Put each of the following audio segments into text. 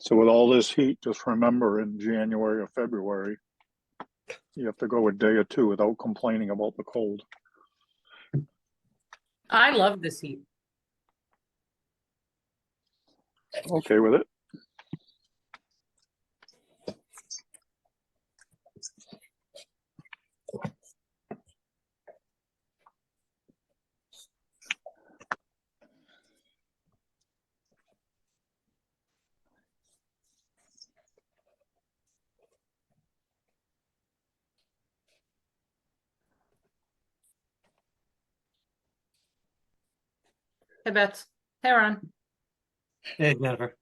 So with all this heat, just remember in January or February, you have to go a day or two without complaining about the cold. I love this heat. Okay with it. Hey, Bets. Hey, Ron. Hey, Jennifer.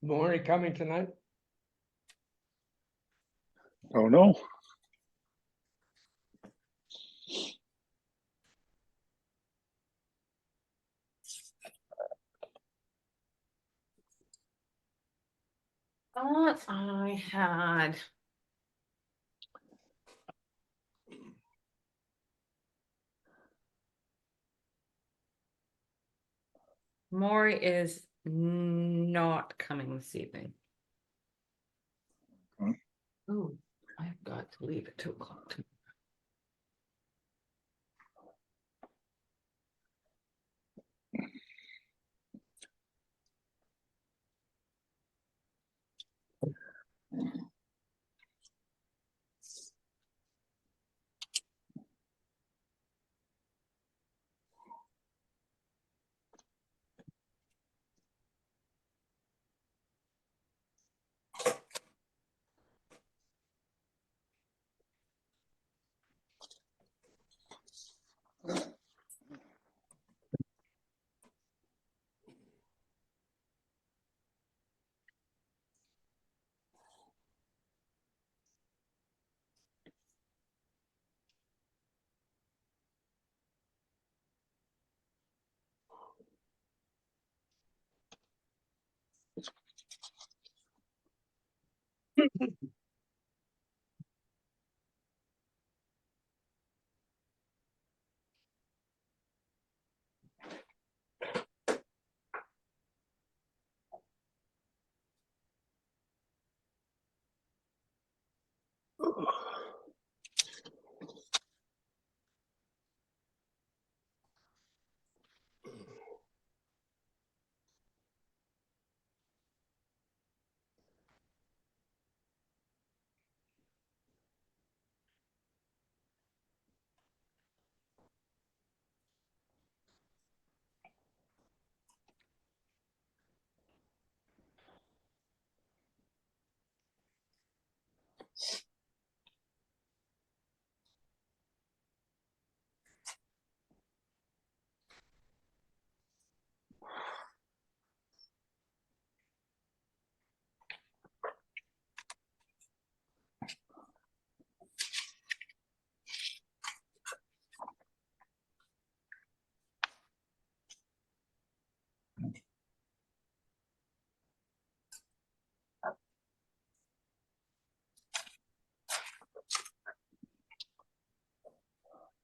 Maury coming tonight? Oh no. Thought I had. Maury is not coming this evening. Okay. Oh, I've got to leave at 2 o'clock.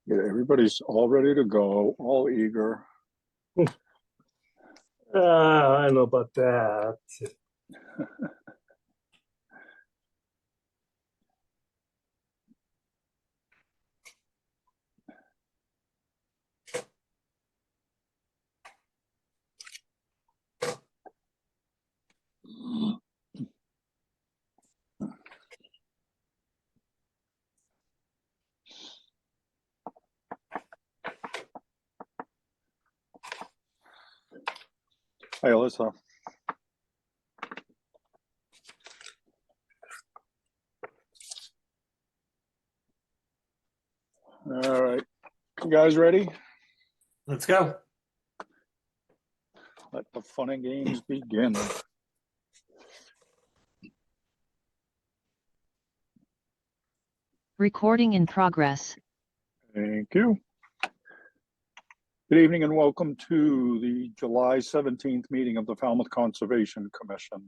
Yeah, everybody's all ready to go, all eager. I don't know about that. Hey, Alyssa. All right, you guys ready? Let's go. Let the fun and games begin. Recording in progress. Thank you. Good evening and welcome to the July 17th meeting of the Falmouth Conservation Commission.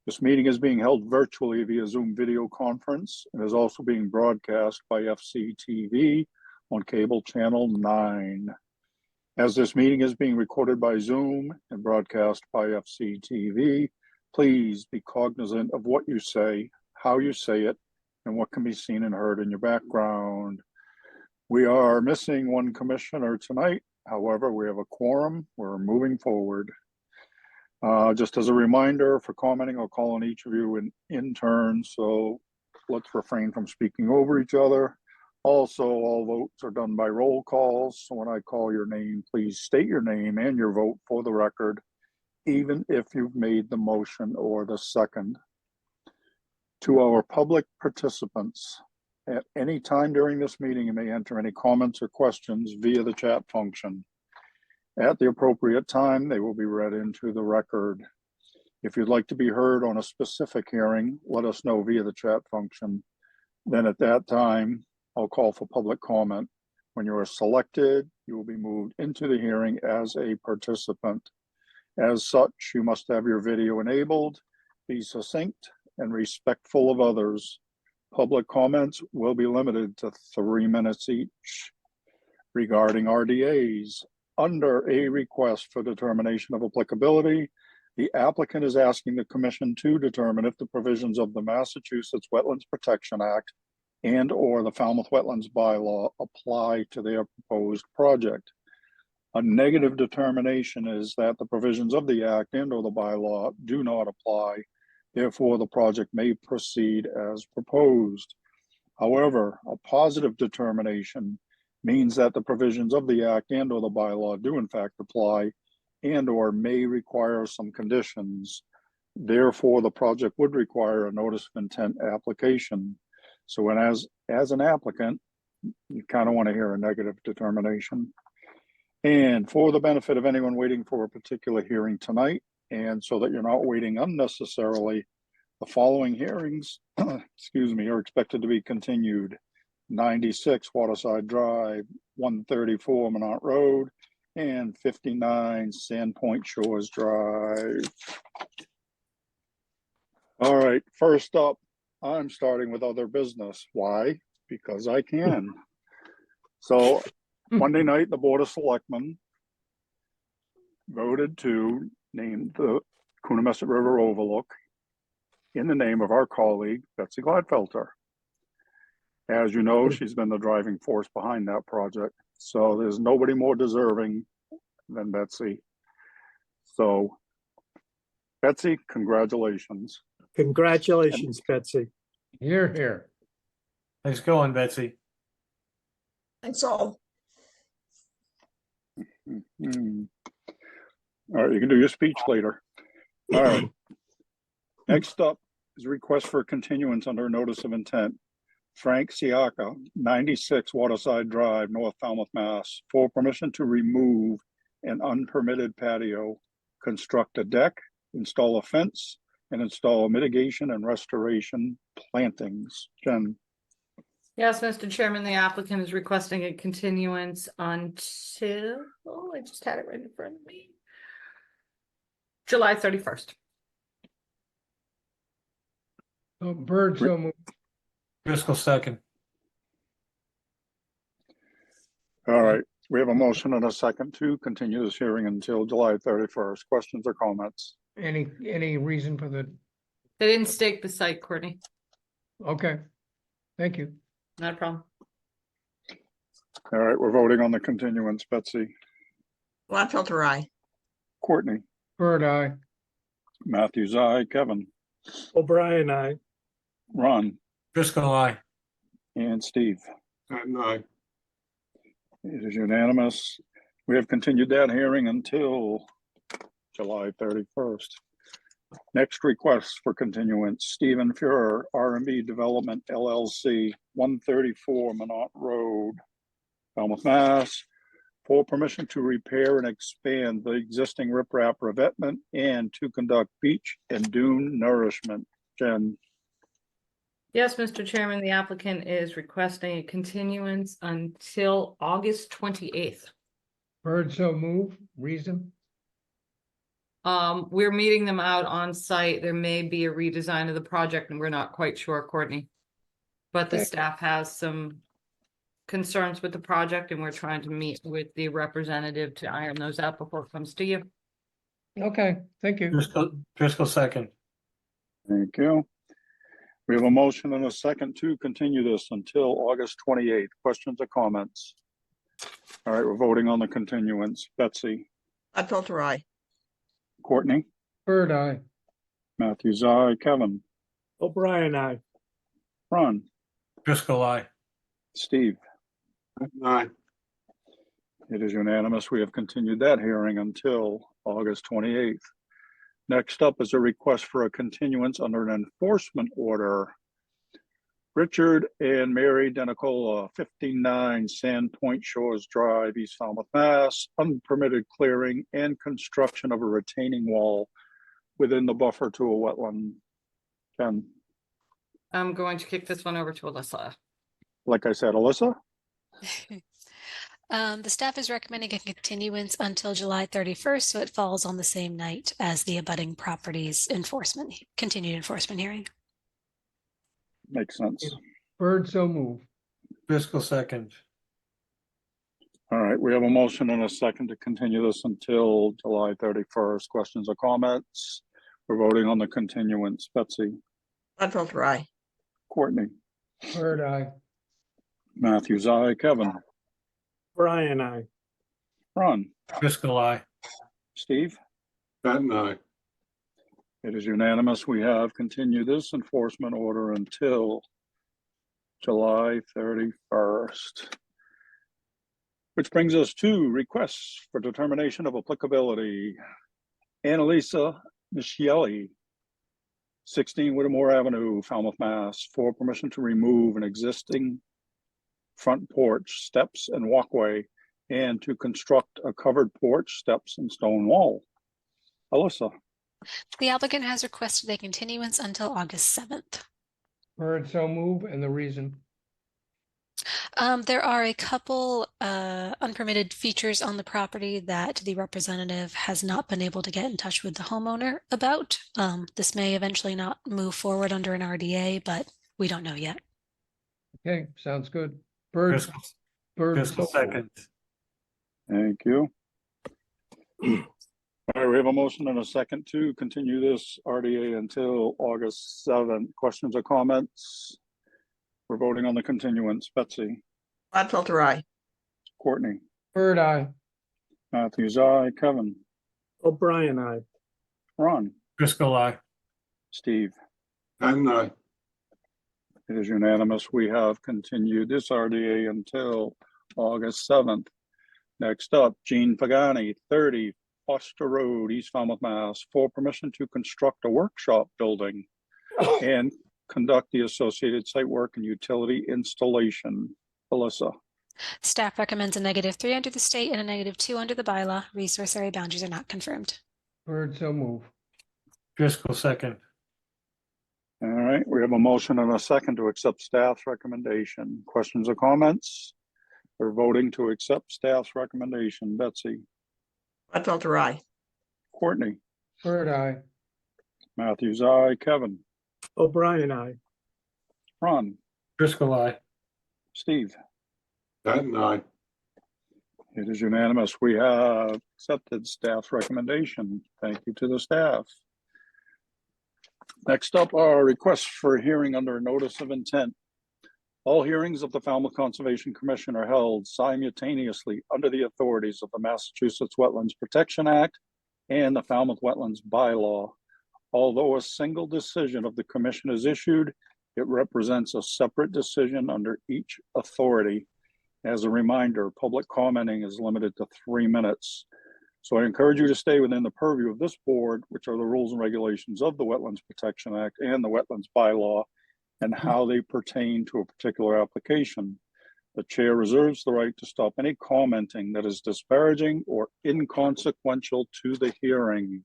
This meeting is being held virtually via Zoom video conference and is also being broadcast by FCTV on cable channel 9. As this meeting is being recorded by Zoom and broadcast by FCTV, please be cognizant of what you say, how you say it, and what can be seen and heard in your background. We are missing one commissioner tonight. However, we have a quorum. We're moving forward. Just as a reminder for commenting, I'll call on each of you in turn, so let's refrain from speaking over each other. Also, all votes are done by roll calls, so when I call your name, please state your name and your vote for the record, even if you've made the motion or the second. To our public participants, at any time during this meeting, you may enter any comments or questions via the chat function. At the appropriate time, they will be read into the record. If you'd like to be heard on a specific hearing, let us know via the chat function. Then at that time, I'll call for public comment. When you are selected, you will be moved into the hearing as a participant. As such, you must have your video enabled, be succinct and respectful of others. Public comments will be limited to 3 minutes each. Regarding RDAs, under a request for determination of applicability, the applicant is asking the commission to determine if the provisions of the Massachusetts Wetlands Protection Act and/or the Falmouth Wetlands Bylaw apply to their proposed project. A negative determination is that the provisions of the Act and/or the bylaw do not apply. Therefore, the project may proceed as proposed. However, a positive determination means that the provisions of the Act and/or the bylaw do in fact apply and/or may require some conditions. Therefore, the project would require a notice of intent application. So when as an applicant, you kind of want to hear a negative determination. And for the benefit of anyone waiting for a particular hearing tonight, and so that you're not waiting unnecessarily, the following hearings, excuse me, are expected to be continued. 96 Waterside Drive, 134 Minot Road, and 59 Sandpoint Shores Drive. All right, first up, I'm starting with other business. Why? Because I can. So Monday night, the Board of Selectmen voted to name the Coonamessett River Overlook in the name of our colleague, Betsy Gladfelter. As you know, she's been the driving force behind that project. So there's nobody more deserving than Betsy. So Betsy, congratulations. Congratulations, Betsy. Here, here. Thanks going, Betsy. Thanks all. Hmm. All right, you can do your speech later. All right. Next up is a request for a continuance under a notice of intent. Frank Siaka, 96 Waterside Drive, North Falmouth, Mass, for permission to remove an unpermitted patio, construct a deck, install a fence, and install mitigation and restoration plantings. Jen. Yes, Mr. Chairman, the applicant is requesting a continuance until, oh, I just had it right in front of me. July 31st. Oh, Bird, so moved. Driscoll second. All right, we have a motion and a second to continue this hearing until July 31st. Questions or comments? Any reason for the, They didn't stake the site, Courtney. okay, thank you. Not a problem. All right, we're voting on the continuance. Betsy, Gladfelter, aye. Courtney, Bird, aye. Matthews, aye, Kevin, O'Brien, aye. Ron, Driscoll, aye. and Steve. Aye. It is unanimous. We have continued that hearing until July 31st. Next request for continuance, Stephen Fuhrer, R&B Development LLC, 134 Minot Road. Falmouth, Mass. For permission to repair and expand the existing riprap revetment and to conduct beach and dune nourishment. Jen, Yes, Mr. Chairman, the applicant is requesting a continuance until August 28th. Bird, so move. Reason? We're meeting them out on site. There may be a redesign of the project and we're not quite sure, Courtney. But the Okay. staff has some concerns with the project and we're trying to meet with the representative to iron those out before it comes to you. Okay, thank you. Driscoll second. thank you. We have a motion and a second to continue this until August 28th. Questions or comments? All right, we're voting on the continuance. Betsy, Gladfelter, aye. Courtney, Bird, aye. Matthews, aye. Kevin, O'Brien, aye. Ron, Driscoll, aye. Steve. Aye. It is unanimous. We have continued that hearing until August 28th. Next up is a request for a continuance under an enforcement order. Richard and Mary Denicola, 59 Sandpoint Shores Drive, East Falmouth, Mass. Unpermitted clearing and construction of a retaining wall within the buffer to a wetland. Ken, I'm going to kick this one over to Alyssa. like I said, Alyssa? The staff is recommending a continuance until July 31st, so it falls on the same night as the abutting properties continued enforcement hearing. Makes sense. Bird, so move. Driscoll second. All right, we have a motion and a second to continue this until July 31st. Questions or comments? We're voting on the continuance. Betsy, Gladfelter, aye. Courtney, Bird, aye. Matthews, aye. Kevin, O'Brien, aye. Ron, Driscoll, aye. Steve? Patton, aye. It is unanimous. We have continued this enforcement order until July 31st. Which brings us to requests for determination of applicability. Annalisa Micheli, 16 Whittemore Avenue, Falmouth, Mass. For permission to remove an existing front porch, steps and walkway, and to construct a covered porch, steps and stone wall. Alyssa, The applicant has requested a continuance until August 7th. Bird, so move. And the reason? There are a couple unpermitted features on the property that the representative has not been able to get in touch with the homeowner about. This may eventually not move forward under an RDA, but we don't know yet. Okay, sounds good. Bird, Driscoll, bird, Driscoll so move. second. thank you. All right, we have a motion and a second to continue this RDA until August 7th. Questions or comments? We're voting on the continuance. Betsy, Gladfelter, aye. Courtney, Bird, aye. Matthews, aye. Kevin, O'Brien, aye. Ron, Driscoll, aye. Steve. Patton, aye. It is unanimous. We have continued this RDA until August 7th. Next up, Jean Pagani, 30 Foster Road, East Falmouth, Mass. For permission to construct a workshop building and conduct the associated site work and utility installation. Alyssa, Staff recommends a -3 under the state and a -2 under the bylaw. Resource area boundaries are not confirmed. Bird, so move. Driscoll second. all right, we have a motion and a second to accept staff's recommendation. Questions or comments? We're voting to accept staff's recommendation. Betsy, Gladfelter, aye. Courtney, Bird, aye. Matthews, aye. Kevin, O'Brien, aye. Ron, Driscoll, aye. Steve. Patton, aye. It is unanimous. We have accepted staff's recommendation. Thank you to the staff. Next up are requests for a hearing under notice of intent. All hearings of the Falmouth Conservation Commission are held simultaneously under the authorities of the Massachusetts Wetlands Protection Act and the Falmouth Wetlands Bylaw. Although a single decision of the commission is issued, it represents a separate decision under each authority. As a reminder, public commenting is limited to 3 minutes. So I encourage you to stay within the purview of this board, which are the rules and regulations of the Wetlands Protection Act and the Wetlands Bylaw and how they pertain to a particular application. The chair reserves the right to stop any commenting that is disparaging or inconsequential to the hearing.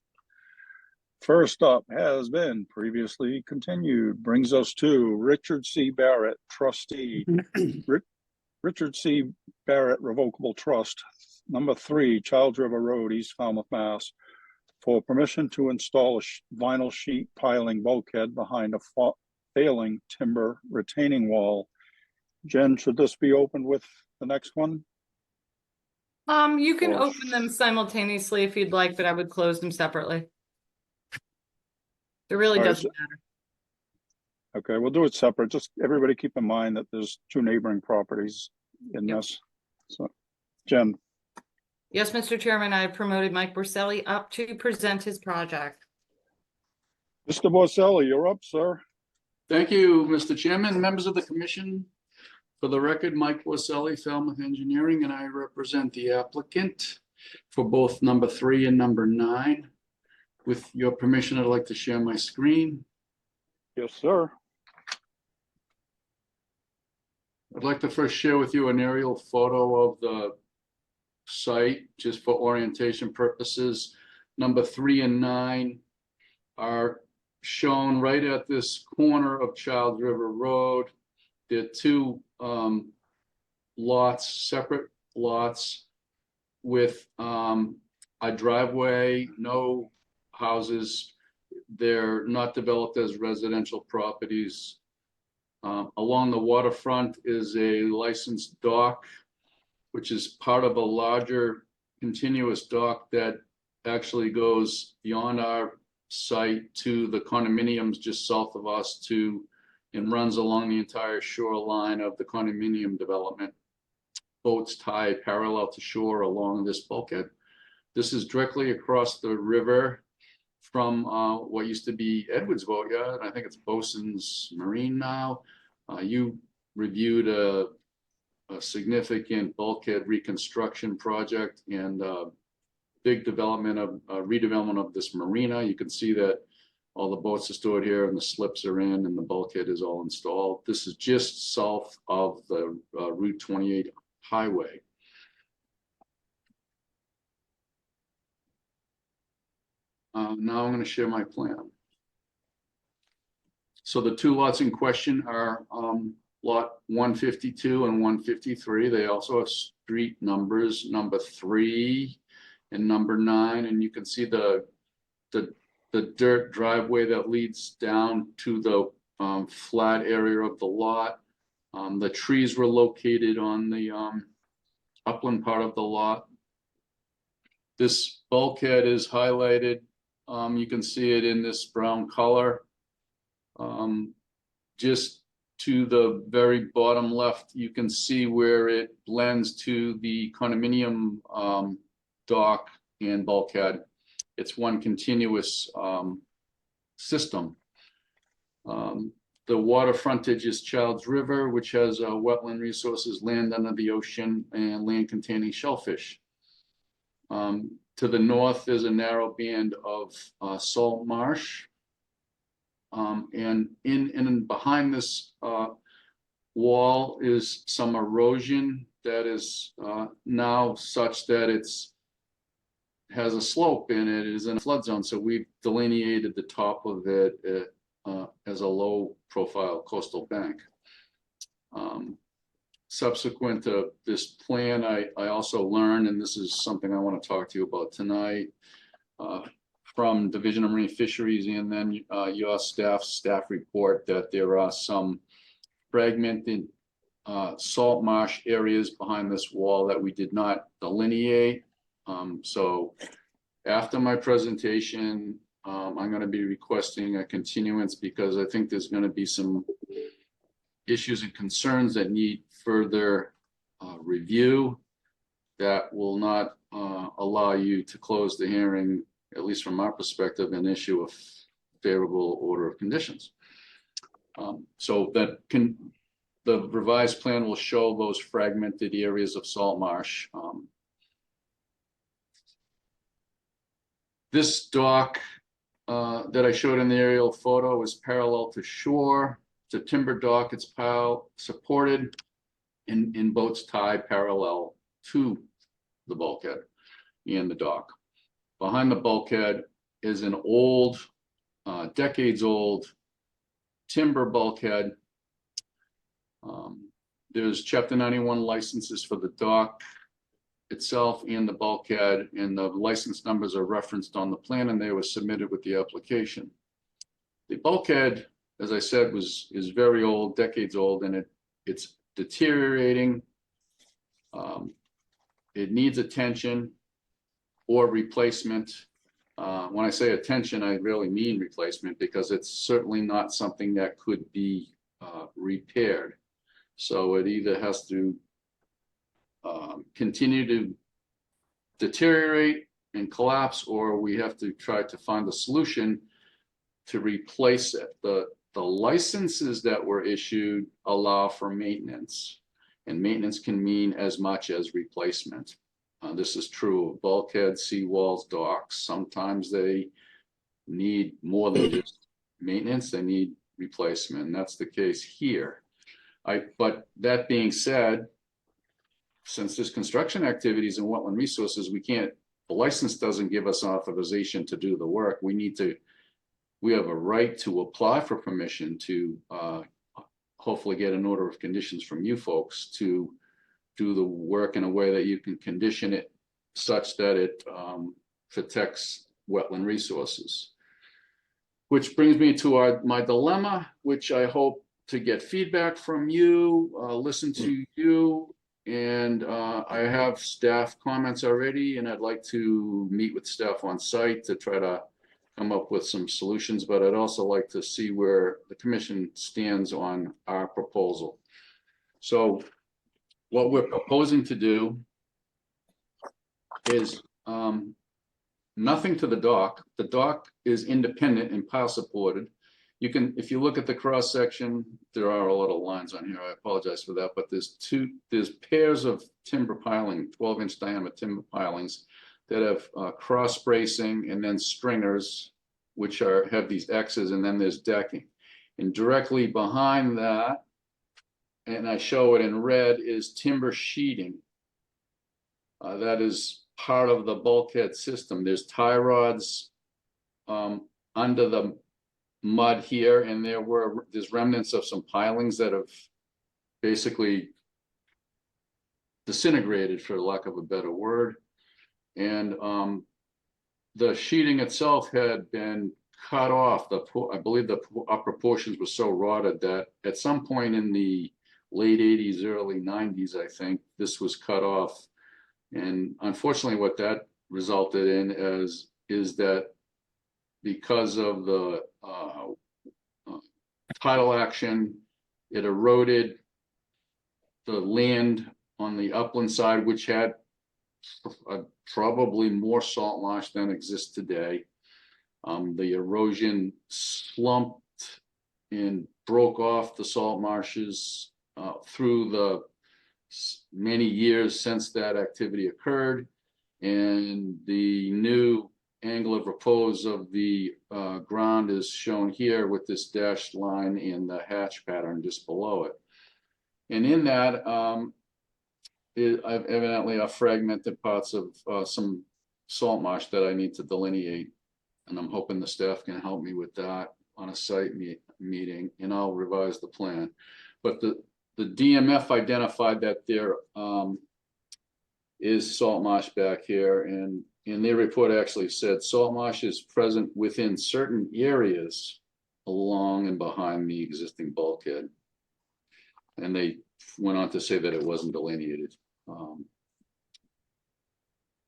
First up has been previously continued, brings us to Richard C. Barrett, trustee. Richard C. Barrett Revocable Trust, number 3, Childs River Road, East Falmouth, Mass, for permission to install a vinyl sheet piling bulkhead behind a failing timber retaining wall. Jen, should this be opened with the next one? You can Or open them simultaneously if you'd like, but I would close them separately. It really All right, doesn't matter. Okay, we'll do it separate. Just everybody keep in mind that there's 2 neighboring properties in Yep. this. So, Jen, Yes, Mr. Chairman, I promoted Mike Borselli up to present his project. Mr. Borselli, you're up, sir. Thank you, Mr. Chairman, members of the commission. For the record, Mike Borselli, Falmouth Engineering, and I represent the applicant for both number 3 and number 9. With your permission, I'd like to share my screen. Yes, sir. I'd like to first share with you an aerial photo of the site, just for orientation purposes. Number 3 and 9 are shown right at this corner of Childs River Road. There are 2 lots, separate lots with a driveway, no houses. They're not developed as residential properties. Along the waterfront is a licensed dock, which is part of a larger continuous dock that actually goes beyond our site to the condominiums just south of us and runs along the entire shoreline of the condominium development. Boats tie parallel to shore along this bulkhead. This is directly across the river from what used to be Edwards Boatyard. I think it's Bosun's Marine now. You reviewed a significant bulkhead reconstruction project and big development of redevelopment of this marina. You can see that all the boats are stored here and the slips are in and the bulkhead is all installed. This is just south of the Route 28 highway. Now I'm going to share my plan. So the 2 lots in question are lot 152 and 153. They also have street numbers, number 3 and number 9. And you can see the dirt driveway that leads down to the flat area of the lot. The trees were located on the upland part of the lot. This bulkhead is highlighted. You can see it in this brown color. Just to the very bottom left, you can see where it blends to the condominium dock and bulkhead. It's one continuous system. The water frontage is Childs River, which has wetland resources, land under the ocean, and land containing shellfish. To the north is a narrow band of salt marsh. And in and behind this wall is some erosion that is now such that has a slope in it. It is in a flood zone. So we've delineated the top of it as a low profile coastal bank. Subsequent to this plan, I also learned, and this is something I want to talk to you about tonight, from Division of Marine Fisheries and then your staff report, that there are some fragmented salt marsh areas behind this wall that we did not delineate. So after my presentation, I'm going to be requesting a continuance because I think there's going to be some issues and concerns that need further review that will not allow you to close the hearing, at least from our perspective, an issue of favorable order of conditions. So that the revised plan will show those fragmented areas of salt marsh. This dock that I showed in the aerial photo is parallel to shore. It's a timber dock. It's pile supported. in boats tied parallel to the bulkhead and the dock. Behind the bulkhead is an old, decades old timber bulkhead. There's Chapter 91 licenses for the dock itself and the bulkhead, and the license numbers are referenced on the plan, and they were submitted with the application. The bulkhead, as I said, is very old, decades old, and it's deteriorating. It needs attention or replacement. When I say attention, I really mean replacement, because it's certainly not something that could be repaired. So it either has to continue to deteriorate and collapse, or we have to try to find a solution to replace it. The licenses that were issued allow for maintenance, and maintenance can mean as much as replacement. This is true of bulkheads, seawalls, docks. Sometimes they need more than just maintenance, they need replacement, and that's the case here. But that being said, since there's construction activities in wetland resources, the license doesn't give us authorization to do the work. We have a right to apply for permission to hopefully get an order of conditions from you folks to do the work in a way that you can condition it such that it protects wetland resources. Which brings me to my dilemma, which I hope to get feedback from you, listen to you, and I have staff comments already, and I'd like to meet with staff on site to try to come up with some solutions, but I'd also like to see where the commission stands on our proposal. So what we're proposing to do is nothing to the dock. The dock is independent and pile supported. You can, if you look at the cross section, there are a lot of lines on here. I apologize for that, but there's pairs of timber piling, 12-inch diameter timber pilings that have cross bracing, and then stringers, which have these X's, and then there's decking. And directly behind that, and I show it in red, is timber sheeting. That is part of the bulkhead system. There's tie rods under the mud here, and there's remnants of some pilings that have basically disintegrated, for lack of a better word. And the sheeting itself had been cut off. I believe the upper portions were so rotted that at some point in the late 80s, early 90s, I think, this was cut off. And unfortunately, what that resulted in is that because of the tidal action, it eroded the land on the upland side, which had probably more salt marsh than exists today. The erosion slumped and broke off the salt marshes through the many years since that activity occurred, and the new angle of repose of the ground is shown here with this dashed line in the hatch pattern just below it. And in that, I've evidently fragmented parts of some salt marsh that I need to delineate, and I'm hoping the staff can help me with that on a site meeting, and I'll revise the plan. But the DMF identified that there is salt marsh back here, and in their report actually said salt marsh is present within certain areas along and behind the existing bulkhead. And they went on to say that it wasn't delineated.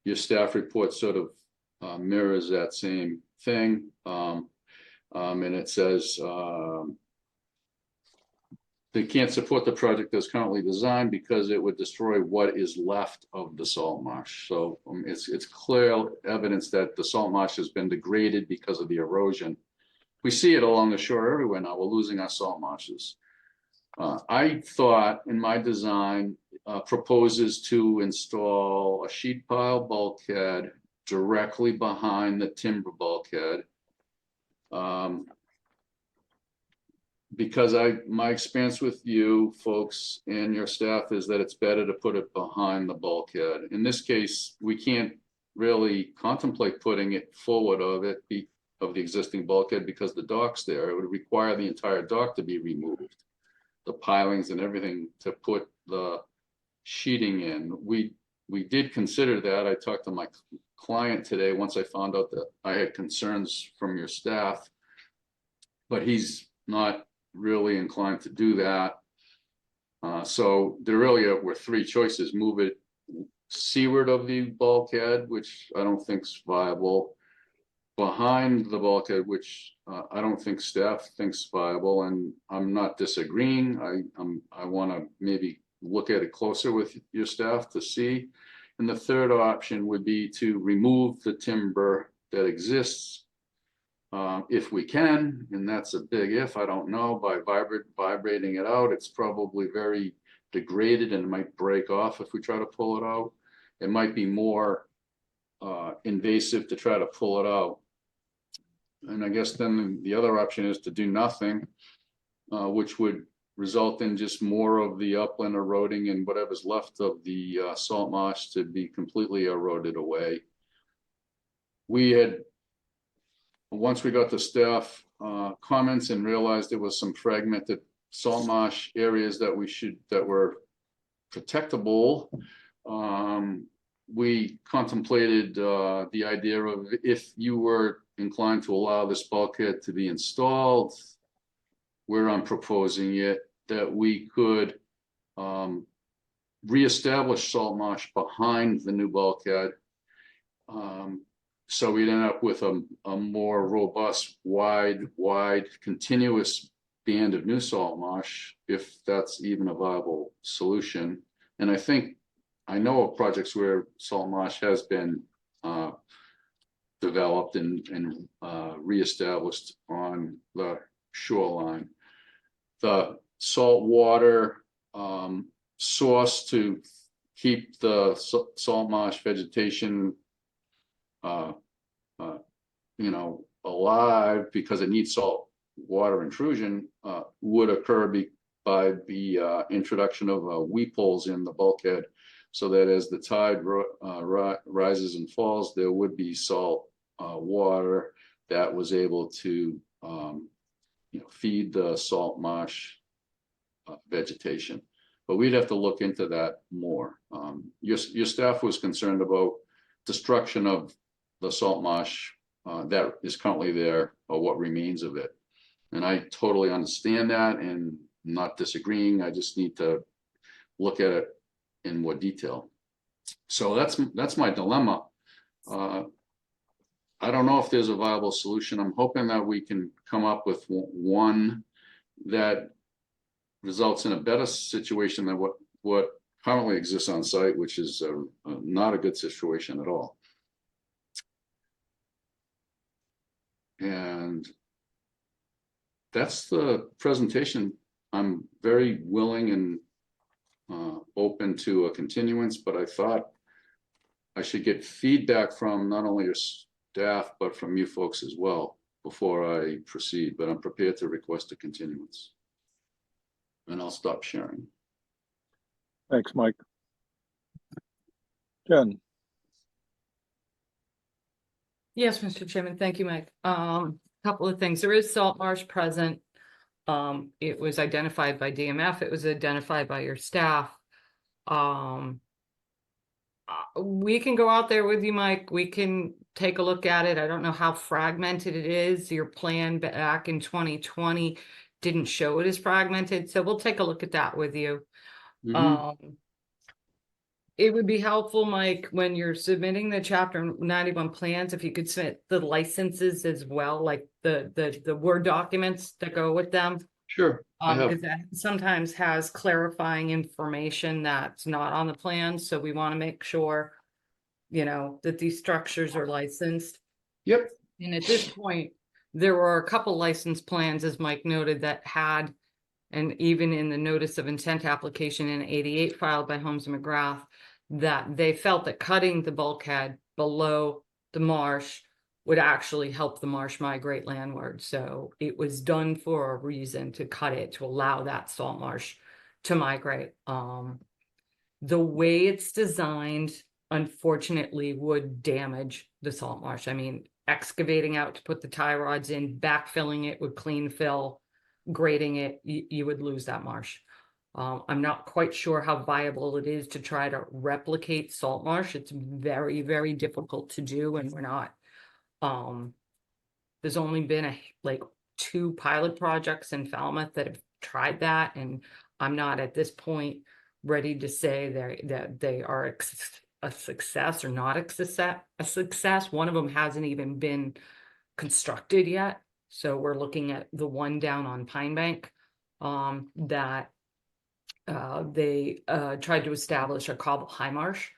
Your staff report sort of mirrors that same thing. And it says they can't support the project as currently designed because it would destroy what is left of the salt marsh. So it's clear evidence that the salt marsh has been degraded because of the erosion. We see it along the shore everywhere now. We're losing our salt marshes. I thought in my design proposes to install a sheet pile bulkhead directly behind the timber bulkhead. because my experience with you folks and your staff is that it's better to put it behind the bulkhead. In this case, we can't really contemplate putting it forward of the existing bulkhead because the dock's there. It would require the entire dock to be removed, the pilings and everything to put the sheeting in. We did consider that. I talked to my client today once I found out that I had concerns from your staff, but he's not really inclined to do that. So there really were three choices: move it seaward of the bulkhead, which I don't think is viable, behind the bulkhead, which I don't think staff thinks viable, and I'm not disagreeing. I want to maybe look at it closer with your staff to see. And the third option would be to remove the timber that exists, if we can, and that's a big if. I don't know, by vibrating it out, it's probably very degraded and it might break off if we try to pull it out. It might be more invasive to try to pull it out. And I guess then the other option is to do nothing, which would result in just more of the upland eroding and whatever's left of the salt marsh to be completely eroded away. We had, once we got the staff comments and realized there was some fragmented salt marsh areas that were protectable, we contemplated the idea of, if you were inclined to allow this bulkhead to be installed where I'm proposing it, that we could reestablish salt marsh behind the new bulkhead. So we'd end up with a more robust, wide, continuous band of new salt marsh, if that's even a viable solution. And I know of projects where salt marsh has been developed and reestablished on the shoreline. The salt water source to keep the salt marsh vegetation alive, because it needs salt water intrusion, would occur by the introduction of weep holes in the bulkhead, so that as the tide rises and falls, there would be salt water that was able to feed the salt marsh vegetation. But we'd have to look into that more. Your staff was concerned about destruction of the salt marsh that is currently there, or what remains of it. And I totally understand that and not disagreeing. I just need to look at it in more detail. So that's my dilemma. I don't know if there's a viable solution. I'm hoping that we can come up with one that results in a better situation than what currently exists on site, which is not a good situation at all. And that's the presentation. I'm very willing and open to a continuance, but I thought I should get feedback from not only your staff, but from you folks as well before I proceed. But I'm prepared to request a continuance. And I'll stop sharing. Thanks, Mike. Jen. Yes, Mr. Chairman, thank you, Mike. Couple of things. There is salt marsh present. It was identified by DMF. It was identified by your staff. We can go out there with you, Mike. We can take a look at it. I don't know how fragmented it is. Your plan back in 2020 didn't show it as fragmented, so we'll take a look at that with you. It would be helpful, Mike, when you're submitting the Chapter 91 plans, if you could submit the licenses as well, like the Word documents that go with them. Sure. Because that sometimes has clarifying information that's not on the plan, so we want to make sure, that these structures are licensed. Yep. And at this point, there were a couple license plans, as Mike noted, that had, and even in the notice of intent application in 88 filed by Holmes and McGrath, that they felt that cutting the bulkhead below the marsh would actually help the marsh migrate landward. So it was done for a reason, to cut it, to allow that salt marsh to migrate. The way it's designed, unfortunately, would damage the salt marsh. I mean, excavating out to put the tie rods in, backfilling it with clean fill, grading it, you would lose that marsh. I'm not quite sure how viable it is to try to replicate salt marsh. It's very, very difficult to do, and we're not. There's only been like 2 pilot projects in Falmouth that have tried that, and I'm not at this point ready to say that they are a success or not a success. One of them hasn't even been constructed yet. So we're looking at the one down on Pine Bank that they tried to establish a cobble high marsh.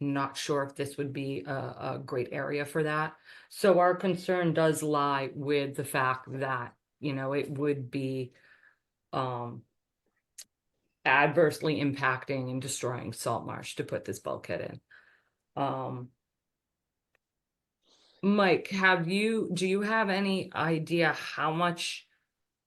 Not sure if this would be a great area for that. So our concern does lie with the fact that, it would be adversely impacting and destroying salt marsh to put this bulkhead in. Mike, do you have any idea how much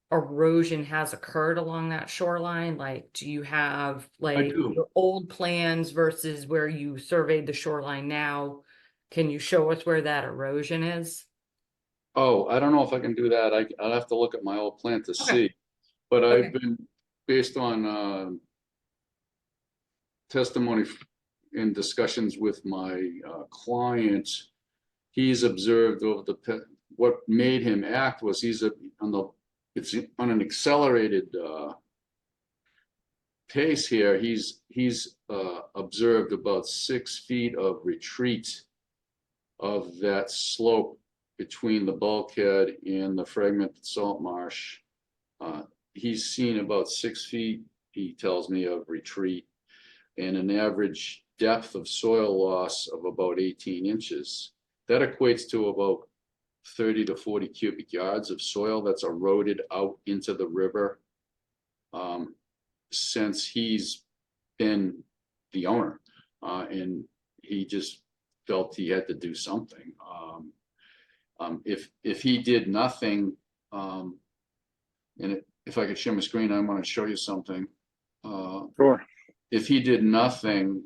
erosion has occurred along that shoreline? Like, do you have like do. your old plans versus where you surveyed the shoreline now? Can you show us where that erosion is? Oh, I don't know if I can do that. I'll have to look at my old plan to Okay. see. But Okay. I've been, based on testimony in discussions with my client, he's observed over what made him act was it's on an accelerated pace here. He's observed about 6 feet of retreat of that slope between the bulkhead and the fragmented salt marsh. He's seen about 6 feet, he tells me, of retreat, and an average depth of soil loss of about 18 inches. That equates to about 30 to 40 cubic yards of soil that's eroded out into the river since he's been the owner. And he just felt he had to do something. If he did nothing, if I could share my screen, I want to show you something. Sure. If he did nothing,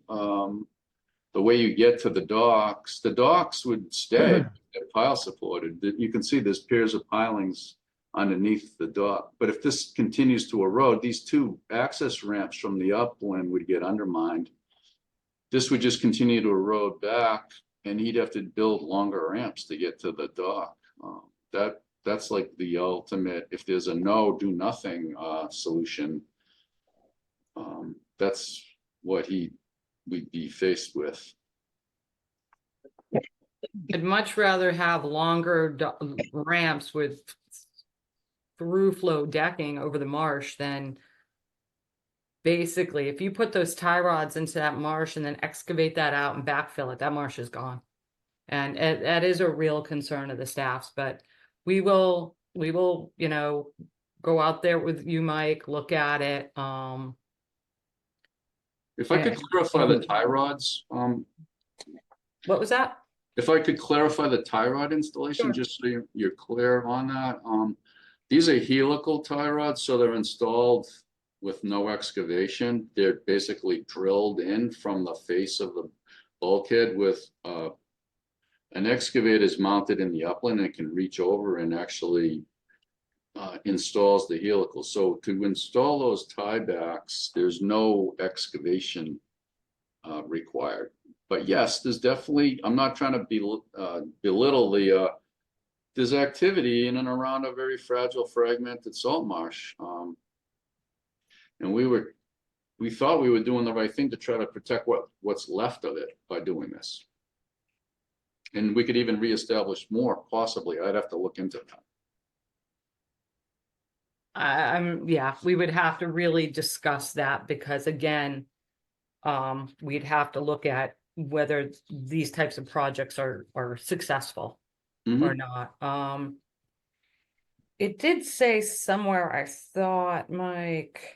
the way you get to the docks would stay pile supported. You can see there's piers of pilings underneath the dock. But if this continues to erode, these 2 access ramps from the upland would get undermined. This would just continue to erode back, and he'd have to build longer ramps to get to the dock. That's like the ultimate, if there's a no, do nothing solution. That's what we'd be faced with. I'd much rather have longer ramps with through flow decking over the marsh than, basically, if you put those tie rods into that marsh and then excavate that out and backfill it, that marsh is gone. And that is a real concern of the staff's, but we will, go out there with you, Mike, look at it. If I could clarify the tie rods, What was that? if I could clarify the tie rod installation, Sure. just so you're clear on that. These are helical tie rods, so they're installed with no excavation. They're basically drilled in from the face of the bulkhead with an excavator is mounted in the upland and it can reach over and actually installs the helical. So to install those tiebacks, there's no excavation required. But yes, there's definitely, I'm not trying to belittle there's activity in and around a very fragile fragmented salt marsh. And we thought we were doing the right thing to try to protect what's left of it by doing this. And we could even reestablish more, possibly. I'd have to look into that. Yeah, we would have to really discuss that, because again, we'd have to look at whether these types of projects are successful or not. It did say somewhere, I thought, Mike,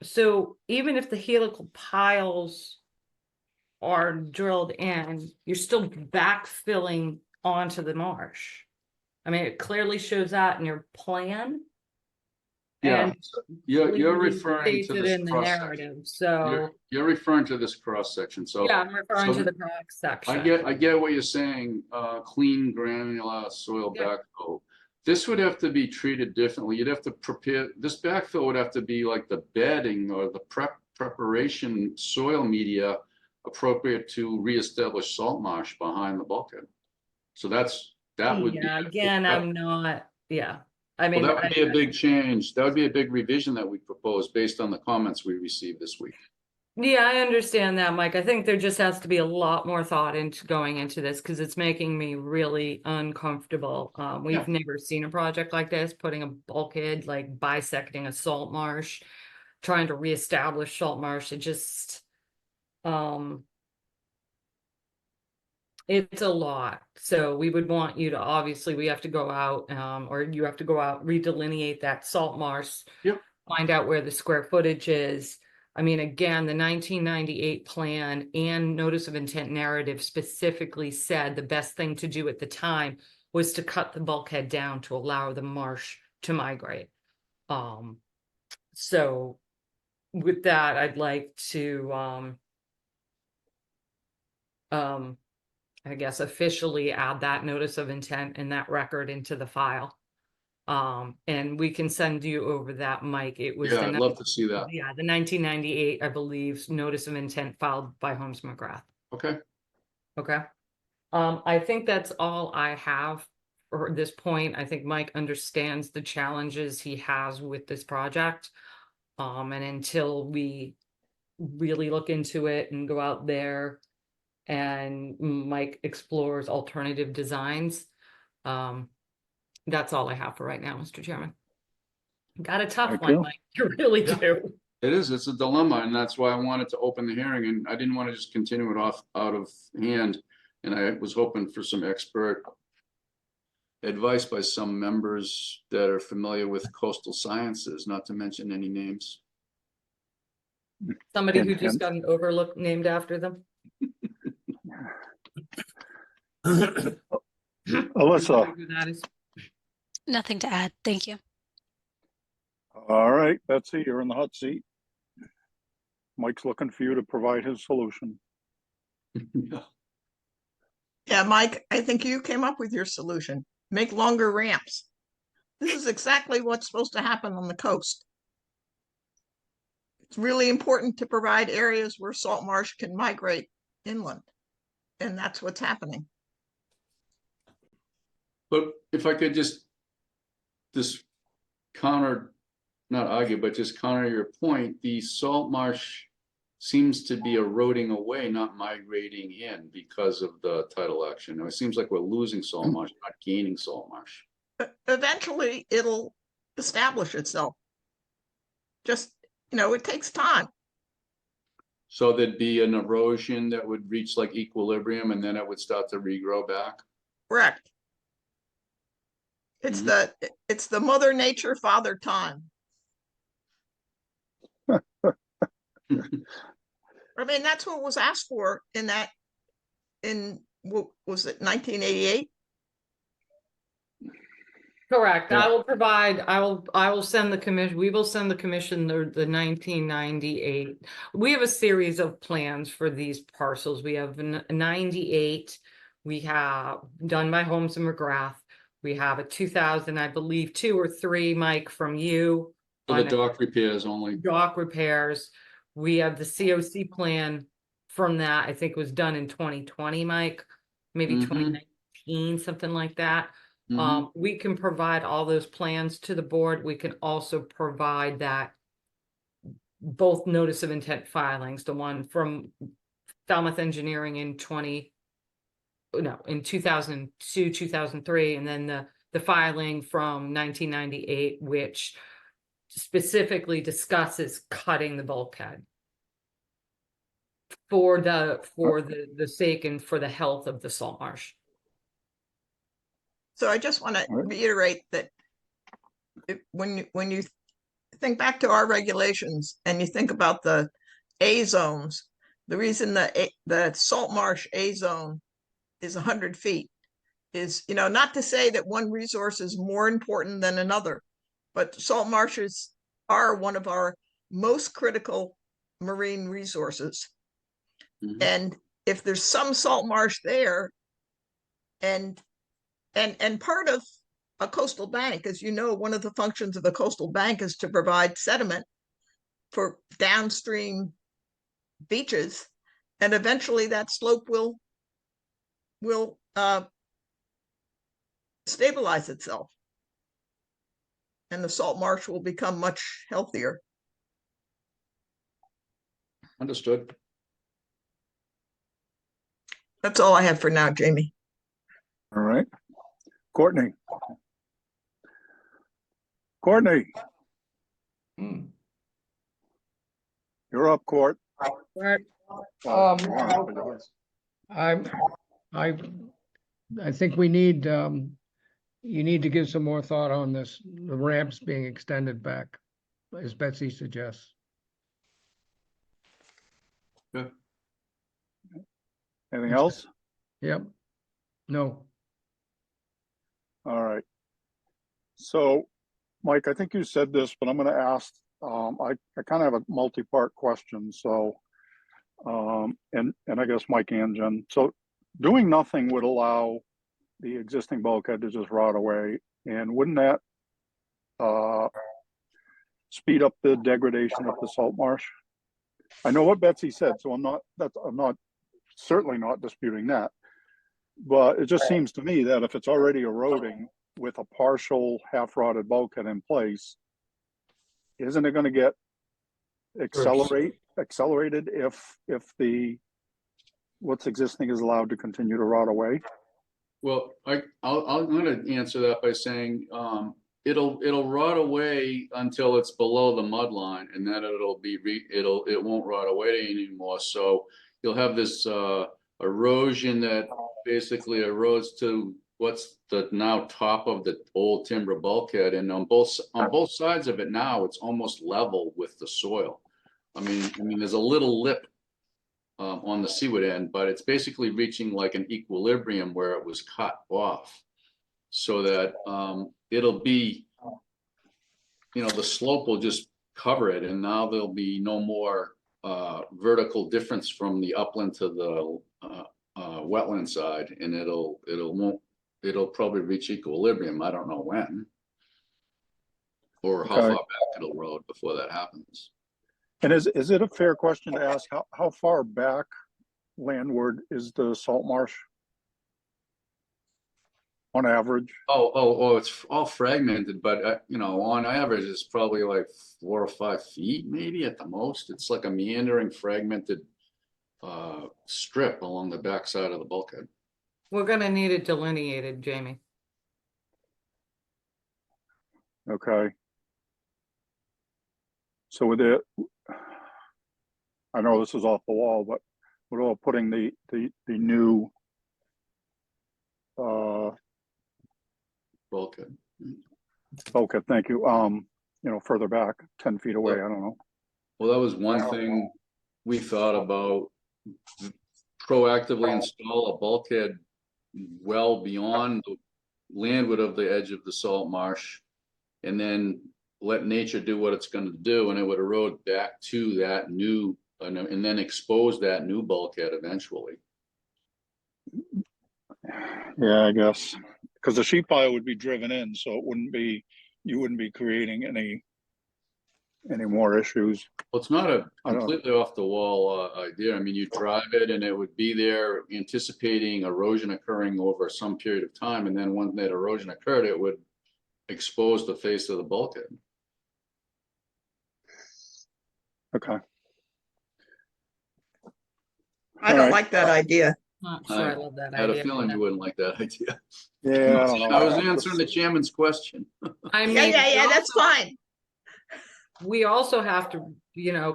So even if the helical piles are drilled in, you're still backfilling onto the marsh. I mean, it clearly shows that in your plan. Yeah, And you're clearly referring to stated this in the cross section. narrative, so, You're referring to this cross section, so. yeah, I'm referring so to the cross section. I get what you're saying, clean granular soil Yeah. backfill. This would have to be treated differently. You'd have to prepare, this backfill would have to be like the bedding or the preparation soil media appropriate to reestablish salt marsh behind the bulkhead. So that would be. Yeah, again, that- I'm not, yeah, I Well, mean, that would be a big change. That would be a big revision that we propose based on the comments we received this week. yeah, I understand that, Mike. I think there just has to be a lot more thought into going into this because it's making me really uncomfortable. We've never seen a project like this, putting a bulkhead, like bisecting a salt marsh, trying to reestablish salt marsh. It just, it's a lot. So we would want you to, obviously, we have to go out, or you have to go out, redelineate that salt marsh. Yep. Find out where the square footage is. I mean, again, the 1998 plan and notice of intent narrative specifically said the best thing to do at the time was to cut the bulkhead down to allow the marsh to migrate. So with that, I'd like to, I guess officially add that notice of intent and that record into the file. And we can send you over that, Mike. It was Yeah, the I'd love to see that. yeah, the 1998, I believe, notice of intent filed by Holmes McGrath. Okay. Okay. I think that's all I have for this point. I think Mike understands the challenges he has with this project. And until we really look into it and go out there and Mike explores alternative designs, that's all I have for right now, Mr. Chairman. Got a tough Thank one, you. Mike. You really do. It is, it's a dilemma, and that's why I wanted to open the hearing, and I didn't want to just continue it off out of hand. And I was hoping for some expert advice by some members that are familiar with coastal sciences, not to mention any names. Somebody who Hint, just hint. got an overlook named after them. Alyssa, Who that is. Nothing to add. Thank you. all right, Betsy, you're in the hot seat. Mike's looking for you to provide his solution. Yeah, Mike, I think you came up with your solution. Make longer ramps. This is exactly what's supposed to happen on the coast. It's really important to provide areas where salt marsh can migrate inland. And that's what's happening. But if I could just counter, not argue, but just counter your point, the salt marsh seems to be eroding away, not migrating in because of the tidal action. It seems like we're losing salt marsh, not gaining salt marsh. Eventually, it'll establish itself. Just, it takes time. So there'd be an erosion that would reach like equilibrium and then it would start to regrow back. Correct. It's the Mother Nature, Father Time. I mean, that's what was asked for what was it, 1988? Correct. Yeah. I will provide, I will send the commission, we will send the commission the 1998. We have a series of plans for these parcels. We have 98, we have done by Holmes and McGrath. We have a 2000, I believe, 2 or 3, Mike, from you. For the on dock repairs only. dock repairs. We have the COC plan from that, I think was done in 2020, Mike, maybe 2019, something like that. We can provide all those plans to the board. We can also provide that both notice of intent filings, the one from Falmouth Engineering in 2002, 2003, and then the filing from 1998, which specifically discusses cutting the bulkhead for the sake and for the health of the salt marsh. So I just want to reiterate that when you think back to our regulations and you think about the A zones, the reason the salt marsh A zone is 100 feet is, not to say that one resource is more important than another, but salt marshes are one of our most critical marine resources. Mhm. And if there's some salt marsh there, and part of a coastal bank, as you know, one of the functions of a coastal bank is to provide sediment for downstream beaches, and eventually that slope will stabilize itself, and the salt marsh will become much healthier. Understood. That's all I have for now, Jamie. All right. Courtney. Courtney, you're up, Court. I think we need, you need to give some more thought on this, the ramps being extended back, as Betsy suggests. Anything else? Yep. No. All right. So, Mike, I think you said this, but I'm going to ask, I kind of have a multi-part question. So, and I guess Mike and Jen. So doing nothing would allow the existing bulkhead to just rot away. And wouldn't that speed up the degradation of the salt marsh? I know what Betsy said, so I'm certainly not disputing that. But it just seems to me that if it's already eroding with a partial half-rotted bulkhead in place, isn't it going to get accelerated if what's existing is allowed to continue to rot away? Well, I'm going to answer that by saying it'll rot away until it's below the mud line, and then it won't rot away anymore. So you'll have this erosion that basically erodes to what's the now top of the old timber bulkhead, and on both sides of it now it's almost level with the soil. I mean there's a little lip on the seaward end, but it's basically reaching like an equilibrium where it was cut off, so that it'll be, the slope will just cover it, and now there'll be no more vertical difference from the upland to the wetland side, and it'll probably reach equilibrium. I don't know when or how Okay. far back it'll erode before that happens. And is it a fair question to ask how far back landward is the salt marsh on average? Oh, it's all fragmented, but on average, it's probably like 4 or 5 feet, maybe at the most. It's like a meandering, fragmented strip along the backside of the bulkhead. We're gonna need it delineated, Jamie. Okay. So with it, I know this is off the wall, but we're all putting the new Bulkhead. okay, thank you. Further back, 10 feet away. I don't know. Well, that was one thing we thought about, proactively install a bulkhead well beyond the landward of the edge of the salt marsh, and then let nature do what it's going to do, and it would erode back to that new, and then expose that new bulkhead eventually. Yeah, I guess because the sheet pile would be driven in, so you wouldn't be creating any more issues. Well, it's not a completely off the wall idea. I mean, you drive it and it would be there anticipating erosion occurring over some period of time. And then when that erosion occurred, it would expose the face of the bulkhead. Okay. I don't like that idea. Not sure I love that I had a idea. feeling you wouldn't like that idea. Yeah, I don't know. I was answering the chairman's question. I mean, Yeah, that's fine. we also have to,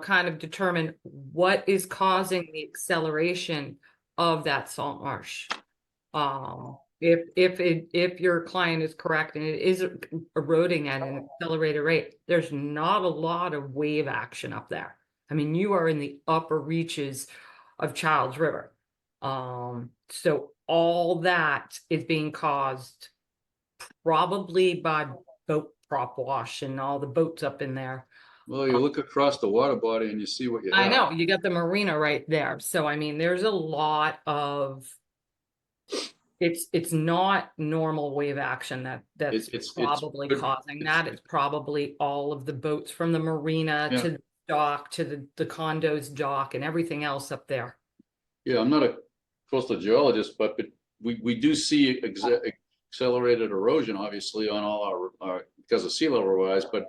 kind of determine what is causing the acceleration of that salt marsh. if your client is correct and it is eroding at an accelerated rate, there's not a lot of wave action up there. I mean, you are in the upper reaches of Childs River. So all that is being caused probably by boat prop wash and all the boats up in there. Well, you look across the water body and you see what you have. I know, you got the marina right there. So I mean, there's a lot of it's not normal wave action that's It's probably good. causing It's- that. It's probably all of the boats from the marina Yeah. to the dock to the condos dock and everything else up there. Yeah, I'm not a coastal geologist, but we do see accelerated erosion, obviously, on all our because of sea level rise, but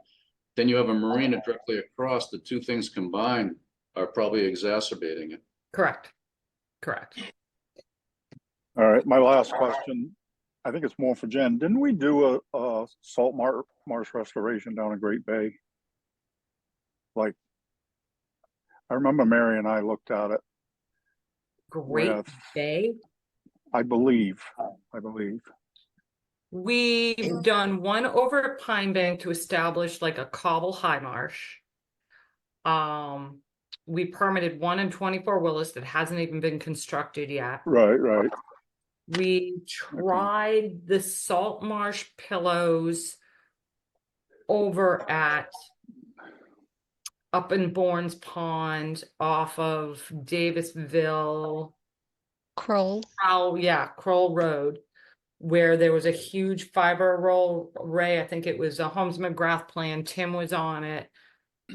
then you have a marina directly across. The two things combined are probably exacerbating it. Correct. Correct. All right, my last question, I think it's more for Jen. Didn't we do a salt marsh restoration down in Great Bay? Like, I remember Mary and I looked at it. Great With- Bay. I believe. We've done one over at Pine Bank to establish like a cobble high marsh. We permitted one in 24 Willis that hasn't even been constructed yet. Right. We tried the salt marsh pillows over at up in Bourne's Pond off of Davisville. Kroll. Kroll Road, where there was a huge fiber roll array. I think it was a Holmes McGrath plan. Tim was on it.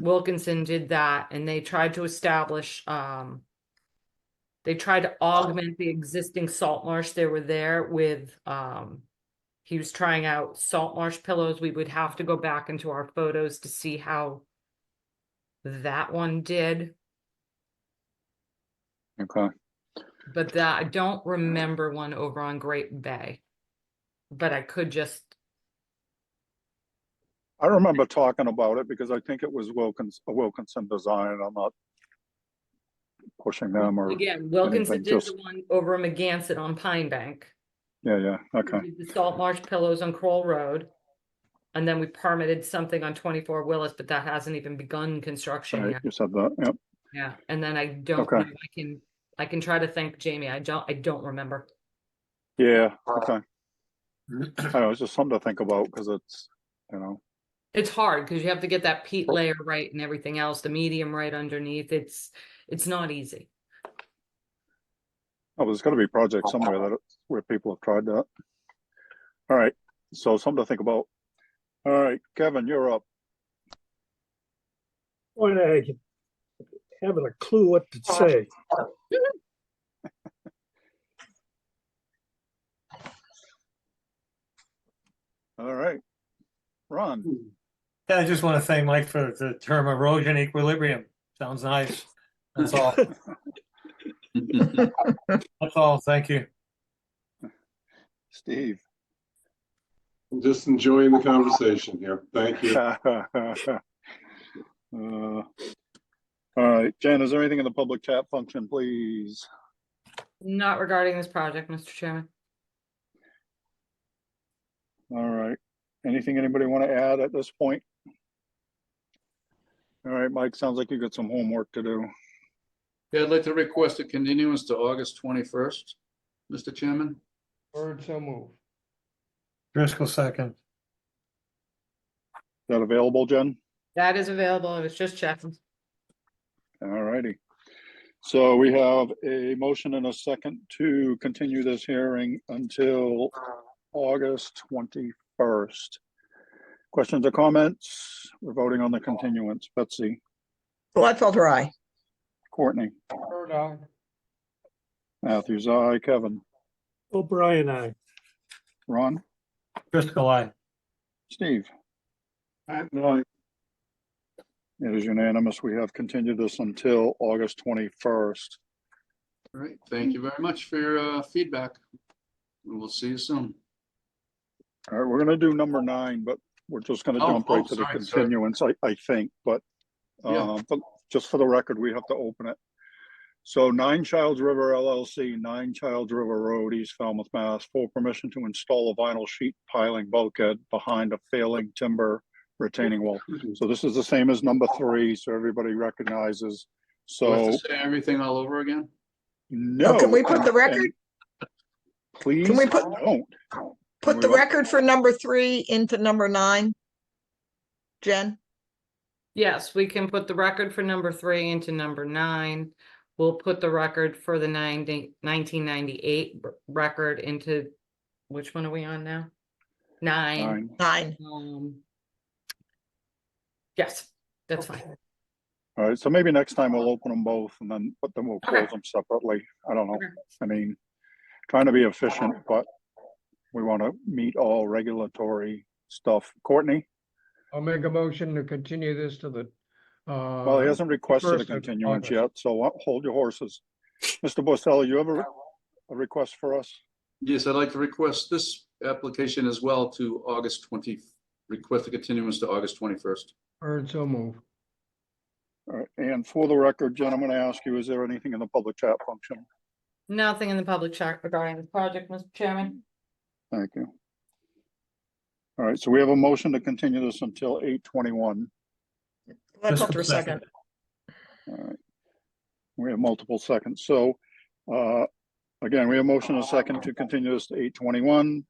Wilkinson did that, and they tried to establish, they tried to augment the existing salt marsh they were there with, he was trying out salt marsh pillows. We would have to go back into our photos to see how that one did. Okay. But that, I don't remember one over on Great Bay. But I could just, I remember talking about it because I think it was a Wilkinson design. I'm not pushing them or again, Wilkinson anything, did just- the one over Magansett on Pine Bank. yeah. Okay. We did the salt marsh pillows on Kroll Road. And then we permitted something on 24 Willis, but that hasn't even begun construction Right, yet. you said that. Yep. Yeah, and then I don't Okay. know, I can try to think, Jamie. I don't remember. Yeah. Okay. I know, it's just something to think about because it's, It's hard because you have to get that peat layer right and everything else, the medium right underneath. It's not easy. oh, there's got to be projects somewhere where people have tried that. All right. So something to think about. All right, Kevin, you're up. Boy, I haven't a clue what to say. All right. Ron. Yeah, I just want to thank Mike for the term erosion equilibrium. Sounds nice. That's all. That's all. Thank you. Steve. I'm just enjoying the conversation here. Thank you. All right, Jen, is there anything in the public chat function, please? Not regarding this project, Mr. Chairman. All right. Anything anybody want to add at this point? All right, Mike, sounds like you got some homework to do. Yeah, I'd like to request a continuance to August 21st, Mr. Chairman. Bird, so move. Driscoll second. Is that available, Jen? That is available. I was just checking. All righty. So we have a motion and a second to continue this hearing until August 21st. Questions or comments? We're voting on the continuance. Betsy, Gladfelter, aye. Courtney, Bird, aye. Matthews, aye. Kevin, O'Brien, aye. Ron, Driscoll, aye. Steve. No. It is unanimous. We have continued this until August 21st. All right, thank you very much for your feedback. And we'll see you soon. All right, we're gonna do number 9, but we're just gonna Oh, jump right to the sorry. continuance, I think, but Yeah. just for the record, we have to open it. So 9 Childs River LLC, 9 Childs River Road, East Falmouth, Mass. For permission to install a vinyl sheet piling bulkhead behind a failing timber retaining wall. So this is the same as number 3, so everybody recognizes. Do I have So to say everything all over again? no. can we put the and- record? and Please Can we put- don't. Put the record for number 3 into number 9? Jen? Yes, we can put the record for number 3 into number 9. We'll put the record for the 1998 record into, which one are we on now? 9. 9. 9. Yes, that's fine. All right, so maybe next time we'll open them both and then we'll Okay. close them separately. I don't know. Okay. I mean, trying to be efficient, but we want to meet all regulatory stuff. Courtney? I'll make a motion to continue this to the, Well, he hasn't requested a first of continuance August. yet, so hold your horses. Mr. Boselli, you have a request for us? Yes, I'd like to request this application as well to August 20, request a continuance to August 21st. Heard, so move. All right, and for the record, Jen, I'm going to ask you, is there anything in the public chat function? Nothing in the public chat regarding the project, Mr. Chairman. Thank you. All right, so we have a motion to continue this until 8:21. Let's Just hold for a second. All right. We have multiple seconds. So, again, we have motion and a second to continue this to 8:21.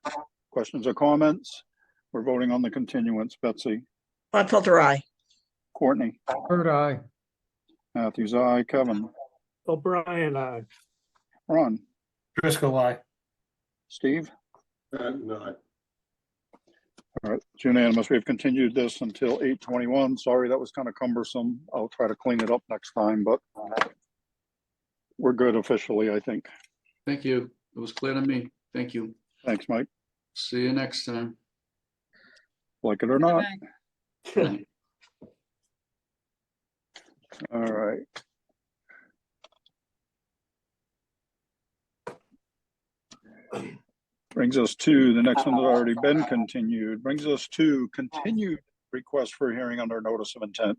Questions or comments? We're voting on the continuance. Betsy, Gladfelter, aye. Courtney, Third eye. Matthews, aye. Kevin, O'Brien, aye. Ron, Driscoll, aye. Steve. No, All right, it's unanimous. We've continued this until 8:21. Sorry, that was kind of cumbersome. I'll try to clean it up next time, but we're good officially, I think. Thank you. It was clear to me. Thank you. Thanks, Mike. See you next time. Like it or not. Bye. All right. Brings us to the next one that already been continued, brings us to continued request for a hearing under notice of intent.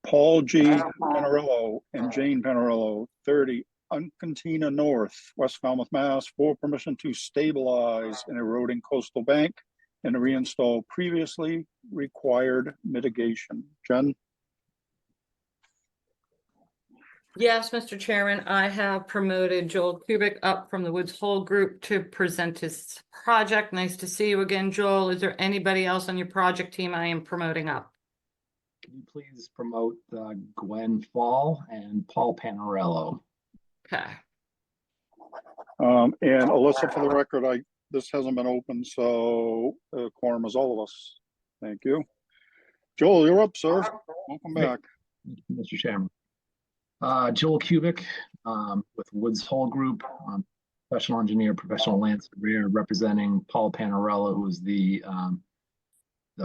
Paul G. Panarillo and Jane Panarillo, 30 Uncantina North, West Falmouth, Mass. For permission to stabilize an eroding coastal bank and to reinstall previously required mitigation. Jen? Yes, Mr. Chairman, I have promoted Joel Kubik up from the Woods Hole Group to present his project. Nice to see you again, Joel. Is there anybody else on your project team I am promoting up? Can you please promote Gwen Fall and Paul Panarello? Okay. And Alyssa, for the record, this hasn't been open, so the quorum is all of us. Thank you. Joel, you're up, sir. Welcome back. Mr. Chairman. Joel Kubik with Woods Hole Group, professional engineer, professional land surveyor, representing Paul Panarello, who's the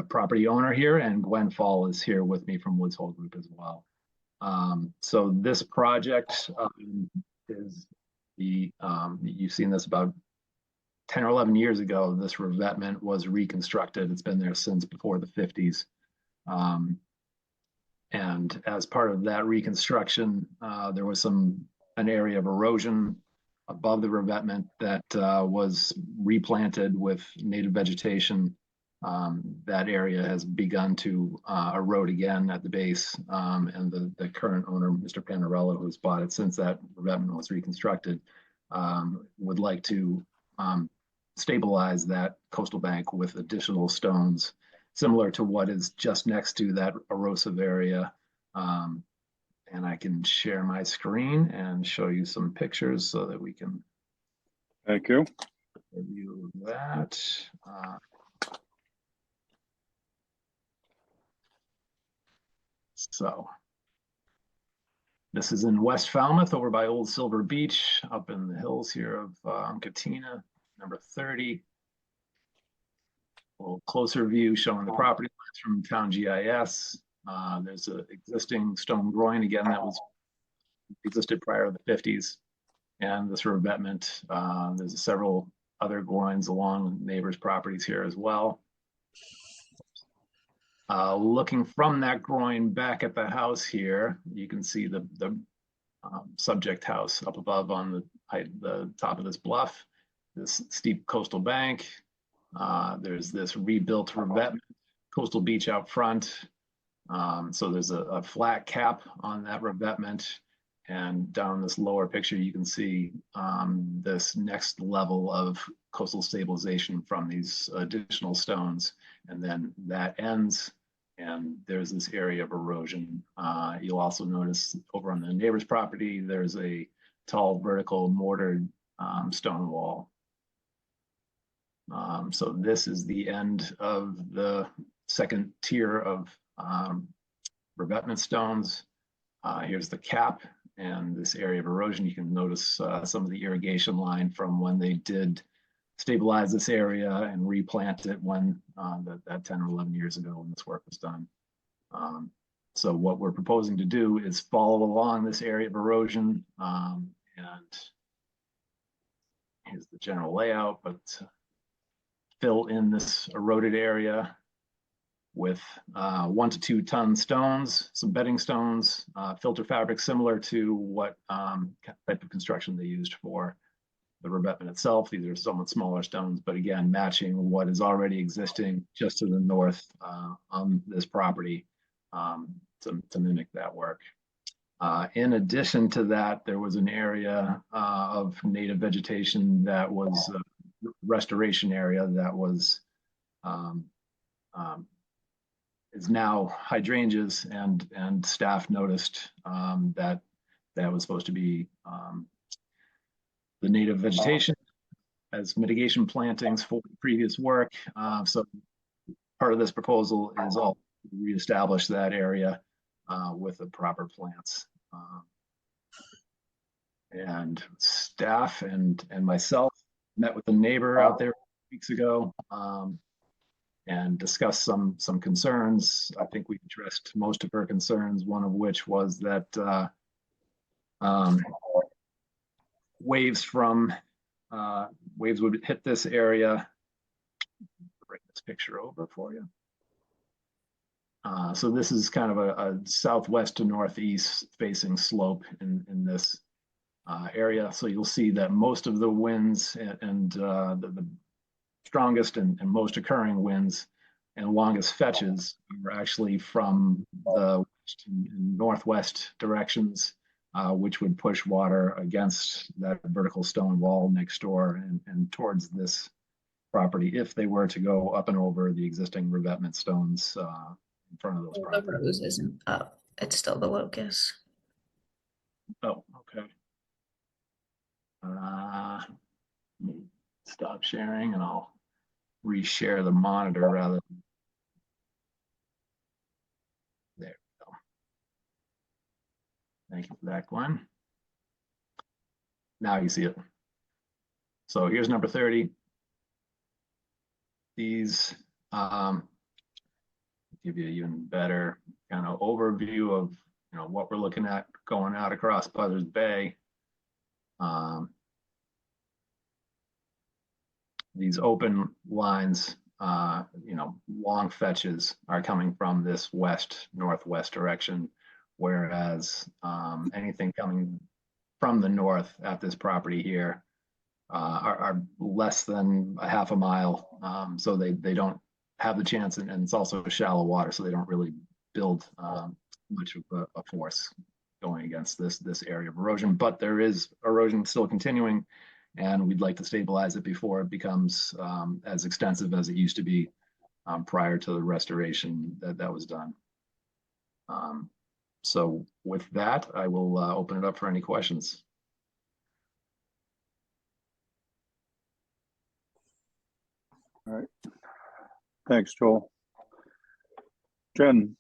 property owner here, and Gwen Fall is here with me from Woods Hole Group as well. So this project is you've seen this about 10 or 11 years ago. This revetment was reconstructed. It's been there since before the 50s. And as part of that reconstruction, there was an area of erosion above the revetment that was replanted with native vegetation. That area has begun to erode again at the base, and the current owner, Mr. Panarello, who's bought it since that revetment was reconstructed, would like to stabilize that coastal bank with additional stones, similar to what is just next to that erosive area. And I can share my screen and show you some pictures so that we can Thank you. review that. So this is in West Falmouth over by Old Silver Beach, up in the hills here of Katina, number 30. A little closer view showing the property lines from town GIS. There's an existing stone groin again that was existed prior to the 50s. And this revetment, there's several other groins along neighbors' properties here as well. Looking from that groin back at the house here, you can see the subject house up above on the top of this bluff, this steep coastal bank. There's this rebuilt revetment, coastal beach out front. So there's a flat cap on that revetment. And down this lower picture, you can see this next level of coastal stabilization from these additional stones. And then that ends, and there's this area of erosion. You'll also notice over on the neighbor's property, there's a tall vertical mortared stone wall. So this is the end of the second tier of revetment stones. Here's the cap and this area of erosion. You can notice some of the irrigation line from when they did stabilize this area and replant it when that 10 or 11 years ago when this work was done. So what we're proposing to do is follow along this area of erosion, and here's the general layout, but fill in this eroded area with 1 to 2 ton stones, some bedding stones, filter fabric similar to what type of construction they used for the revetment itself. These are somewhat smaller stones, but again, matching what is already existing just to the north on this property to mimic that work. In addition to that, there was an area of native vegetation that was restoration area that was is now hydrangeas, and staff noticed that was supposed to be the native vegetation as mitigation plantings for the previous work. So part of this proposal is all reestablish that area with the proper plants. And staff and myself met with a neighbor out there weeks ago and discussed some concerns. I think we addressed most of her concerns, one of which was that waves would hit this area. Bring this picture over for you. So this is kind of a southwest to northeast facing slope in this area. So you'll see that most of the winds and the strongest and most occurring winds and longest fetches are actually from the west and northwest directions, which would push water against that vertical stone wall next door and towards this property if they were to go up and over the existing revetment stones in front of those properties. The rose isn't up. It's still the locust. Oh, okay. Stop sharing and I'll reshare the monitor rather than. There we go. Thank you for that, Glenn. Now you see it. So here's number 30. These give you an even better kind of overview of what we're looking at going out across Buzzards Bay. These open lines, long fetches are coming from this west-northwest direction, whereas anything coming from the north at this property here are less than a half a mile. So they don't have the chance, and it's also shallow water, so they don't really build much of a force going against this area of erosion. But there is erosion still continuing, and we'd like to stabilize it before it becomes as extensive as it used to be prior to the restoration that was done. So with that, I will open it up for any questions. All right. Thanks, Joel. Jen.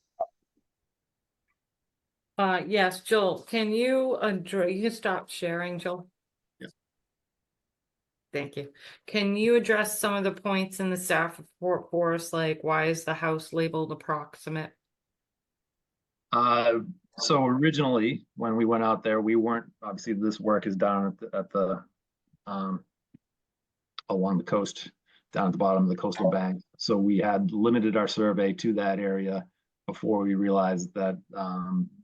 Yes, Joel, can you stop sharing, Joel? Yes. Thank you. Can you address some of the points in the staff report for us, like why is the house labeled approximate? So originally, when we went out there, we weren't, obviously this work is down at the along the coast, down at the bottom of the coastal bank. So we had limited our survey to that area before we realized that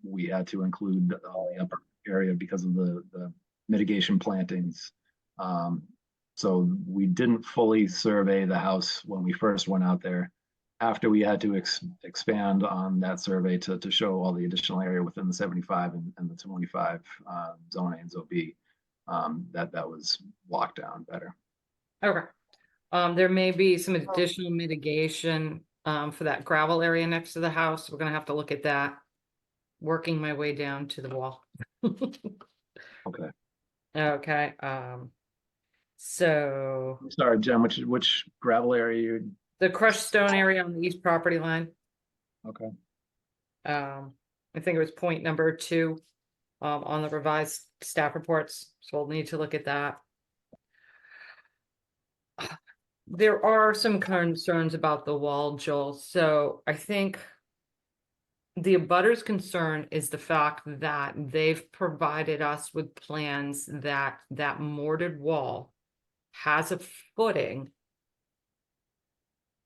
we had to include all the upper area because of the mitigation plantings. So we didn't fully survey the house when we first went out there. After we had to expand on that survey to show all the additional area within the 75 and the 25 zone A and zone B, that was locked down better. Okay. There may be some additional mitigation for that gravel area next to the house. We're gonna have to look at that. Working my way down to the wall. Okay. Okay, so Sorry, Jen, which gravel area you? the crushed stone area on the east property line, Okay. I think it was point number 2 on the revised staff reports, so we'll need to look at that. There are some concerns about the wall, Joel, so I think the abutters' concern is the fact that they've provided us with plans that mortared wall has a footing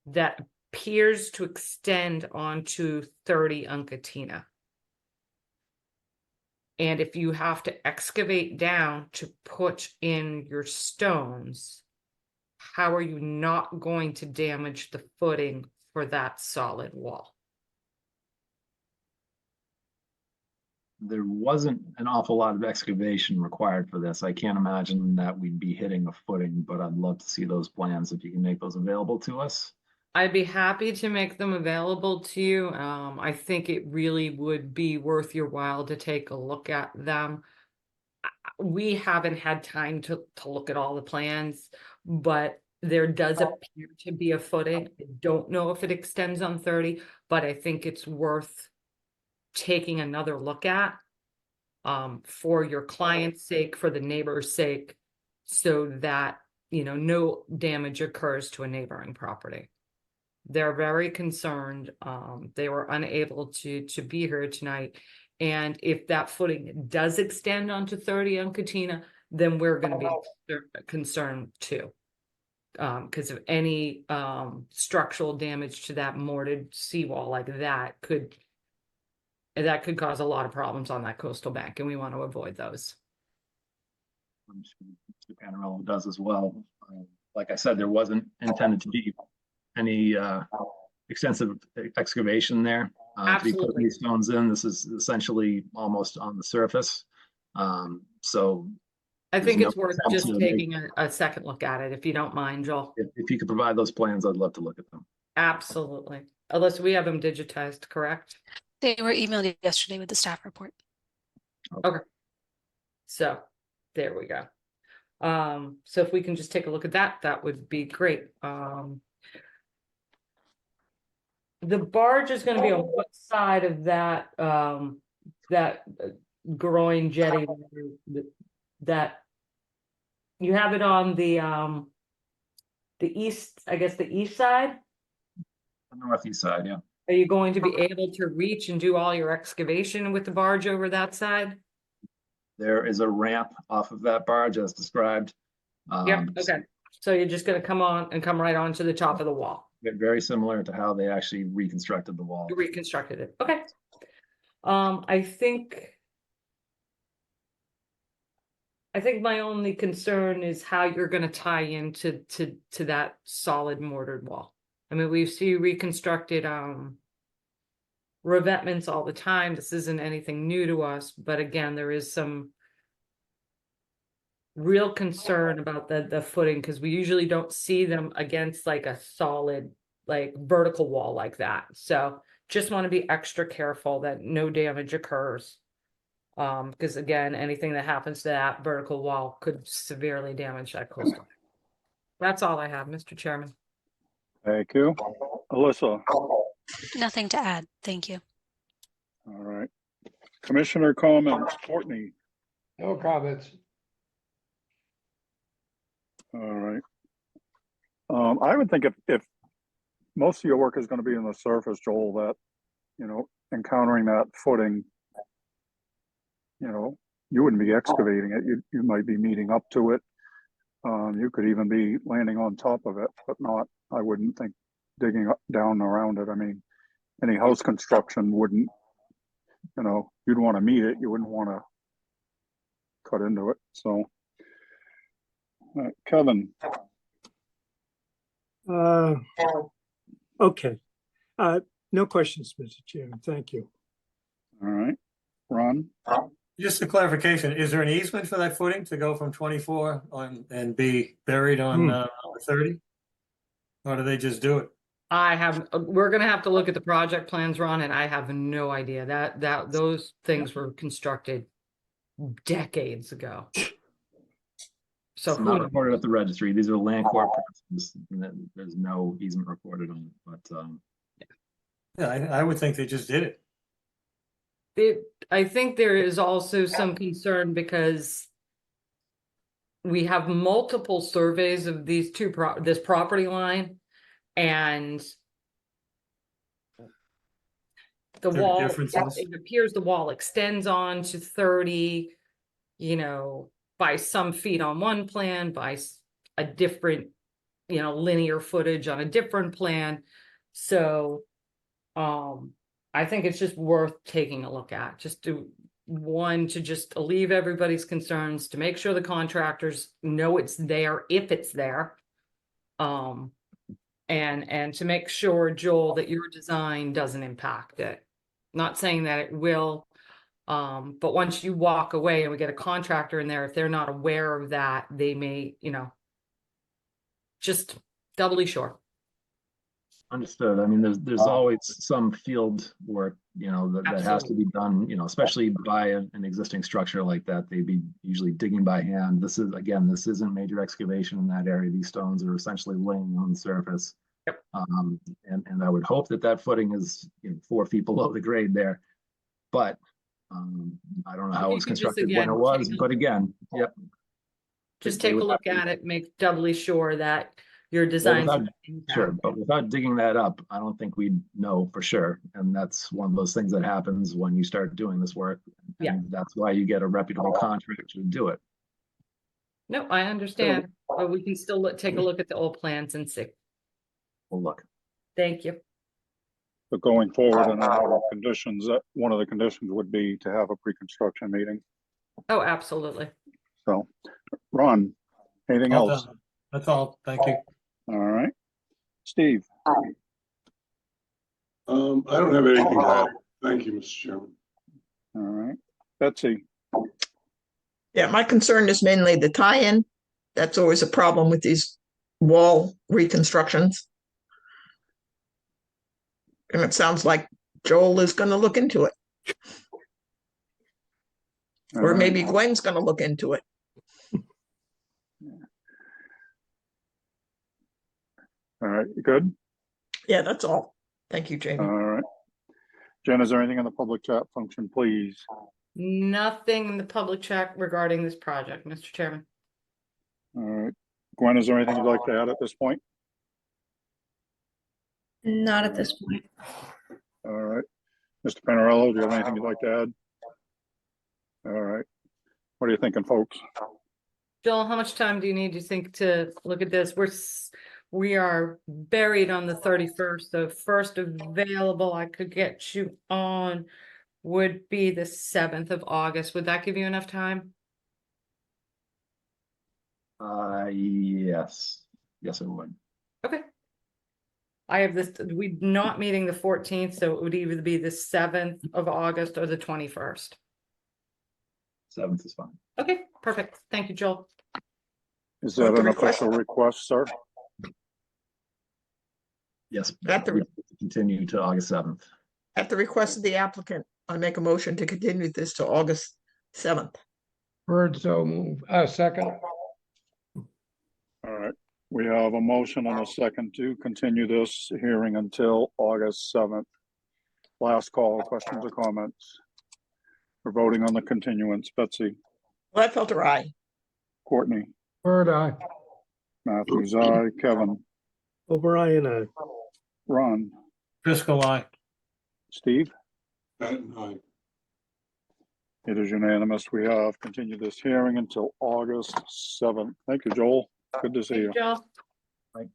that appears to extend onto 30 Uncatina. And if you have to excavate down to put in your stones, how are you not going to damage the footing for that solid wall? There wasn't an awful lot of excavation required for this. I can't imagine that we'd be hitting a footing, but I'd love to see those plans if you can make those available to us. I'd be happy to make them available to you. I think it really would be worth your while to take a look at them. We haven't had time to look at all the plans, but there does appear to be a footing. I don't know if it extends on 30, but I think it's worth taking another look at for your client's sake, for the neighbor's sake, so that, no damage occurs to a neighboring property. They're very concerned. They were unable to be here tonight. And if that footing does extend onto 30 Uncatina, then we're going to be concerned too. Because of any structural damage to that mortared seawall like that could cause a lot of problems on that coastal bank, and we want to avoid those. I'm sure Mr. Panarello does as well. Like I said, there wasn't intended to be any extensive excavation there. To be Absolutely. putting these stones in, this is essentially almost on the surface. So I think no it's worth attempt just to taking a second look at it, if you don't mind, Joel. if you could provide those plans, I'd love to look at them. Absolutely. Unless we have them digitized, correct? They were emailed yesterday with the staff report. Okay. So there we go. So if we can just take a look at that, that would be great. The barge is going to be on what side of that groin jetty that you have it on the east, I guess the east side? The northeast side, yeah. Are you going to be able to reach and do all your excavation with the barge over that side? There is a ramp off of that barge as described. Yeah, okay. So you're just gonna come on and come right onto the top of the wall. Very similar to how they actually reconstructed the wall. You reconstructed it, okay. I think my only concern is how you're gonna tie into to that solid mortared wall. I mean, we see reconstructed revetments all the time. This isn't anything new to us, but again, there is some real concern about the footing, because we usually don't see them against like a solid, like vertical wall like that. So just want to be extra careful that no damage occurs. Because again, anything that happens to that vertical wall could severely damage that coastal. That's all I have, Mr. Chairman. Thank you. Alyssa. Nothing to add. Thank you. All right. Commissioner comments, Courtney. No comments. All right. I would think if most of your work is going to be on the surface, Joel, that, encountering that footing, you wouldn't be excavating it. You might be meeting up to it. You could even be landing on top of it, but I wouldn't think digging up, down around it. I mean, any house construction wouldn't, you'd want to meet it. You wouldn't want to cut into it, so. Kevin, Okay. No questions, Mr. Chairman. Thank you. all right, Ron, Just a clarification, is there an easement for that footing to go from 24 on and be buried on number 30? Or do they just do it? We're gonna have to look at the project plans, Ron, and I have no idea those things were constructed decades ago. So It's who not knows? recorded at the registry. These are land court purposes, and then there's no easement recorded on it, but, Yeah, I would think they just did it. I think there is also some concern because we have multiple surveys of these this property line, and the There are wall, differences. it appears the wall extends on to 30, by some feet on one plan, by a different, linear footage on a different plan. So, I think it's just worth taking a look at, just to alleviate everybody's concerns, to make sure the contractors know it's there, if it's there. And to make sure, Joel, that your design doesn't impact it. Not saying that it will, but once you walk away and we get a contractor in there, if they're not aware of that, they may, just doubly sure. understood. I mean, there's always some field work, that has to be done, especially by an existing structure like that. They'd be usually digging by hand. This isn't major excavation in that area. These stones are essentially laying on the surface. Yep. And I would hope that footing is 4 feet below the grade there. But I don't know how it was You could just, constructed when again, it was, take a- but again, yep. Just They take a would look have to- at it, make doubly sure that your Well, design. sure, but without digging that up, I don't think we'd know for sure. And that's one of those things that happens when you start doing this work. And Yeah. that's why you get a reputable contractor to do it. No, I understand, but we can still take a look at the old plans and see. Well, look, Thank you. but going forward in our conditions, that one of the conditions would be to have a pre-construction meeting. Oh, absolutely. So, Ron, anything All else? done. That's all. Thank you. All right, Steve, I don't have anything to add. Thank you, Mr. Chairman. all right, Betsy, Yeah, my concern is mainly the tie-in. That's always a problem with these wall reconstructions. And it sounds like Joel is gonna look into it, all or right. maybe Gwen's gonna look into it. All right, you good? Yeah, that's all. Thank you, Jamie. All right. Jen, is there anything in the public chat function, please? Nothing in the public chat regarding this project, Mr. Chairman. All right. Gwen, is there anything you'd like to add at this point? Not at this point. All right. Mr. Panarello, do you have anything you'd like to add? All right. What are you thinking, folks? Joel, how much time do you need, do you think, to look at this? We are buried on the 31st. The first available I could get you on would be the 7th of August. Would that give you enough time? yes, it would. Okay. I have this, we're not meeting the 14th, so it would either be the 7th of August or the 21st. 7th is fine. Okay, perfect. Thank you, Joel. Is that the an request- official request, sir? Yes, At the- continue to August 7th. At the request of the applicant, I make a motion to continue this to August 7th. Bird, so move. Second. All right. We have a motion and a second to continue this hearing until August 7th. Last call, questions or comments? We're voting on the continuance. Betsy, Gladfelter, aye. Courtney, Bird, aye. Matthews, aye. Kevin, O'Brien, Ron, Driscoll, aye. Steve? Patton, aye. It is unanimous. We have continued this hearing until August 7th. Thank you, Joel. Good to see Thank you. you, Joel. Bye.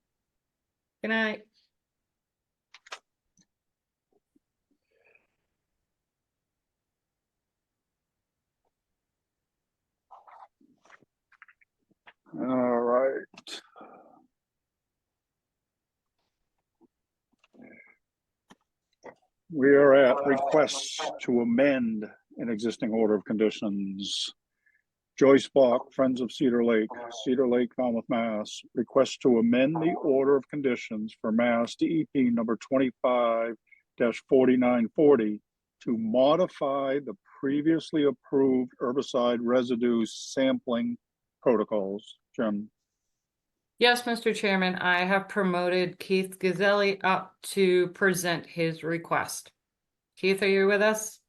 Good night. All right. We are at requests to amend an existing order of conditions. Joyce Bach, Friends of Cedar Lake, Falmouth, Mass. Requests to amend the order of conditions for Mass DEP number 25-4940 to modify the previously approved herbicide residue sampling protocols. Jim. Yes, Mr. Chairman, I have promoted Keith Gazzelli up to present his request. Keith, are you with us?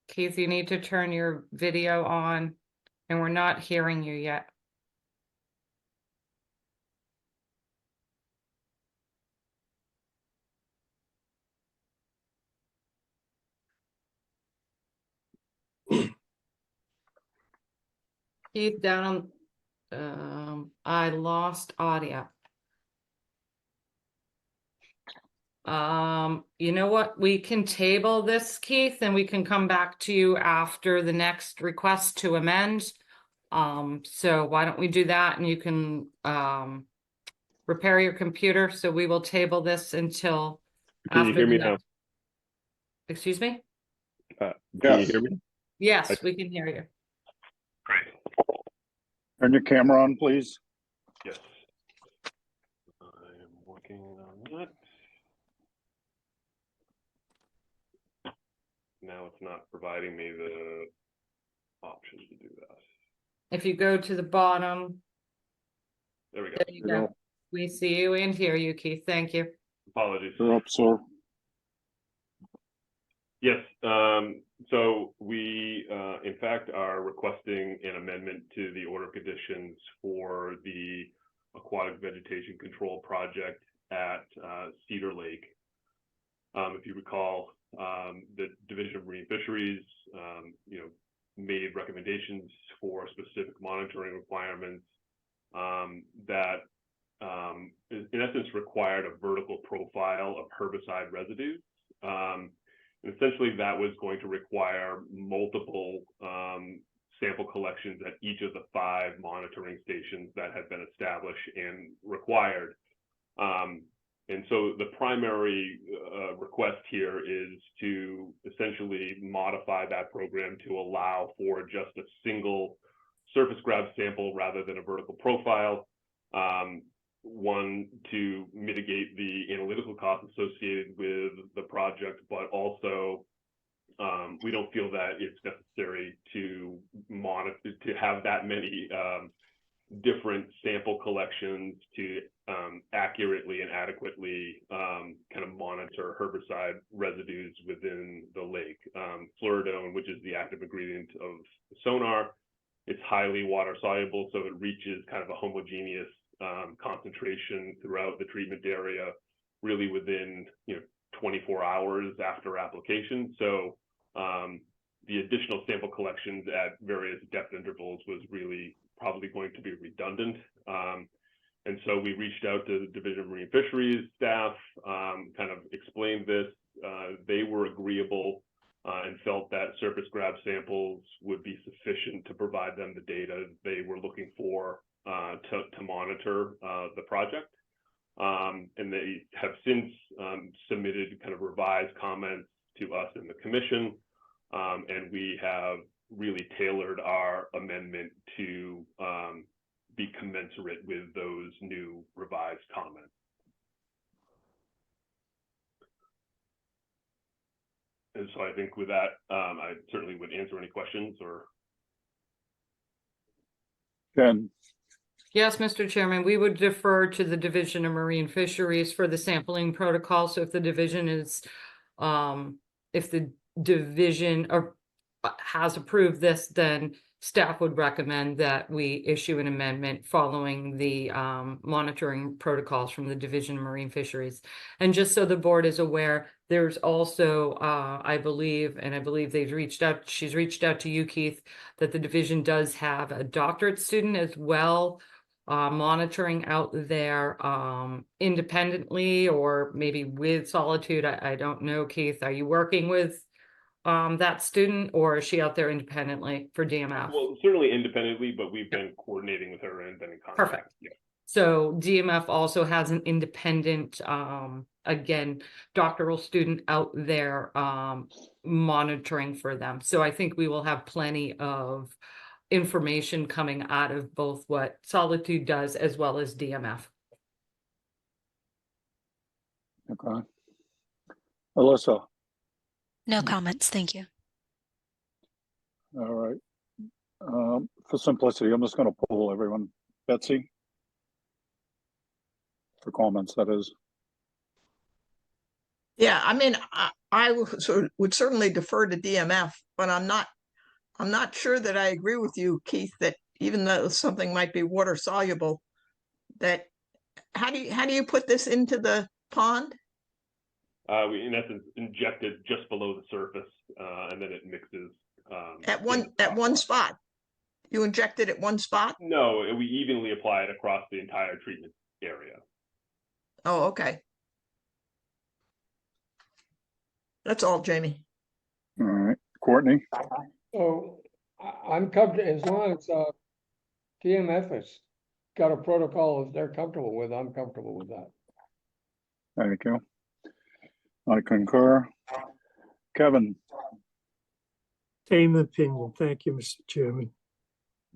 Keith, you need to turn your video on, and we're not hearing you yet. Keith, down on, I lost audio. You know what? We can table this, Keith, and we can come back to you after the next request to amend. So why don't we do that, and you can repair your computer. So we will table this until Can you after hear the me now? next. Excuse me? Can Yes. you hear me? Yes, we can hear you. Turn your camera on, please. Yes. I'm working on that. Now it's not providing me the option to do that. If you go to the bottom, There we go. there you go. We see you and hear you, Keith. Thank you. Apologies. You're up, sir. Yes, so we, in fact, are requesting an amendment to the order of conditions for the aquatic vegetation control project at Cedar Lake. If you recall, the Division of Marine Fisheries, made recommendations for specific monitoring requirements that, in essence, required a vertical profile of herbicide residues. And essentially, that was going to require multiple sample collections at each of the 5 monitoring stations that had been established and required. And so the primary request here is to essentially modify that program to allow for just a single surface grab sample rather than a vertical profile. One, to mitigate the analytical costs associated with the project, but also we don't feel that it's necessary to monitor, to have that many different sample collections to accurately and adequately kind of monitor herbicide residues within the lake. Fluoridone, which is the active ingredient of sonar, it's highly water soluble, so it reaches kind of a homogeneous concentration throughout the treatment area, really within 24 hours after application. So the additional sample collections at various depth intervals was really probably going to be redundant. And so we reached out to the Division of Marine Fisheries staff, kind of explained this. They were agreeable and felt that surface grab samples would be sufficient to provide them the data they were looking for to monitor the project. And they have since submitted kind of revised comments to us in the commission. And we have really tailored our amendment to be commensurate with those new revised comments. And so I think with that, I certainly would answer any questions or. Ken. Yes, Mr. Chairman, we would defer to the Division of Marine Fisheries for the sampling protocol. So if the division is, if the division has approved this, then staff would recommend that we issue an amendment following the monitoring protocols from the Division of Marine Fisheries. And just so the board is aware, there's also, I believe they've reached out, she's reached out to you, Keith, that the division does have a doctorate student as well, monitoring out there independently or maybe with Solitude. I don't know, Keith, are you working with that student, or is she out there independently for DMF? Well, certainly independently, but we've been coordinating with her and been in contact. Perfect. Yeah. So DMF also has an independent, again, doctoral student out there monitoring for them. So I think we will have plenty of information coming out of both what Solitude does as well as DMF. Okay. Alyssa, No comments, thank you. all right. For simplicity, I'm just going to poll everyone. Betsy? For comments, that is. Yeah, I mean, I would certainly defer to DMF, but I'm not sure that I agree with you, Keith, that even though something might be water soluble, that how do you put this into the pond? We in essence inject it just below the surface, and then it mixes. At one spot. You inject it at one spot? No, we evenly apply it across the entire treatment area. Oh, okay. That's all, Jamie. All right. Courtney? So I'm comfortable, as long as TMF has got a protocol that they're comfortable with, I'm comfortable with that. Thank you. I concur. Kevin? Same opinion. Thank you, Mr. Chairman.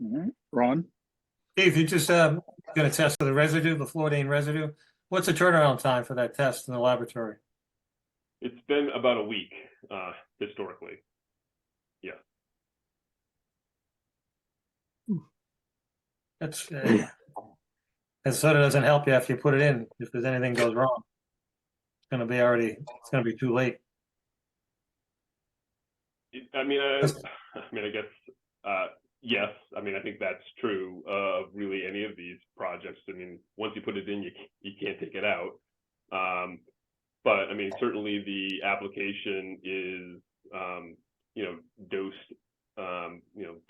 All right. Ron? Steve, you just going to test for the residue, the fluorine residue. What's the turnaround time for that test in the laboratory? It's been about a week, historically. Yeah. That's it sort of doesn't help you if you put it in. If there's anything goes wrong, it's going to be too late. I mean, I guess, yes. I mean, I think that's true of really any of these projects. I mean, once you put it in, you can't take it out. But I mean, certainly the application is, dosed.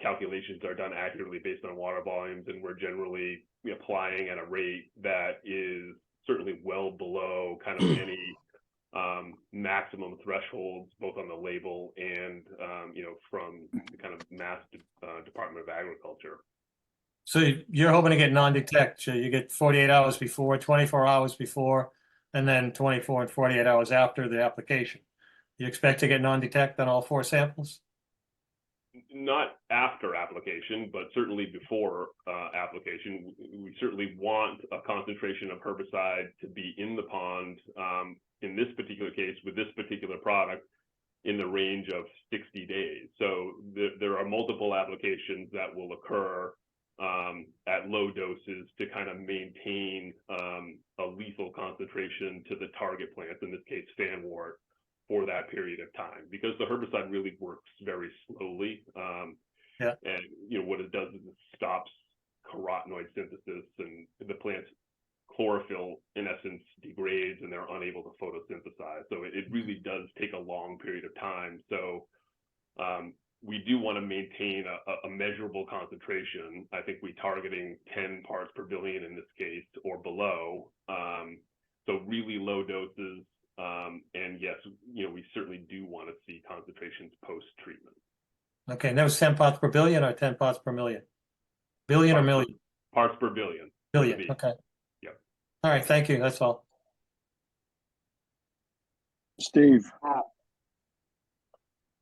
Calculations are done accurately based on water volumes, and we're generally applying at a rate that is certainly well below kind of any maximum thresholds, both on the label and from the kind of Mass Department of Agriculture. So you're hoping to get non-detect. So you get 48 hours before, 24 hours before, and then 24 and 48 hours after the application. You expect to get non-detect on all 4 samples? Not after application, but certainly before application. We certainly want a concentration of herbicide to be in the pond, in this particular case, with this particular product, in the range of 60 days. So there are multiple applications that will occur at low doses to kind of maintain a lethal concentration to the target plants, in this case fanwort, for that period of time, because the herbicide really works very slowly. Yeah. And what it does is it stops carotenoid synthesis, and the plant's chlorophyll in essence degrades and they're unable to photosynthesize. So it really does take a long period of time. So we do want to maintain a measurable concentration. I think we're targeting 10 parts per billion in this case or below. So really low doses. And yes, we certainly do want to see concentrations post-treatment. Okay, and that was 10 parts per billion or 10 parts per million? Billion or million? Parts per billion. Billion, okay. Yep. All right, thank you, that's all. Steve?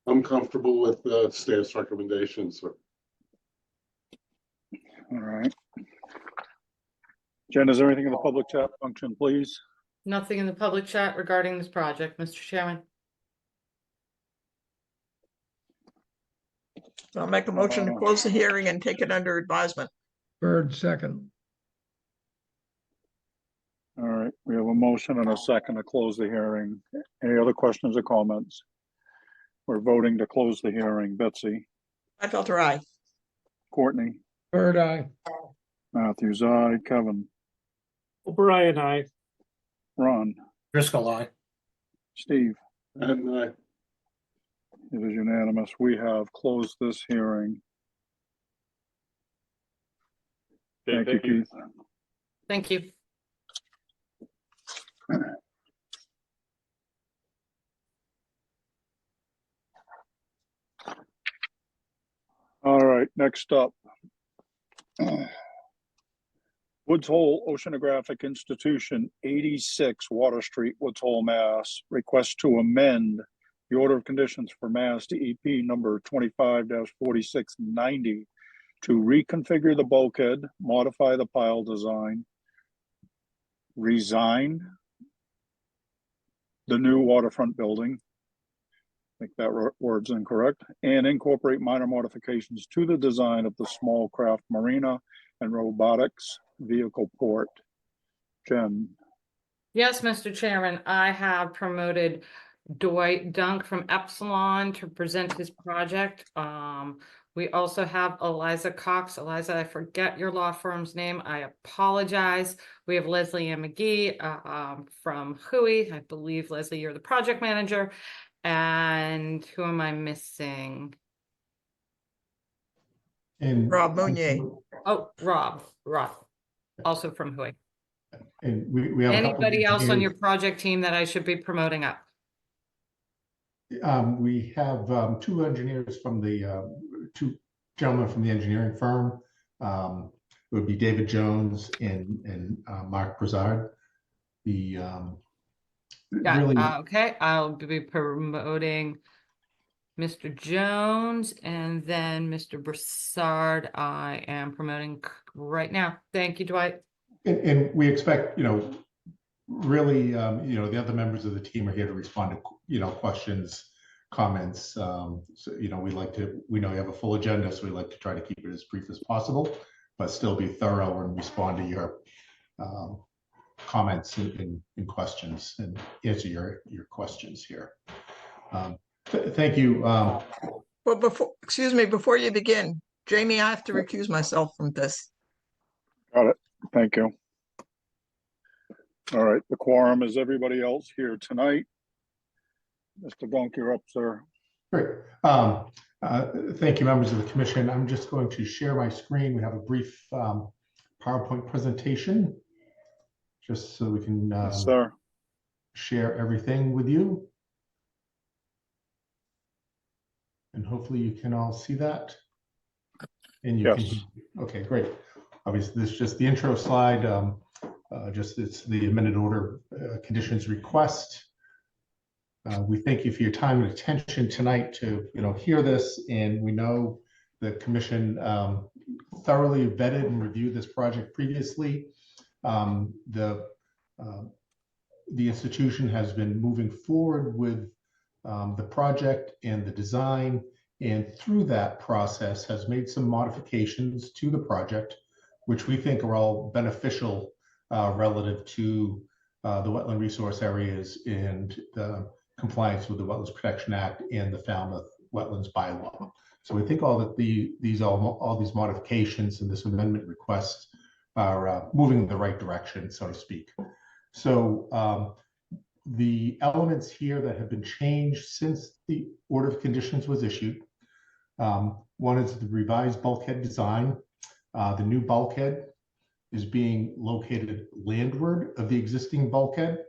I'm comfortable with staff's recommendations. All right. Jen, is there anything in the public chat function, please? Nothing in the public chat regarding this project, Mr. Chairman. So I'll make a motion to close the hearing and take it under advisement. Bird second. All right, we have a motion and a second to close the hearing. Any other questions or comments? We're voting to close the hearing. Betsy? Gladfelter, aye. Courtney? Bird eye. Matthews, aye. Kevin? O'Brien, aye. Ron? Driscoll, aye. Steve? And It is unanimous. We have closed this hearing. Okay, Thank you, Keith. Thank you. All right, next up. Woods Hole Oceanographic Institution, 86 Water Street, Woods Hole, Mass. Request to amend the order of conditions for Mass DEP number 25-4690 to reconfigure the bulkhead, modify the pile design, resign the new waterfront building, I think that word's incorrect, and incorporate minor modifications to the design of the small craft marina and robotics vehicle port. Jen. Yes, Mr. Chairman, I have promoted Dwight Dunk from Epsilon to present his project. We also have Eliza Cox. Eliza, I forget your law firm's name. I apologize. We have Leslie Ann McGee from Hui. I believe, Leslie, you're the project manager. And who am I missing? And Rob Mounier. Oh, Rob, also from Hui. And we have a couple of Anybody else on your engineers. project team that I should be promoting up? We have two engineers from the two gentlemen from the engineering firm. It would be David Jones and Mark Brazard. The really Okay, I'll be promoting Mr. Jones and then Mr. Broussard. I am promoting right now. Thank you, Dwight. and we expect, really, the other members of the team are here to respond to, questions, comments. So, we know you have a full agenda, so we like to try to keep it as brief as possible, but still be thorough and respond to your comments and questions and answer your questions here. Thank you. Well, before you begin, Jamie, I have to recuse myself from this. Got it. Thank you. All right, the quorum is everybody else here tonight. Mr. Dunk, you're up, sir. Great. Thank you, members of the commission. I'm just going to share my screen. We have a brief PowerPoint presentation, just so we can Yes, sir. share everything with you. And hopefully you can all see that. And you Yes. can, okay, great. Obviously, this is just the intro slide. It's the amended order conditions request. We thank you for your time and attention tonight to hear this, and we know the commission thoroughly vetted and reviewed this project previously. The institution has been moving forward with the project and the design, and through that process has made some modifications to the project, which we think are all beneficial relative to the wetland resource areas and the compliance with the Wetlands Protection Act and the Falmouth Wetlands Bylaw. So we think all these modifications and this amendment request are moving in the right direction, so to speak. So the elements here that have been changed since the order of conditions was issued. One is the revised bulkhead design. The new bulkhead is being located landward of the existing bulkhead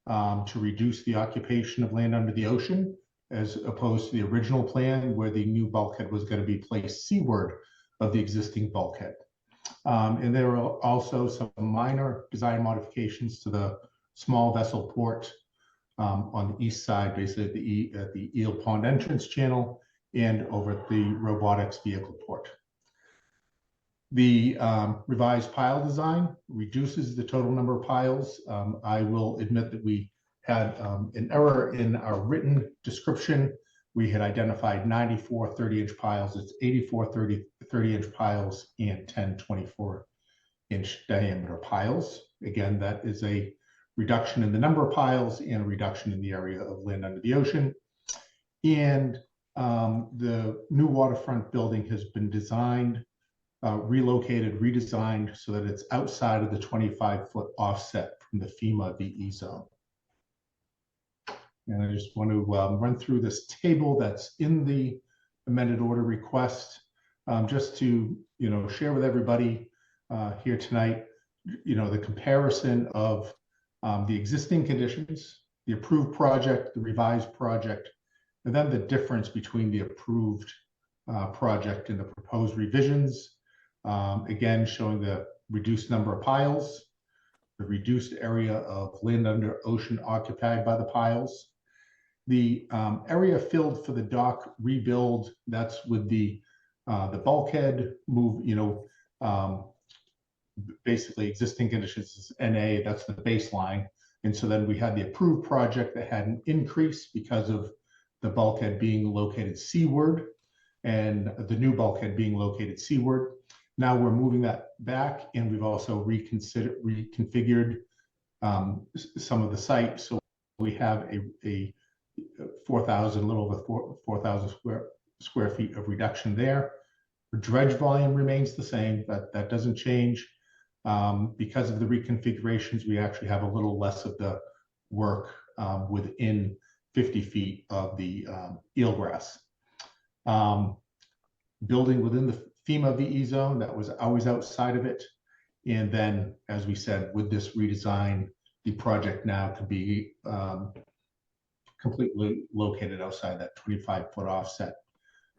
to reduce the occupation of land under the ocean, as opposed to the original plan where the new bulkhead was going to be placed seaward of the existing bulkhead. And there are also some minor design modifications to the small vessel port on the east side, basically at the Eel Pond entrance channel and over at the robotics vehicle port. The revised pile design reduces the total number of piles. I will admit that we had an error in our written description. We had identified 94 30-inch piles. It's 84 30-inch piles and 10 24-inch diameter piles. Again, that is a reduction in the number of piles and a reduction in the area of land under the ocean. And the new waterfront building has been designed, relocated, redesigned so that it's outside of the 25-foot offset from the FEMA VE zone. And I just want to run through this table that's in the amended order request, just to share with everybody here tonight, the comparison of the existing conditions, the approved project, the revised project, and then the difference between the approved project in the proposed revisions. Again, showing the reduced number of piles, the reduced area of land under ocean occupied by the piles. The area filled for the dock rebuild, that's with the bulkhead move, basically existing conditions is NA, that's the baseline. And so then we had the approved project that had an increase because of the bulkhead being located seaward and the new bulkhead being located seaward. Now we're moving that back, and we've also reconfigured some of the site. So we have a 4,000, a little over 4,000 square feet of reduction there. Dredge volume remains the same, that doesn't change. Because of the reconfigurations, we actually have a little less of the work within 50 feet of the eelgrass. Building within the FEMA VE zone, that was always outside of it. And then, as we said, with this redesign, the project now could be completely located outside that 25-foot offset.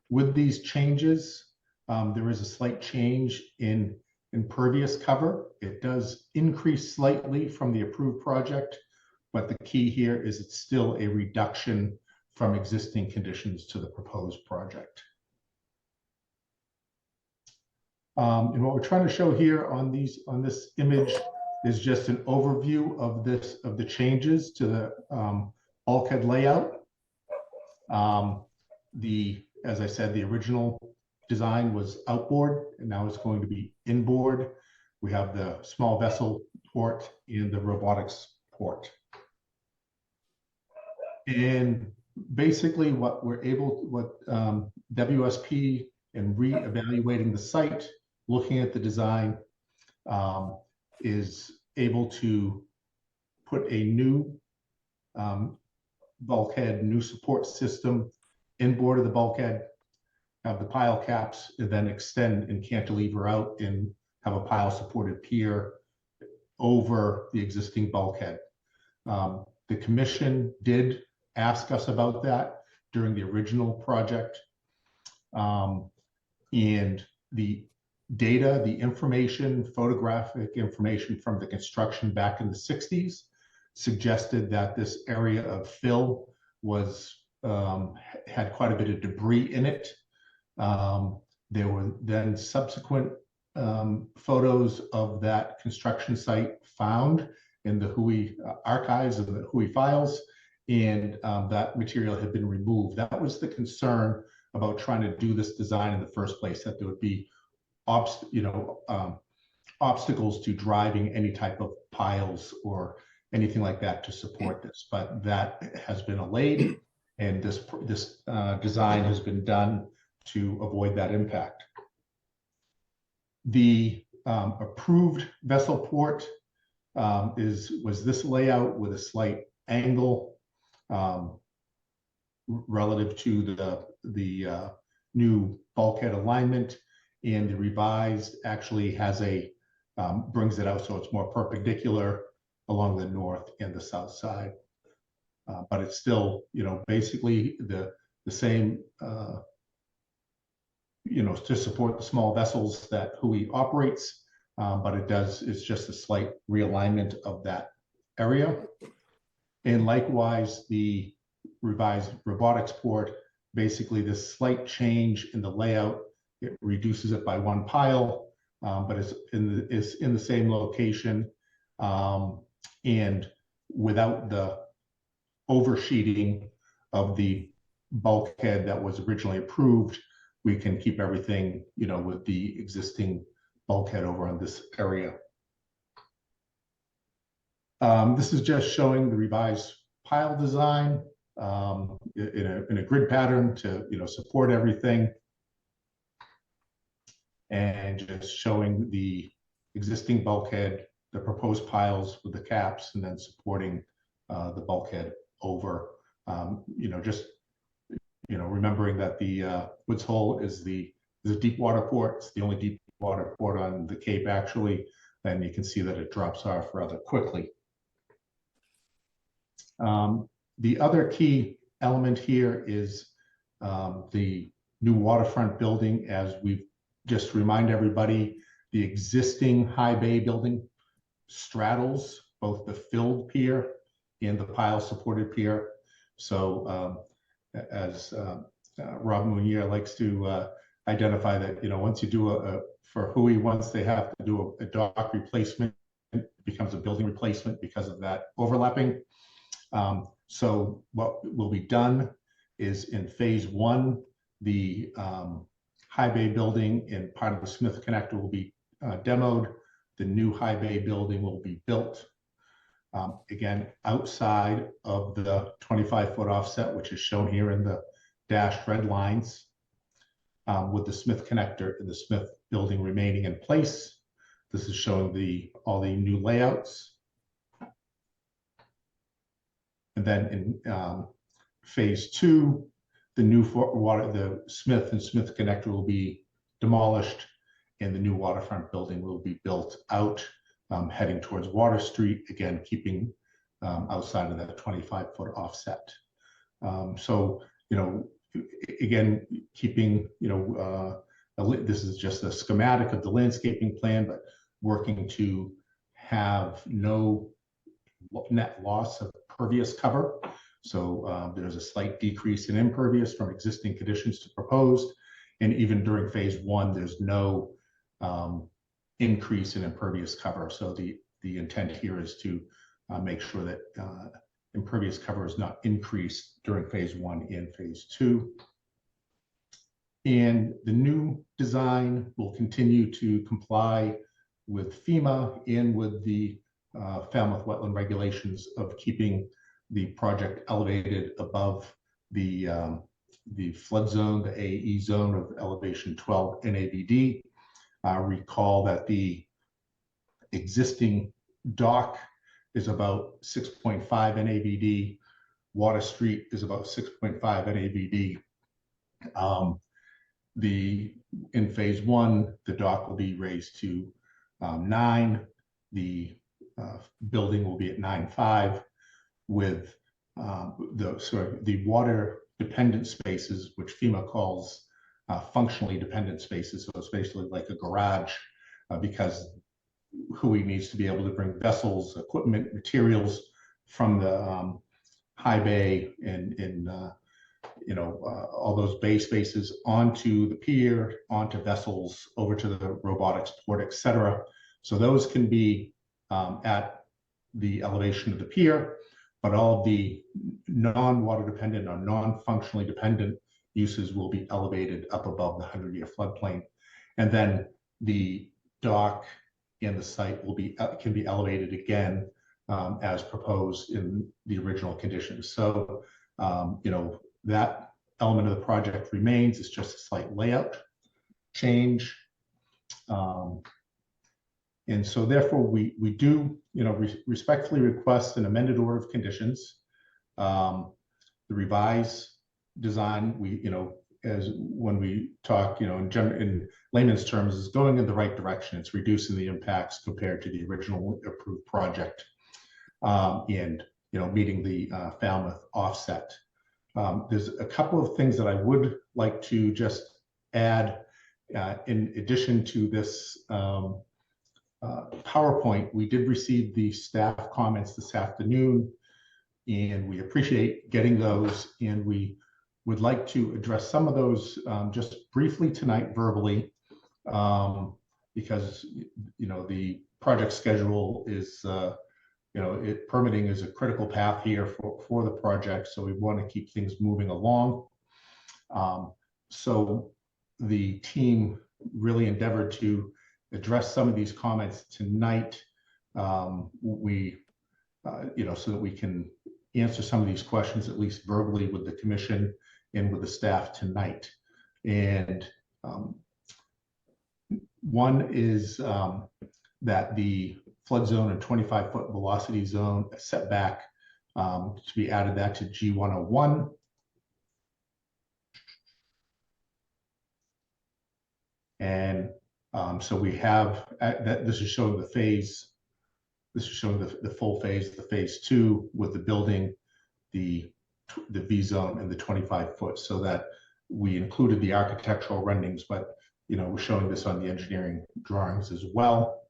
With these changes, there is a slight change in impervious cover. It does increase slightly from the approved project, but the key here is it's still a reduction from existing conditions to the proposed project. And what we're trying to show here on this image is just an overview of the changes to the bulkhead layout. As I said, the original design was outboard, and now it's going to be inboard. We have the small vessel port and the robotics port. And basically what WSP and re-evaluating the site, looking at the design, is able to put a new bulkhead, new support system inboard of the bulkhead, have the pile caps, and then extend and cantilever out and have a pile supported pier over the existing bulkhead. The commission did ask us about that during the original project. And the data, the information, photographic information from the construction back in the 60s suggested that this area of fill was had quite a bit of debris in it. There were then subsequent photos of that construction site found in the Hui archives and the Hui files, and that material had been removed. That was the concern about trying to do this design in the first place, that there would be obstacles to driving any type of piles or anything like that to support this. But that has been allayed, and this design has been done to avoid that impact. The approved vessel port was this layout with a slight angle relative to the new bulkhead alignment, and the revised actually has brings it out so it's more perpendicular along the north and the south side. But it's still, basically the same, to support the small vessels that Hui operates, but it's just a slight realignment of that area. And likewise, the revised robotics port, basically this slight change in the layout, it reduces it by one pile, but it's in the same location, and without the oversheeting of the bulkhead that was originally approved, we can keep everything, with the existing bulkhead over on this area. This is just showing the revised pile design in a grid pattern to, support everything, and just showing the existing bulkhead, the proposed piles with the caps, and then supporting the bulkhead over, remembering that the Woods Hole is the deep water port. It's the only deep water port on the Cape, actually, and you can see that it drops off rather quickly. The other key element here is the new waterfront building. As we've just remind everybody, the existing high bay building straddles both the filled pier and the pile supported pier. So as Rob Munier likes to identify that, once you do for Hui, once they have to do a dock replacement, it becomes a building replacement because of that overlapping. So what will be done is in phase one, the high bay building and part of the Smith connector will be demoed. The new high bay building will be built. Again, outside of the 25-foot offset, which is shown here in the dashed red lines, with the Smith connector and the Smith building remaining in place. This is showing all the new layouts. And then in phase two, the new the Smith and Smith connector will be demolished, and the new waterfront building will be built out, heading towards Water Street, again, keeping outside of that 25-foot offset. So, again, keeping, this is just a schematic of the landscaping plan, but working to have no net loss of pervious cover. So there's a slight decrease in impervious from existing conditions to proposed. And even during phase one, there's no increase in impervious cover. So the intent here is to make sure that impervious cover is not increased during phase one and phase two. And the new design will continue to comply with FEMA and with the Falmouth wetland regulations of keeping the project elevated above the flood zone, the AE zone of elevation 12 NABD. Recall that the existing dock is about 6.5 NABD. Water Street is about 6.5 NABD. In phase one, the dock will be raised to 9. The building will be at 9.5, with the water dependent spaces, which FEMA calls functionally dependent spaces. So it's basically like a garage, because Hui needs to be able to bring vessels, equipment, materials from the high bay and all those bay spaces onto the pier, onto vessels, over to the robotics port, etc. So those can be at the elevation of the pier, but all of the non-water dependent or non-functionally dependent uses will be elevated up above the 100-year floodplain. And then the dock and the site can be elevated again as proposed in the original conditions. So that element of the project remains. It's just a slight layout change. And so therefore we do respectfully request an amended order of conditions. The revised design, as when we talk, in layman's terms, is going in the right direction. It's reducing the impacts compared to the original approved project, and meeting the Falmouth offset. There's a couple of things that I would like to just add in addition to this PowerPoint. We did receive the staff comments this afternoon, and we appreciate getting those, and we would like to address some of those just briefly tonight verbally, because the project schedule is permitting is a critical path here for the project, so we want to keep things moving along. So the team really endeavored to address some of these comments tonight, so that we can answer some of these questions, at least verbally, with the commission and with the staff tonight. And one is that the flood zone and 25-foot velocity zone setback to be added that to G101. And so we have that. This is showing the phase. This is showing the full phase, the phase 2, with the building, the V zone, and the 25-foot, so that we included the architectural renderings, but we're showing this on the engineering drawings as well.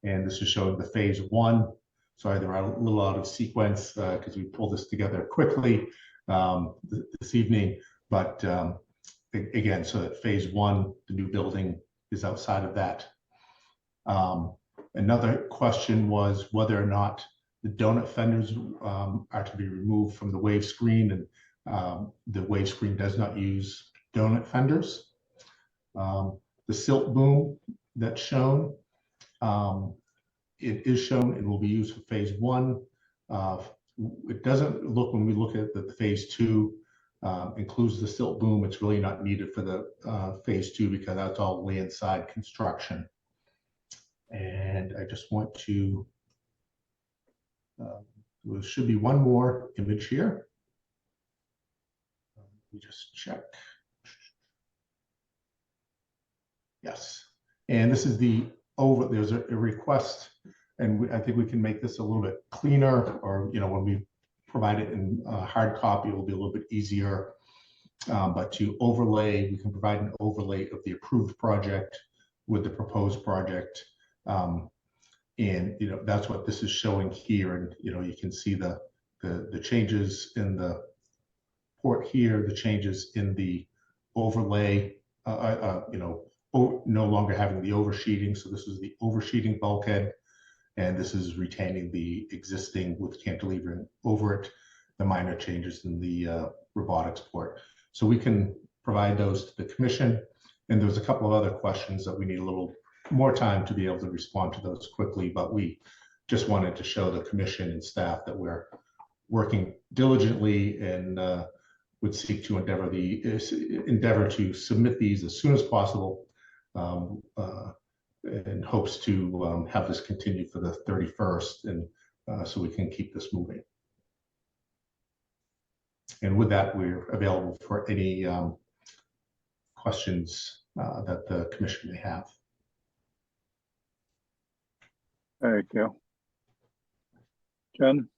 And this is showing the phase 1. Sorry, they're a little out of sequence because we pulled this together quickly this evening. But again, so that phase 1, the new building, is outside of that. Another question was whether or not the donut fenders are to be removed from the wave screen, and the wave screen does not use donut fenders. The silt boom that's shown, it is shown and will be used for phase 1. It doesn't look, when we look at the phase 2, includes the silt boom. It's really not needed for the phase 2 because that's all landside construction. And I just want to, there should be one more image here. Let me just check. Yes. And this is there's a request, and I think we can make this a little bit cleaner, or, when we provide it in hard copy, it will be a little bit easier. But to overlay, we can provide an overlay of the approved project with the proposed project. And that's what this is showing here. And you can see the changes in the port here, the changes in the overlay, no longer having the oversheeting. So this is the oversheeting bulkhead, and this is retaining the existing with cantilevering over it, the minor changes in the robotics port. So we can provide those to the commission. And there's a couple of other questions that we need a little more time to be able to respond to those quickly, but we just wanted to show the commission and staff that we're working diligently and would seek to endeavor to submit these as soon as possible, in hopes to have this continue for the 31st, and so we can keep this moving. And with that, we're available for any questions that the commission may have. Thank you. Jen?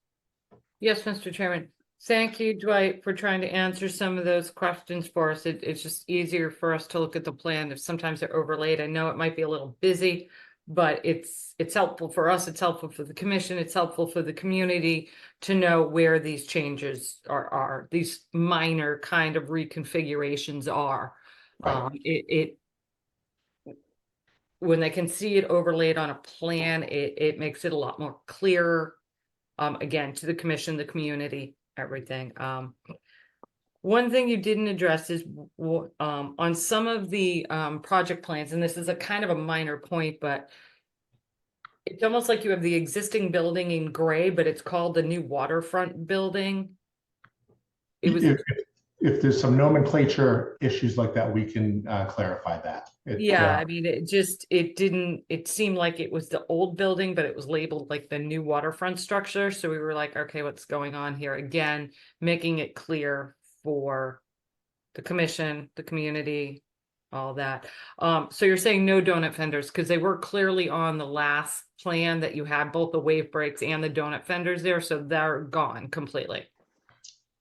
Yes, Mr. Chairman. Thank you, Dwight, for trying to answer some of those questions for us. It's just easier for us to look at the plan if sometimes they're overlaid. I know it might be a little busy, but it's helpful for us. It's helpful for the commission. It's helpful for the community to know where these changes are these minor kind of reconfigurations are. Right. When they can see it overlaid on a plan, it makes it a lot more clearer, again, to the commission, the community, everything. One thing you didn't address is on some of the project plans, and this is a kind of a minor point, but it's almost like you have the existing building in gray, but it's called the new waterfront building. It was. If there's some nomenclature issues like that, we can clarify that. I mean, it seemed like it was the old building, but it was labeled like the new waterfront structure. So we were like, okay, what's going on here? Again, making it clear for the commission, the community, all that. So you're saying no donut fenders, because they were clearly on the last plan that you had both the wave breaks and the donut fenders there. So they're gone completely.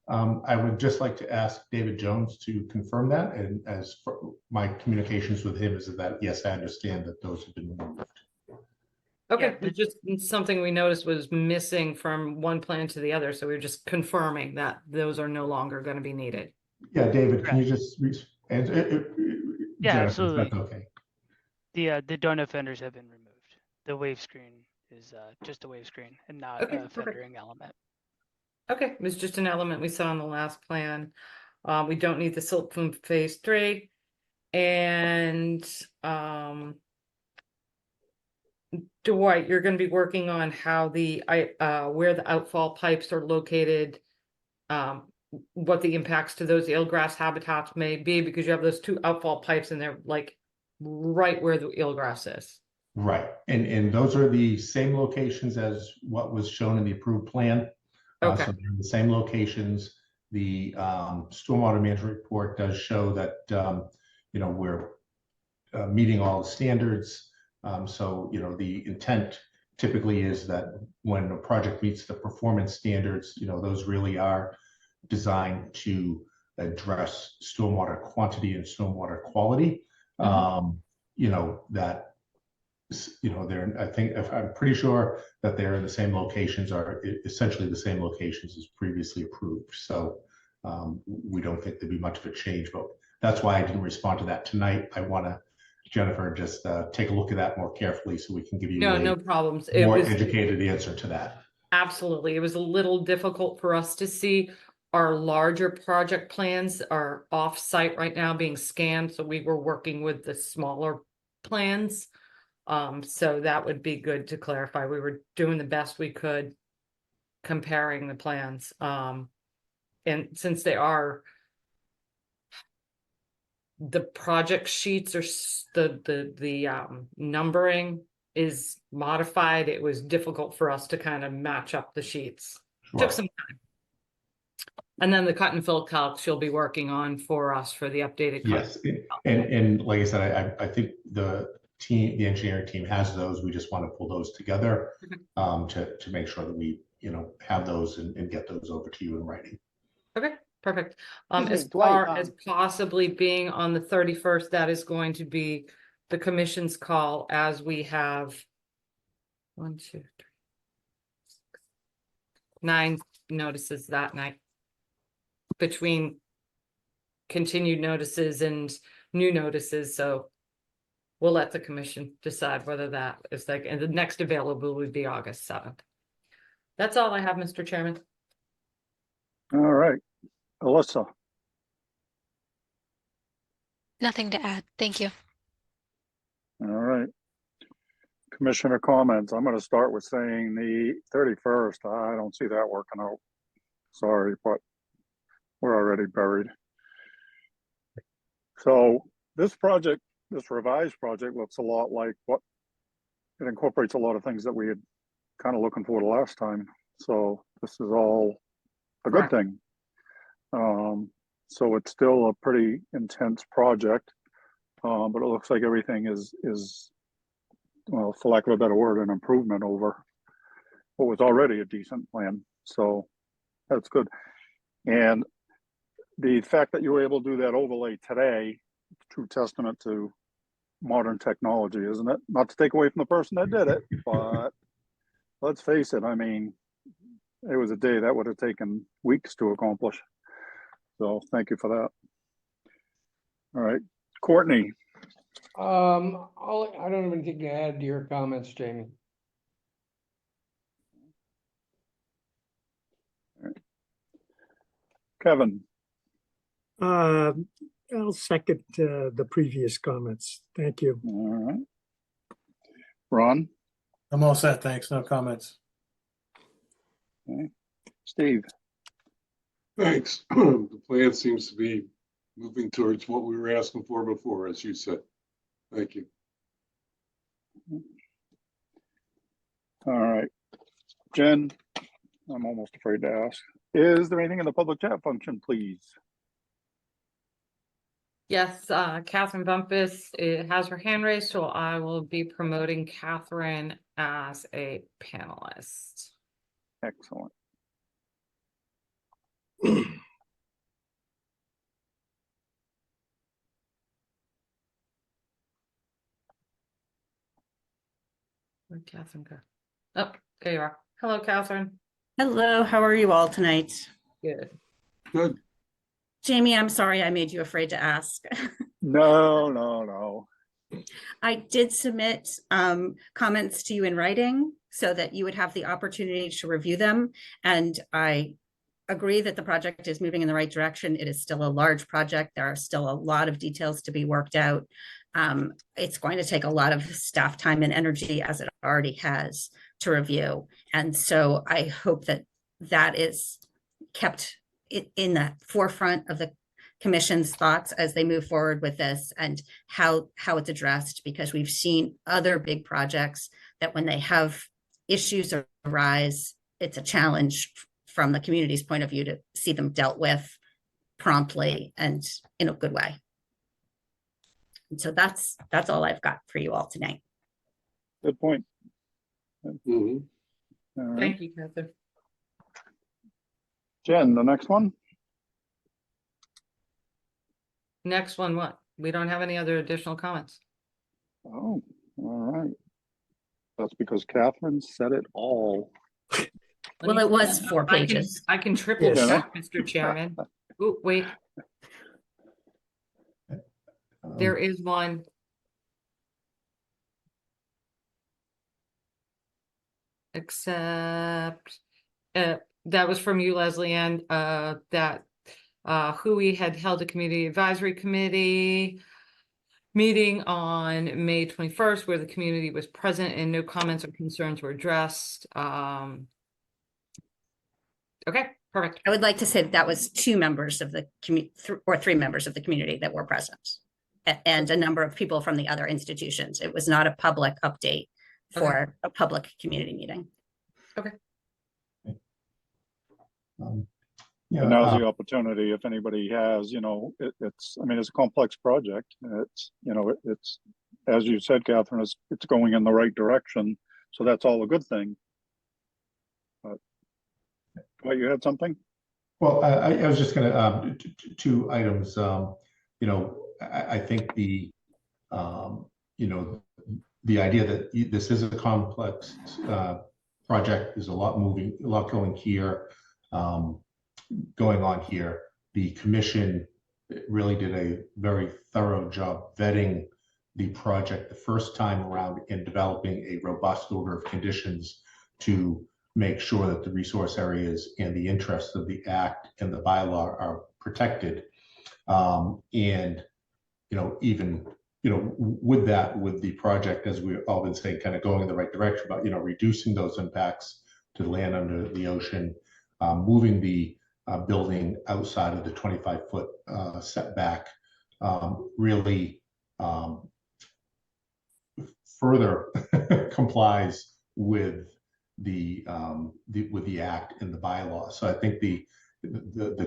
I would just like to ask David Jones to confirm that, and as for my communications with him is that, yes, I understand that those have been removed. Okay, it's just something we noticed was missing from one plan to the other, so we were just confirming that those are no longer going to be needed. Yeah, David, can you just yeah, Jennifer, absolutely. that's okay. The donut fenders have been removed. The wave screen is just a wave screen and not a fendering element. Okay, it was just an element we saw in the last plan. We don't need the silt from phase 3. And Dwight, you're going to be working on how where the outfall pipes are located, what the impacts to those eelgrass habitats may be, because you have those 2 outfall pipes and they're like right where the eelgrass is. Right, and those are the same locations as what was shown in the approved plan. Okay. So they're in the same locations. The stormwater management report does show that we're meeting all the standards. So the intent typically is that when a project meets the performance standards, those really are designed to address stormwater quantity and stormwater quality. You know, that, you know, they're, I think, if I'm pretty sure that they're in the same locations, are essentially the same locations as previously approved. So we don't think there'd be much of a change, but that's why I didn't respond to that tonight. I want to, Jennifer, just take a look at that more carefully so we can give you No a problems. more educated answer to that. Absolutely. It was a little difficult for us to see. Our larger project plans are off-site right now being scanned, so we were working with the smaller plans. So that would be good to clarify. We were doing the best we could comparing the plans. And since they are, the project sheets are the numbering is modified, it was difficult for us to kind of match up the sheets. Took some time. And then the cut and fill calcs she'll be working on for us for the updated. Yes, and like I said, I think the engineering team has those. We just want to pull those together to make sure that we, you know, have those and get those over to you in writing. Okay, perfect. Excuse me, As Dwight, far as possibly being on the 31st, that is going to be the commission's call, as we have 1, 2, 3, 6, 9 notices that night, between continued notices and new notices. So we'll let the commission decide whether that is like, and the next available would be August 7th. That's all I have, Mr. Chairman. All right, Alyssa. Nothing to add. Thank you. All right. Commissioner comments. I'm going to start with saying the 31st. I don't see that working out. Sorry, but we're already buried. So this project, this revised project, looks a lot like what it incorporates a lot of things that we had kind of looking for the last time. So this is all a good thing. So it's still a pretty intense project, but it looks like everything is well, for lack of a better word, an improvement over what was already a decent plan. So that's good. And the fact that you were able to do that overlay today, true testament to modern technology, isn't it? Not to take away from the person that did it, but let's face it, I mean, it was a day that would have taken weeks to accomplish. So thank you for that. All right, Courtney. I don't have anything to add to your comments, Jamie. Kevin. I'll second the previous comments. Thank you. All right. Ron. I'm all set, thanks. No comments. Okay. Steve. Thanks. The plan seems to be moving towards what we were asking for before, as you said. Thank you. All right. Jen, I'm almost afraid to ask. Is there anything in the public chat function, please? Yes, Catherine Bumpus has her hand raised, so I will be promoting Catherine as a panelist. Excellent. Where'd Catherine go? Oh, there you are. Hello, Catherine. Hello, how are you all tonight? Good. Good. Jamie, I'm sorry I made you afraid to ask. No. I did submit comments to you in writing so that you would have the opportunity to review them. And I agree that the project is moving in the right direction. It is still a large project. There are still a lot of details to be worked out. It's going to take a lot of staff time and energy, as it already has, to review. And so I hope that that is kept in the forefront of the commission's thoughts as they move forward with this, and how it's addressed, because we've seen other big projects that when they have issues arise, it's a challenge from the community's point of view to see them dealt with promptly and in a good way. And so that's all I've got for you all tonight. Good point. Mm-hmm. All right. Thank you, Catherine. Jen, the next one. next one, what? We don't have any other additional comments. Oh, all right. That's because Catherine said it all. Well, it was 4 pages. I can triple Yes. check, Mr. Chairman. Oh, wait, there is one. Except, that was from you, Leslie, and, that, Hui had held a community advisory committee meeting on May 21st, where the community was present and no comments or concerns were addressed. Okay, perfect. I would like to say that was 2 members of the community, or 3 members of the community that were present, and a number of people from the other institutions. It was not a public update for a public community meeting. And now's the opportunity, if anybody has, it's, I mean, it's a complex project. It's, it's, as you said, Catherine, it's going in the right direction. So that's all a good thing. But you had something? Well, I was just going to, 2 items. I think the idea that this is a complex project, there's a lot going here, going on here. The commission really did a very thorough job vetting the project the first time around and developing a robust order of conditions to make sure that the resource areas and the interests of the act and the bylaw are protected. And, even, with that, with the project, as we've all been saying, kind of going in the right direction, but, reducing those impacts to land under the ocean, moving the building outside of the 25-foot setback, really further complies with the act and the bylaw. So I think the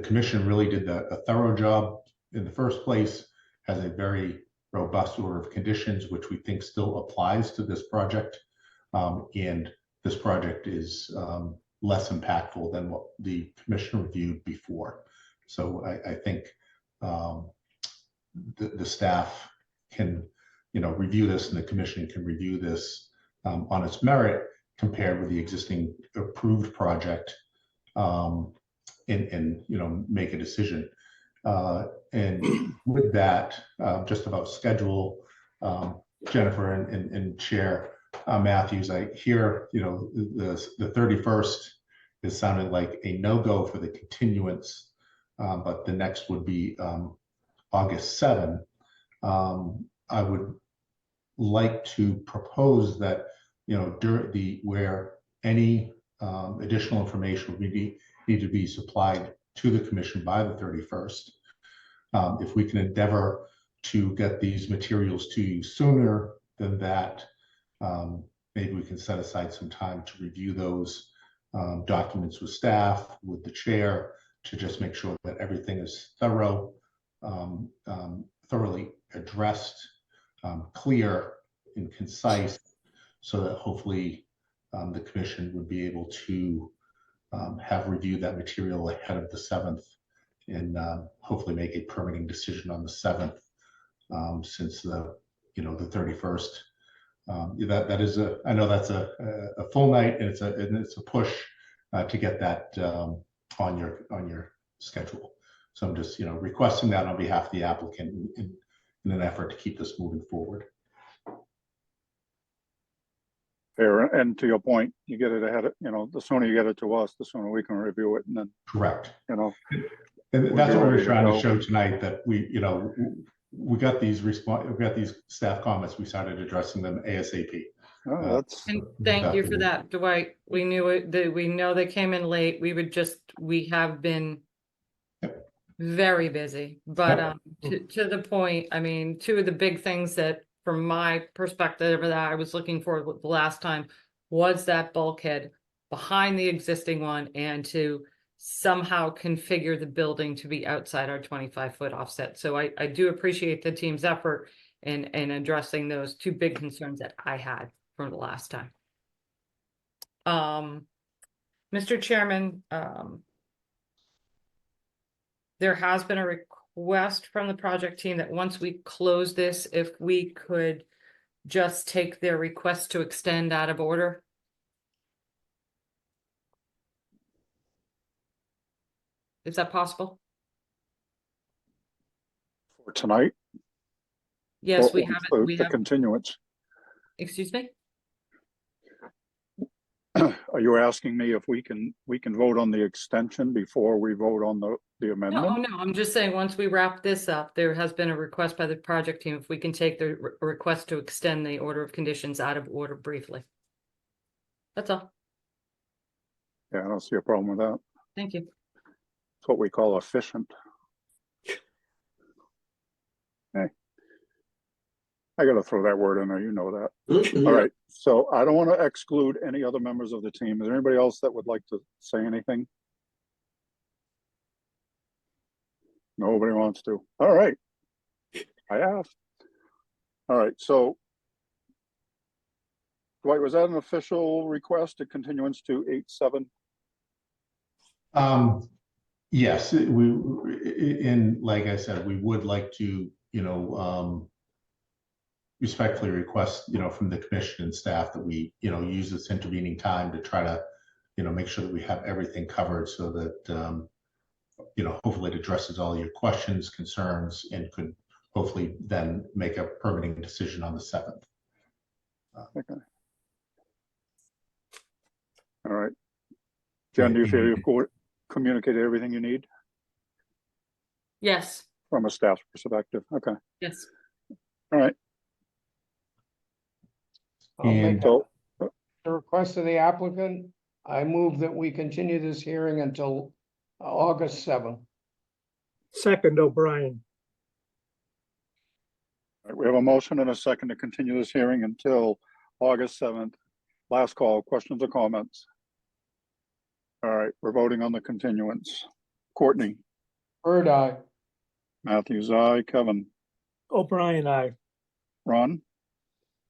commission really did a thorough job in the first place, has a very robust order of conditions, which we think still applies to this project. And this project is less impactful than what the commission reviewed before. So I think the staff can, review this, and the commission can review this on its merit compared with the existing approved project, and make a decision. And with that, just about schedule, Jennifer and Chair Matthews, I hear, the 31st is sounding like a no-go for the continuance, but the next would be August 7. I would like to propose that, where any additional information would need to be supplied to the commission by the 31st. If we can endeavor to get these materials to you sooner than that, maybe we can set aside some time to review those documents with staff, with the chair, to just make sure that everything is thoroughly addressed, clear and concise, so that hopefully the commission would be able to have reviewed that material ahead of the 7th, and hopefully make a permitting decision on the 7th, since the 31st. That is I know that's a full night, and it's a push to get that on your schedule. So I'm just requesting that on behalf of the applicant in an effort to keep this moving forward. Fair. And to your point, you get it ahead of, the sooner you get it to us, the sooner we can review it, and then, Correct. you know. And that's what ready we're to trying to go. show tonight, that we got these staff comments, we started addressing them ASAP. Oh, that's, And thank you for that, Dwight. We knew it, we know they came in late. We have been very busy, but to the point, I mean, two of the big things that, from my perspective, that I was looking for the last time was that bulkhead behind the existing one, and to somehow configure the building to be outside our 25-foot offset. So I do appreciate the team's effort in addressing those two big concerns that I had from the last time. Mr. Chairman, there has been a request from the project team that once we close this, if we could just take their request to extend out of order? Is that possible? For tonight? Yes, or we have it. We the have, continuance. excuse me? Are you asking me if we can vote on the extension before we vote on the No, amendment? no, I'm just saying, once we wrap this up, there has been a request by the project team, if we can take the request to extend the order of conditions out of order briefly. That's all. Yeah, I don't see a problem with that. Thank you. It's what we call efficient. Hey, I gotta throw that word in there, you know that. All right, so I don't want to exclude any other members of the team. Is there anybody else that would like to say anything? Nobody wants to. All right. I asked. All right, so Dwight, was that an official request, a continuance to 8/7? Yes, and like I said, we would like to, respectfully request, from the commission and staff that we, use this intervening time to try to, make sure that we have everything covered so that, hopefully it addresses all your questions, concerns, and could hopefully then make a permitting decision on the 7th. Okay. All right. Jen, do you feel you've communicated everything you need Yes, from a staff perspective? Okay. yes. All right. I'll make And So, the request of the applicant. I move that we continue this hearing until August 7th. Second, O'Brien. all right, we have a motion and a second to continue this hearing until August 7th. Last call, questions or comments? All right, we're voting on the continuance. Courtney, Bird eye. Matthews, aye. Kevin, O'Brien, aye. Ron,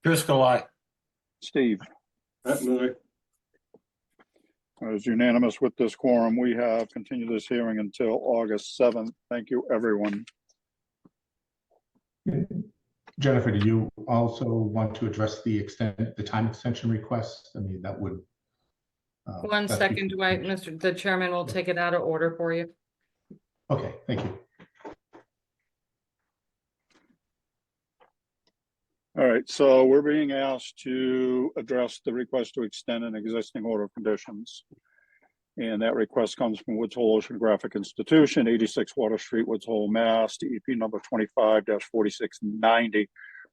Driscoll, aye. Steve. That night, As unanimous with this quorum, we have continued this hearing until August 7th. Thank you, everyone. Jennifer, do you also want to address the time extension request? I mean, that would. One that's second, before- Dwight, the chairman will take it out of order for you. Okay, thank you. All right, so we're being asked to address the request to extend an existing order of conditions. And that request comes from Woods Hole Oceanographic Institution, 86 Water Street, Woods Hole, Mass, DEP number 25-4690,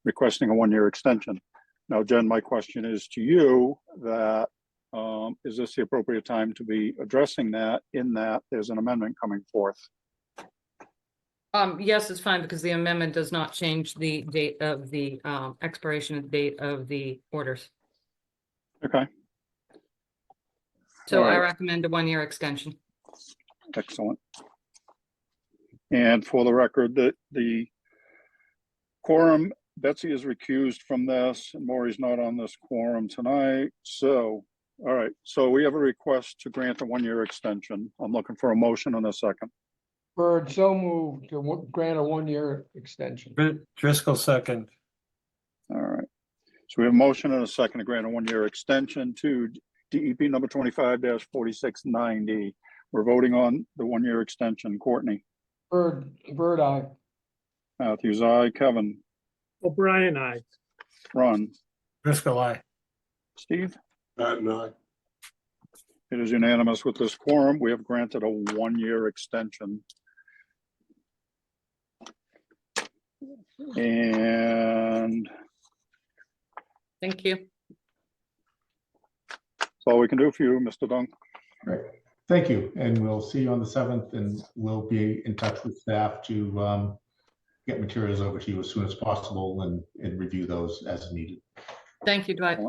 requesting a one-year extension. Now, Jen, my question is to you that, is this the appropriate time to be addressing that, in that there's an amendment coming forth? Yes, it's fine, because the amendment does not change the date of the expiration date of the orders. Okay, So All I right. recommend a one-year extension. excellent. And for the record, the quorum, Betsy is recused from this, and Maury's not on this quorum tonight. So, all right, so we have a request to grant a one-year extension. I'm looking for a motion in a second. Bird, so moved to grant a one-year extension. Driscoll, second. All right. So we have a motion and a second to grant a one-year extension to DEP number 25-4690. We're voting on the one-year extension. Courtney, Bird eye. Matthews, aye. Kevin, O'Brien, aye. Ron, Driscoll, aye. Steve. that night. It is unanimous with this quorum. We have granted a one-year extension. And Thank you. that's all we can do for you, Mr. Dunk. Great. Thank you. And we'll see you on the 7th, and we'll be in touch with staff to get materials over to you as soon as possible and review those as needed. Thank you, Dwight.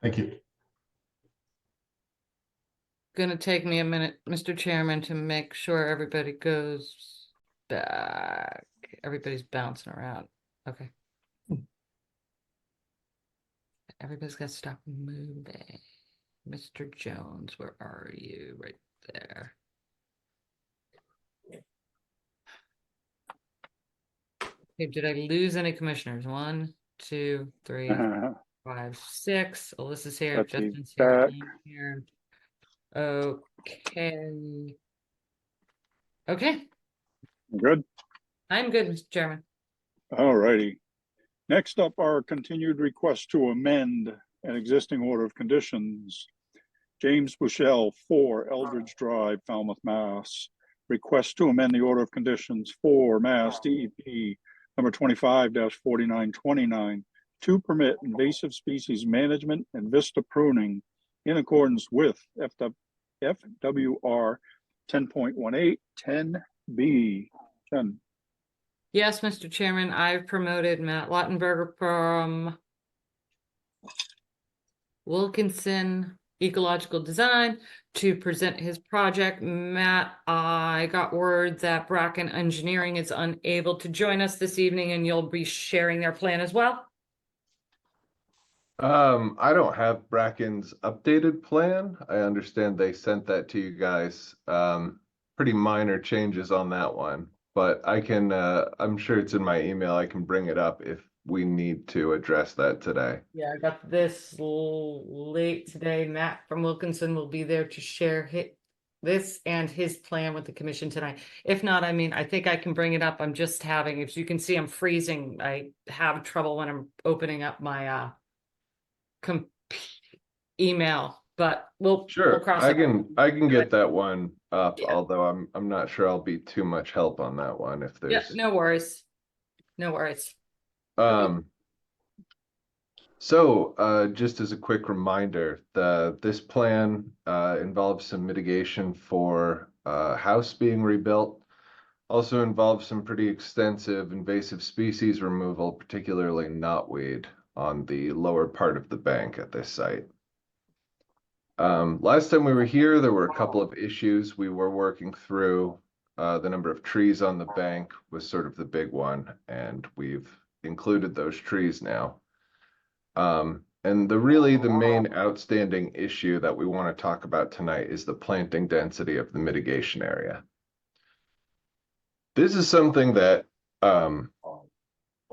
Thank you. Gonna take me a minute, Mr. Chairman, to make sure everybody goes back. Everybody's bouncing around. Okay. Everybody's got to stop moving. Mr. Jones, where are you? Right there. Okay, did I lose any commissioners? 1, 2, 3, 5, 6. Alyssa's here, Betsy's Justin's here, back. I'm here. Okay. Okay, Good. I'm good, Mr. Chairman. All righty. Next up, our continued request to amend an existing order of conditions. James Bushell, 4 Eldridge Drive, Falmouth, Mass. Request to amend the order of conditions for Mass DEP number 25-4929 to permit invasive species management and vista pruning in accordance with FWR 10.18 10B. Jen. Yes, Mr. Chairman, I've promoted Matt Lottenberger from Wilkinson Ecological Design to present his project. Matt, I got word that Bracken Engineering is unable to join us this evening, and you'll be sharing their plan as well? I don't have Bracken's updated plan. I understand they sent that to you guys. Pretty minor changes on that one, but I can, I'm sure it's in my email. I can bring it up if we need to address that today. Yeah, I got this late today. Matt from Wilkinson will be there to share this and his plan with the commission tonight. If not, I mean, I think I can bring it up. I'm just having, as you can see, I'm freezing. I have trouble when I'm opening up my email, but we'll cross I it. can get that one up, Yeah. although I'm not sure I'll be too much help on that one if Yeah, there's no worries. No worries. So just as a quick reminder, this plan involves some mitigation for a house being rebuilt. Also involves some pretty extensive invasive species removal, particularly knotweed on the lower part of the bank at this site. Last time we were here, there were a couple of issues we were working through. The number of trees on the bank was sort of the big one, and we've included those trees now. And the main outstanding issue that we want to talk about tonight is the planting density of the mitigation area. This is something that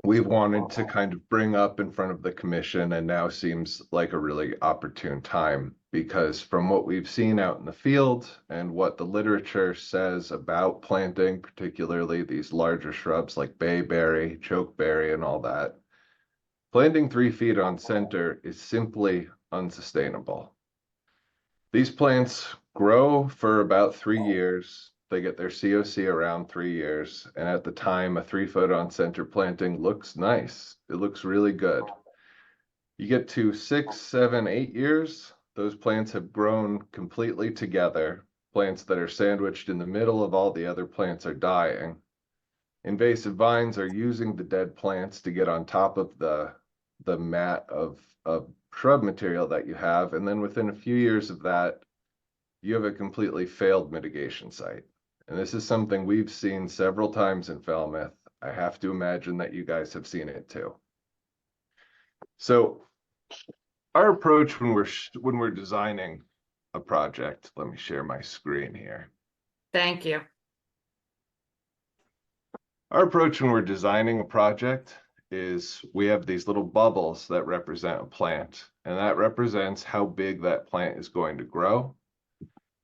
we wanted to kind of bring up in front of the commission, and now seems like a really opportune time, because from what we've seen out in the field and what the literature says about planting, particularly these larger shrubs like bayberry, chokeberry, and all that, planting 3 feet on center is simply unsustainable. These plants grow for about 3 years. They get their COC around 3 years. And at the time, a 3 foot on center planting looks nice. It looks really good. You get to 6, 7, 8 years, those plants have grown completely together. Plants that are sandwiched in the middle of all the other plants are dying. Invasive vines are using the dead plants to get on top of the mat of shrub material that you have, and then within a few years of that, you have a completely failed mitigation site. And this is something we've seen several times in Falmouth. I have to imagine that you guys have seen it too. So our approach when we're designing a project, let me share my screen here. Thank you. Our approach when we're designing a project is we have these little bubbles that represent a plant, and that represents how big that plant is going to grow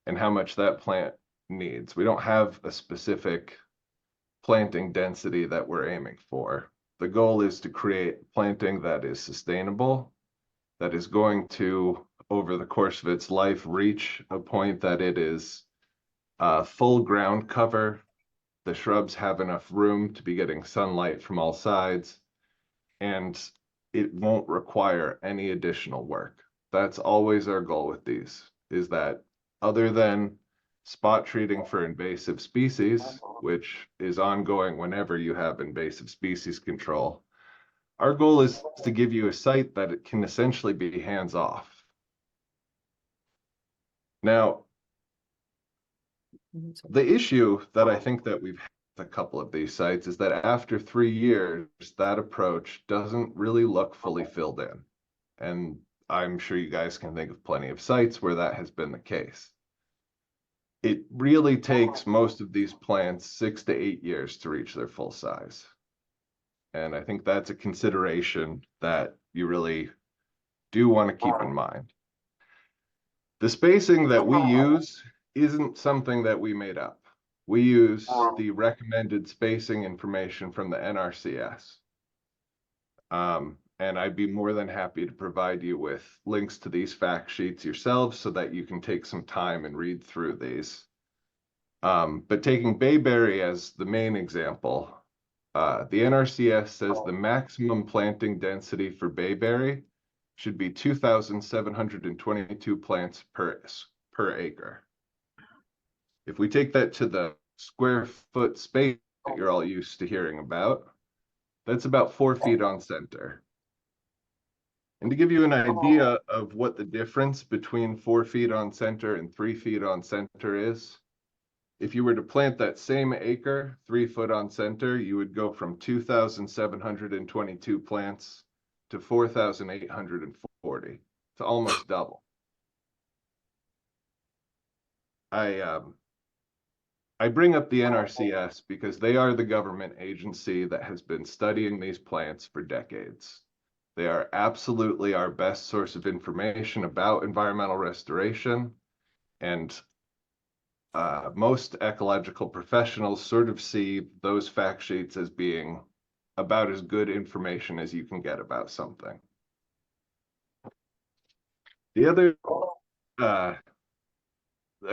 and how much that plant needs. We don't have a specific planting density that we're aiming for. The goal is to create planting that is sustainable, that is going to, over the course of its life, reach a point that it is full ground cover. The shrubs have enough room to be getting sunlight from all sides, and it won't require any additional work. That's always our goal with these, is that other than spot treating for invasive species, which is ongoing whenever you have invasive species control, our goal is to give you a site that it can essentially be hands off. Now, the issue that I think that we've had with a couple of these sites is that after 3 years, that approach doesn't really look fully filled in. And I'm sure you guys can think of plenty of sites where that has been the case. It really takes most of these plants 6 to 8 years to reach their full size. And I think that's a consideration that you really do want to keep in mind. The spacing that we use isn't something that we made up. We use the recommended spacing information from the NRCS. And I'd be more than happy to provide you with links to these fact sheets yourselves so that you can take some time and read through these. But taking Bayberry as the main example, the NRCS says the maximum planting density for Bayberry should be 2,722 plants per acre. If we take that to the square foot space that you're all used to hearing about, that's about 4 feet on center. And to give you an idea of what the difference between 4 feet on center and 3 feet on center is, if you were to plant that same acre 3 foot on center, you would go from 2,722 plants to 4,840. It's almost double. I bring up the NRCS because they are the government agency that has been studying these plants for decades. They are absolutely our best source of information about environmental restoration, and most ecological professionals sort of see those fact sheets as being about as good information as you can get about something. The other, a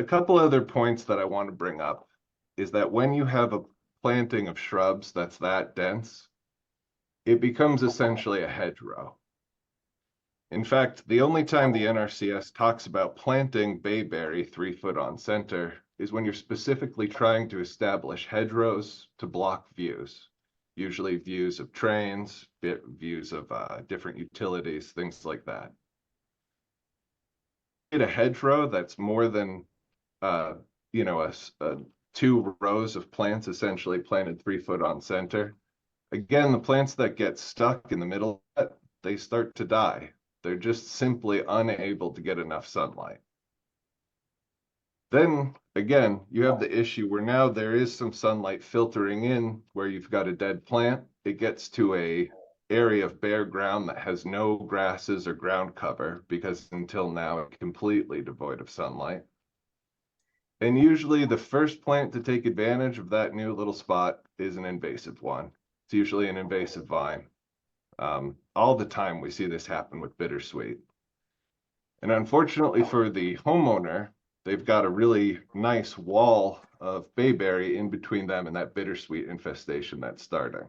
couple other points that I want to bring up is that when you have a planting of shrubs that's that dense, it becomes essentially a hedgerow. In fact, the only time the NRCS talks about planting bayberry 3 foot on center is when you're specifically trying to establish hedgerows to block views, usually views of trains, views of different utilities, things like that. A hedgerow that's more than, you know, 2 rows of plants essentially planted 3 foot on center. Again, the plants that get stuck in the middle, they start to die. They're just simply unable to get enough sunlight. Then again, you have the issue where now there is some sunlight filtering in where you've got a dead plant. It gets to a area of bare ground that has no grasses or ground cover because until now it's completely devoid of sunlight. And usually the first plant to take advantage of that new little spot is an invasive one. It's usually an invasive vine. All the time we see this happen with bittersweet. And unfortunately for the homeowner, they've got a really nice wall of bayberry in between them and that bittersweet infestation that's starting.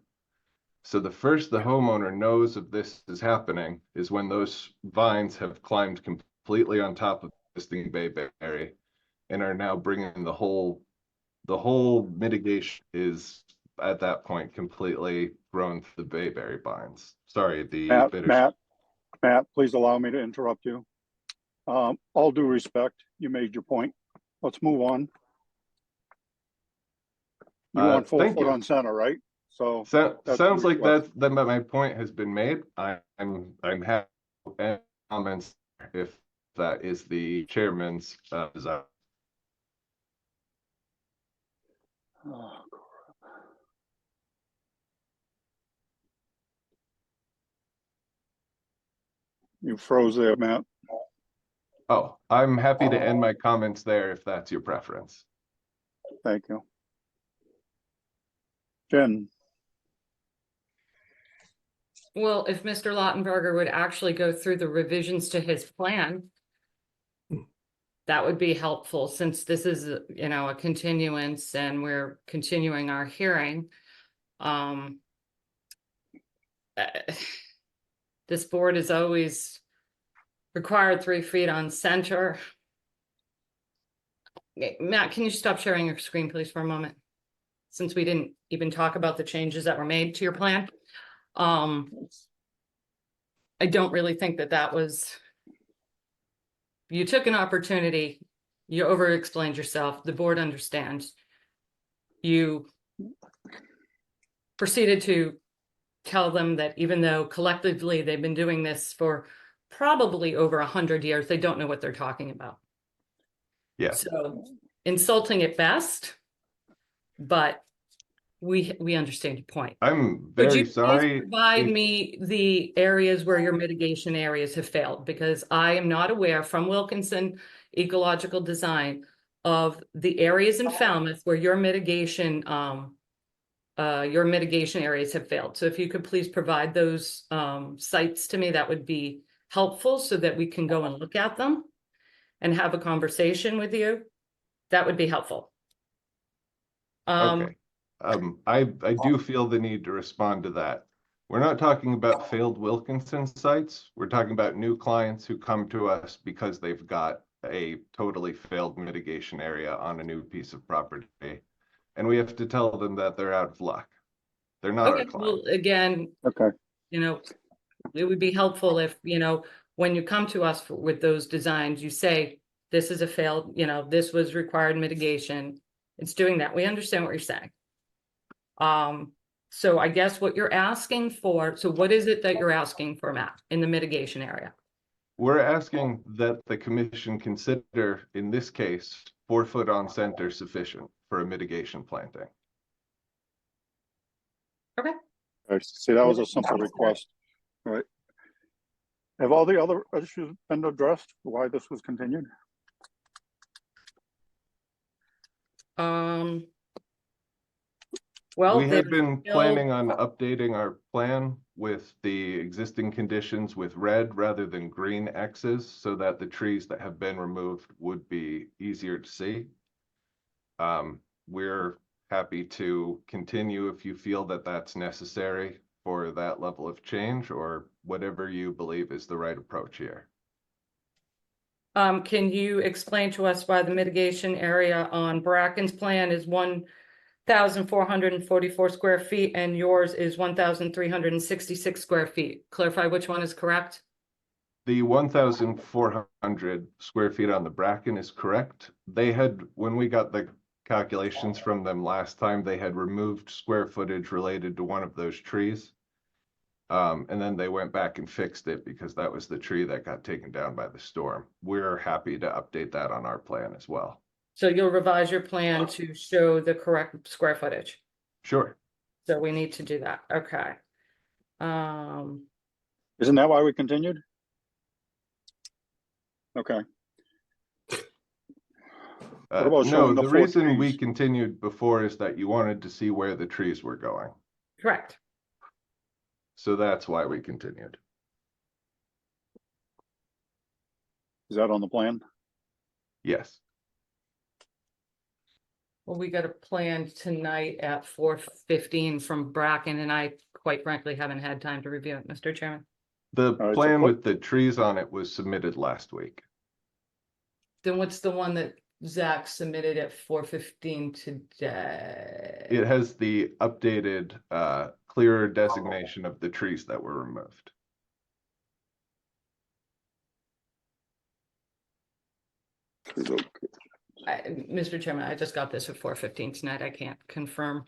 So the first the homeowner knows of this is happening is when those vines have climbed completely on top of existing bayberry and are now bringing the whole mitigation is at that point completely grown through the bayberry vines. Sorry, the Matt, please allow me to interrupt you. All due respect, you made your point. Let's move on. You want 4 foot on center, right? So sounds like that my point has been made. I'm happy to comments if that is the chairman's desire. You froze there, Matt. Oh, I'm happy to end my comments there if that's your preference. Thank you. Jen. Well, if Mr. Lautenberger would actually go through the revisions to his plan, that would be helpful since this is, you know, a continuance and we're continuing our hearing. This board is always required 3 feet on center. Matt, can you stop sharing your screen, please, for a moment? Since we didn't even talk about the changes that were made to your plan. I don't really think that was, you took an opportunity, you over-explained yourself, the board understands. You proceeded to tell them that even though collectively they've been doing this for probably over 100 years, they don't know what they're talking about. Yeah. So insulting at best, but we understand your point. I'm Could very you please sorry. provide if- me the areas where your mitigation areas have failed? Because I am not aware from Wilkinson Ecological Design of the areas in Falmouth where your mitigation areas have failed. So if you could please provide those sites to me, that would be helpful so that we can go and look at them and have a conversation with you. That would be helpful. Okay. I do feel the need to respond to that. We're not talking about failed Wilkinson sites. We're talking about new clients who come to us because they've got a totally failed mitigation area on a new piece of property. And we have to tell them that they're out of luck. They're not our Okay, well, clients. again, Okay, you know, it would be helpful if, you know, when you come to us with those designs, you say, this is a failed, you know, this was required mitigation. It's doing that. We understand what you're saying. So I guess what you're asking for, so what is it that you're asking for, Matt, in the mitigation area? We're asking that the commission consider, in this case, 4 foot on center sufficient for a mitigation planting. Okay. I see, that was a simple request, right? Have all the other issues been addressed, why this was continued? Well, We had there's been still- planning on updating our plan with the existing conditions with red rather than green X's so that the trees that have been removed would be easier to see. We're happy to continue if you feel that that's necessary for that level of change or whatever you believe is the right approach here. Can you explain to us why the mitigation area on Bracken's plan is 1,444 square feet and yours is 1,366 square feet? Clarify which one is correct. The 1,400 square feet on the Bracken is correct. They had, when we got the calculations from them last time, they had removed square footage related to one of those trees. And then they went back and fixed it because that was the tree that got taken down by the storm. We're happy to update that on our plan as well. So you'll revise your plan to show the correct square footage. Sure. So we need to do that. Okay. Isn't that why we continued? Okay. What about No, showing the the 4 reason we trees? continued before is that you wanted to see where the trees were going. Correct. So that's why we continued. Is that on the plan? Yes. Well, we got a plan tonight at 4:15 from Bracken, and I quite frankly haven't had time to review it, Mr. Chairman. The right, so plan put- with the trees on it was submitted last week. Then what's the one that Zach submitted at 4:15 today? It has the updated, clearer designation of the trees that were removed. Mr. Chairman, I just got this at 4:15 tonight. I can't confirm.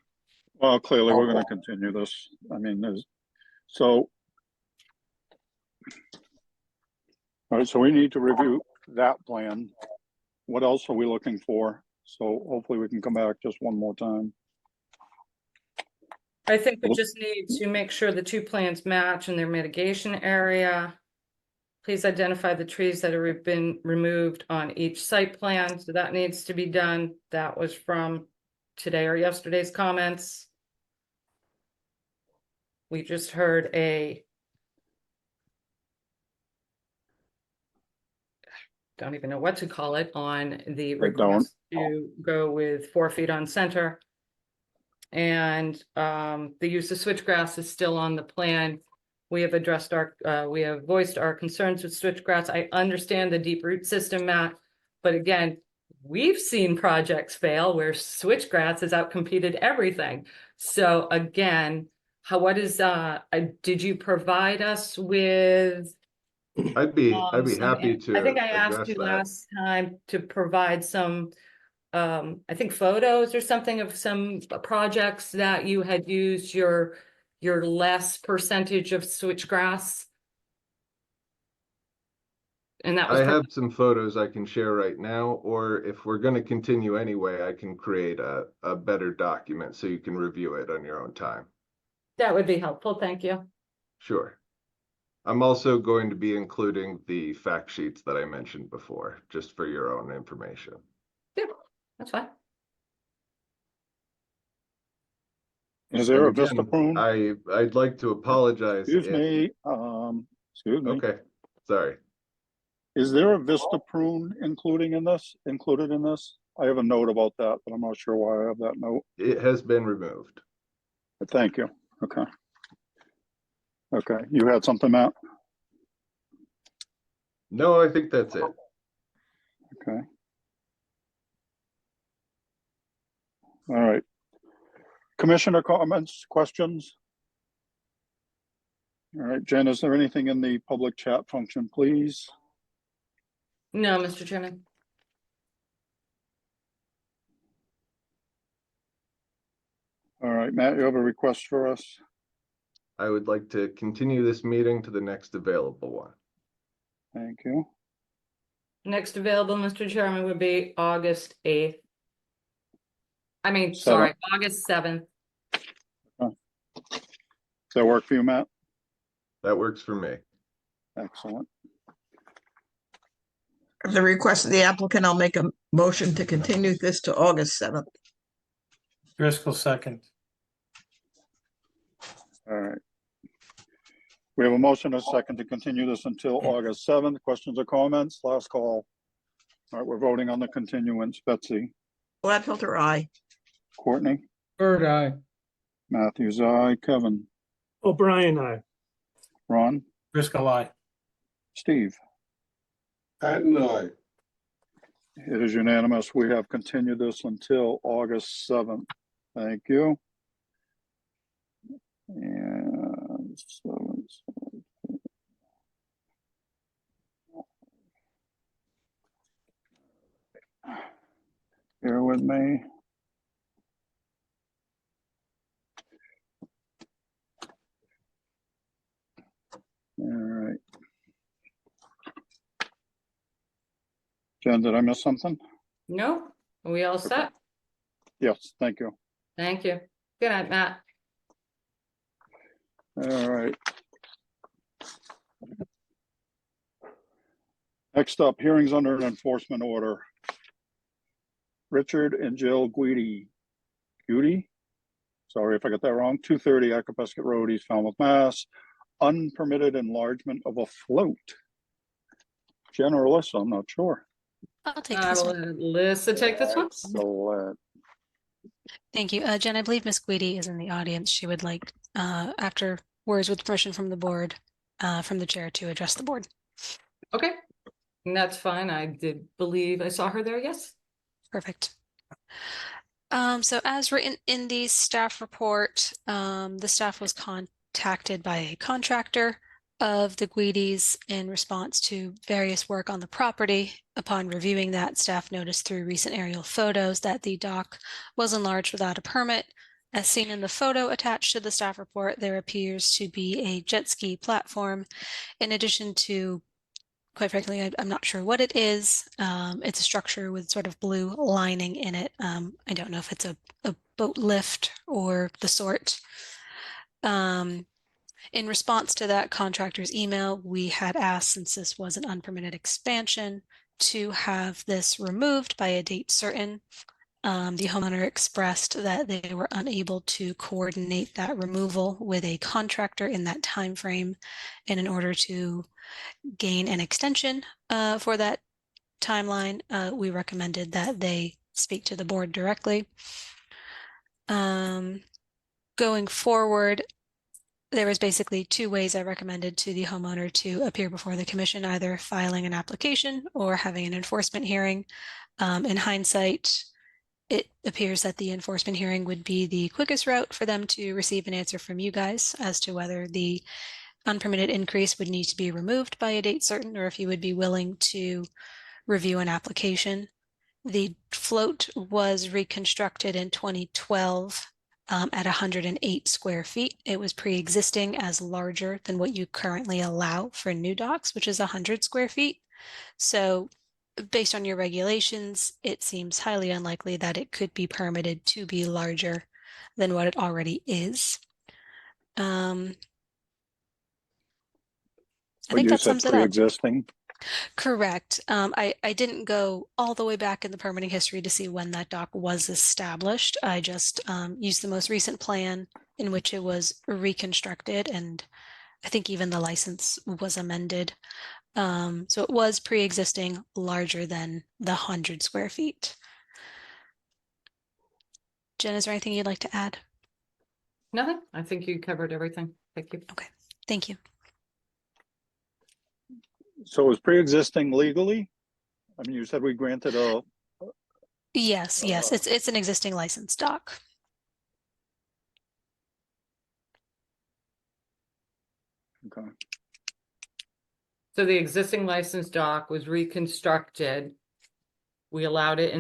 Well, clearly, we're gonna continue this. I mean, so. All right, so we need to review that plan. What else are we looking for? So hopefully we can come back just one more time. I think we just need to make sure the two plans match in their mitigation area. Please identify the trees that have been removed on each site plan. So that needs to be done. That was from today or yesterday's comments. We just heard don't even know what to call it, on the request to go with 4 feet on center. And the use of switchgrass is still on the plan. We have addressed we have voiced our concerns with switchgrass. I understand the deep root system, Matt, but again, we've seen projects fail where switchgrass has outcompeted everything. So again, did you provide us with? I'd be happy to. I think I asked you last time to provide some, I think photos or something of some projects that you had used your less percentage of switchgrass. And that was. I have some photos I can share right now, or if we're gonna continue anyway, I can create a better document so you can review it on your own time. That would be helpful, thank you. Sure. I'm also going to be including the fact sheets that I mentioned before, just for your own information. Yeah, that's fine. Is there a And again, Vista prune? I'd like to apologize. Excuse if- me, excuse me. Okay, sorry. Is there a Vista prune included in this? I have a note about that, but I'm not sure why I have that note. It has been removed. Thank you. Okay. Okay, you had something, Matt? No, I think that's it. Okay. All right. Commissioner comments, questions? All right, Jen, is there anything in the public chat function, please? No, Mr. Chairman. All right, Matt, you have a request for us? I would like to continue this meeting to the next available one. Thank you. Next available, Mr. Chairman, would be August 8th. I mean, sorry, August 7th. Does that work for you, Matt? That works for me. Excellent. At the request of the applicant, I'll make a motion to continue this to August 7th. Driscoll second. All right. We have a motion and a second to continue this until August 7th. Questions or comments? Last call. All right, we're voting on the continuance. Betsy? Gladfelter, aye. Courtney? Bird eye. Matthews, aye. Kevin? O'Brien, aye. Ron? Driscoll aye. Steve? Patton, aye. It is unanimous. We have continued this until August 7th. Thank you. And so bear with me. All right. Jen, did I miss something? No, are we all set? Yes, thank you. Thank you. Good night, Matt. All right. Next up, hearings under an enforcement order. Richard and Jill Guidi. Sorry if I got that wrong. 230 Acapesket Road, East Falmouth, Mass. Unpermitted enlargement of a float. Jen or Alyssa, I'm not sure. I'll take I this will one. let Alyssa take this one. Excellent. Thank you. Jen, I believe Miss Guidi is in the audience. She would like, after words with permission from the board, from the chair, to address the board. Okay, and that's fine. I did believe I saw her there, yes. Perfect. So as written in the staff report, the staff was contacted by a contractor of the Guidis in response to various work on the property. Upon reviewing that, staff noticed through recent aerial photos that the dock was enlarged without a permit. As seen in the photo attached to the staff report, there appears to be a jet ski platform in addition to, quite frankly, I'm not sure what it is. It's a structure with sort of blue lining in it. I don't know if it's a boat lift or the sort. In response to that contractor's email, we had asked, since this was an unpermitted expansion, to have this removed by a date certain. The homeowner expressed that they were unable to coordinate that removal with a contractor in that time frame, and in order to gain an extension for that timeline, we recommended that they speak to the board directly. Going forward, there was basically two ways I recommended to the homeowner to appear before the commission, either filing an application or having an enforcement hearing. In hindsight, it appears that the enforcement hearing would be the quickest route for them to receive an answer from you guys as to whether the unpermitted increase would need to be removed by a date certain, or if you would be willing to review an application. The float was reconstructed in 2012 at 108 square feet. It was pre-existing as larger than what you currently allow for new docks, which is 100 square feet. So based on your regulations, it seems highly unlikely that it could be permitted to be larger than what it already is. I But think you that said sums it up. pre-existing. Correct. I didn't go all the way back in the permitting history to see when that dock was established. I just used the most recent plan in which it was reconstructed, and I think even the license was amended. So it was pre-existing, larger than the 100 square feet. Jen, is there anything you'd like to add? Nothing. I think you covered everything. Thank you. Okay, thank you. So is pre-existing legally? I mean, you said we granted a, Yes, it's an existing licensed dock. okay. So the existing licensed dock was reconstructed. We allowed it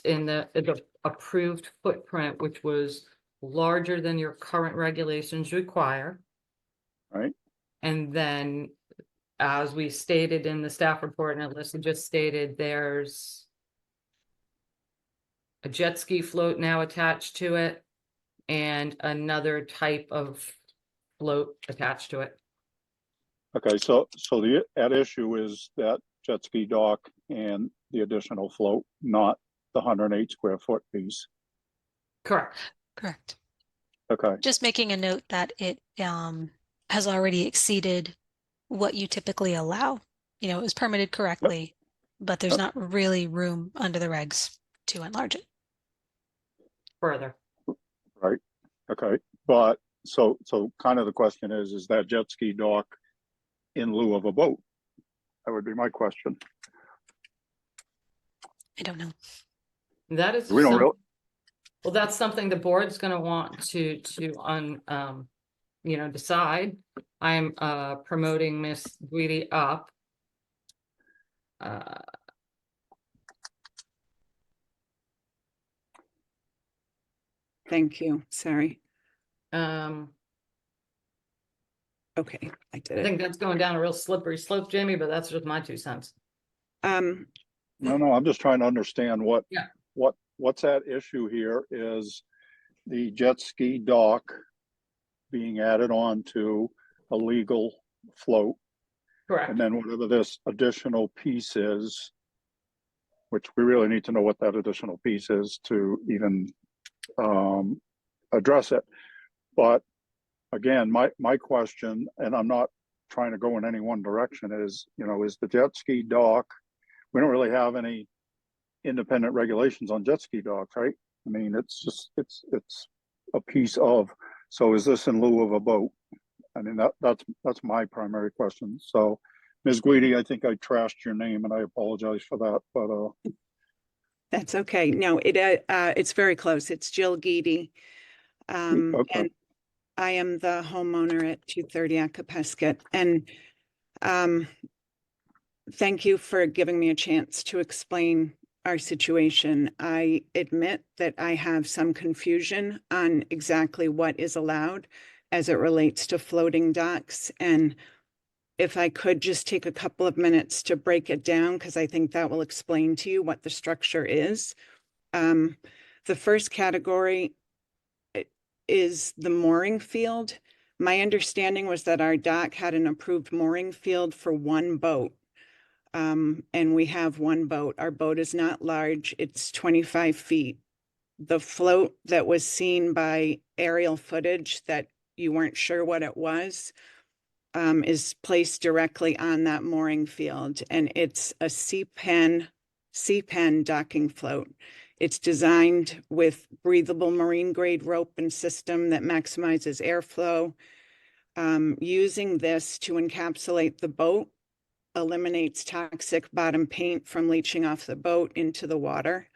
in the approved footprint, which was larger than your current regulations require. Right. And then, as we stated in the staff report, and Alyssa just stated, there's a jet ski float now attached to it and another type of float attached to it. Okay, so the at issue is that jet ski dock and the additional float, not the 108 square foot piece. Correct. Correct. Okay. Just making a note that it has already exceeded what you typically allow. You know, it was permitted correctly, but there's not really room under the regs to enlarge it. Further. Right. Okay. But so kind of the question is that jet ski dock in lieu of a boat? That would be my question. I don't know. That is We don't really. Well, that's something the board's going to want to decide. I am promoting Miss Guidi up. Thank you. Sorry. Okay, I did I it. think that's going down a real slippery slope, Jamie, but that's just my 2 cents. No, I'm just trying to understand Yeah. what's at issue here is the jet ski dock being added on to a legal float. Correct. And then whatever this additional piece is, which we really need to know what that additional piece is to even address it. But again, my question, and I'm not trying to go in any one direction, is, is the jet ski dock, we don't really have any independent regulations on jet ski docks, right? I mean, it's a piece of, so is this in lieu of a boat? I mean, that's my primary question. So Ms. Guidi, I think I trashed your name and I apologize for that, but That's okay. No, it's very close. It's Jill Guidi. okay. And I am the homeowner at 230 Acapesket. And thank you for giving me a chance to explain our situation. I admit that I have some confusion on exactly what is allowed as it relates to floating docks. And if I could just take a couple of minutes to break it down, because I think that will explain to you what the structure is. The first category is the mooring field. My understanding was that our dock had an approved mooring field for one boat. And we have one boat. Our boat is not large. It's 25 feet. The float that was seen by aerial footage that you weren't sure what it was, is placed directly on that mooring field, and it's a C-pen docking float. It's designed with breathable marine grade rope and system that maximizes airflow. Using this to encapsulate the boat eliminates toxic bottom paint from leaching off the boat into the water.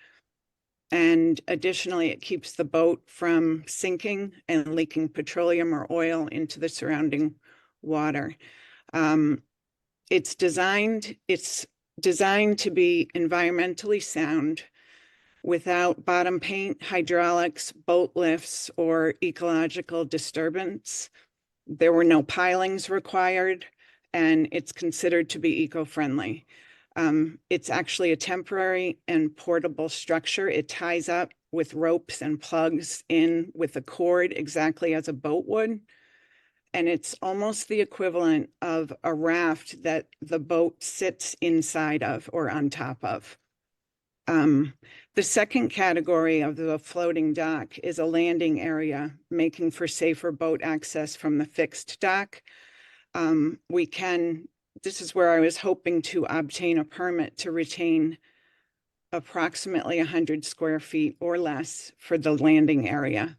And additionally, it keeps the boat from sinking and leaking petroleum or oil into the surrounding water. It's designed to be environmentally sound. without bottom paint, hydraulics, boat lifts, or ecological disturbance. There were no pilings required, and it's considered to be eco-friendly. It's actually a temporary and portable structure. It ties up with ropes and plugs in with a cord exactly as a boat would. And it's almost the equivalent of a raft that the boat sits inside of or on top of. The second category of the floating dock is a landing area, making for safer boat access from the fixed dock. This is where I was hoping to obtain a permit to retain approximately 100 square feet or less for the landing area.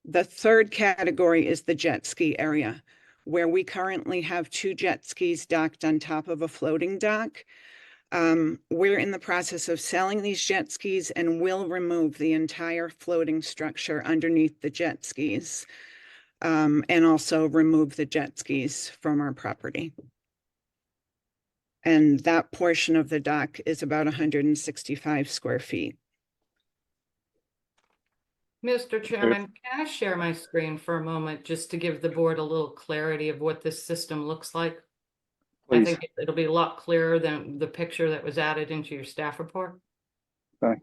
The third category is the jet ski area, where we currently have 2 jet skis docked on top of a floating dock. We're in the process of selling these jet skis and will remove the entire floating structure underneath the jet skis, and also remove the jet skis from our property. And that portion of the dock is about 165 square feet. Mr. Chairman, can I share my screen for a moment just to give the board a little clarity of what this system looks like? I Please. think it'll be a lot clearer than the picture that was added into your staff report. Okay.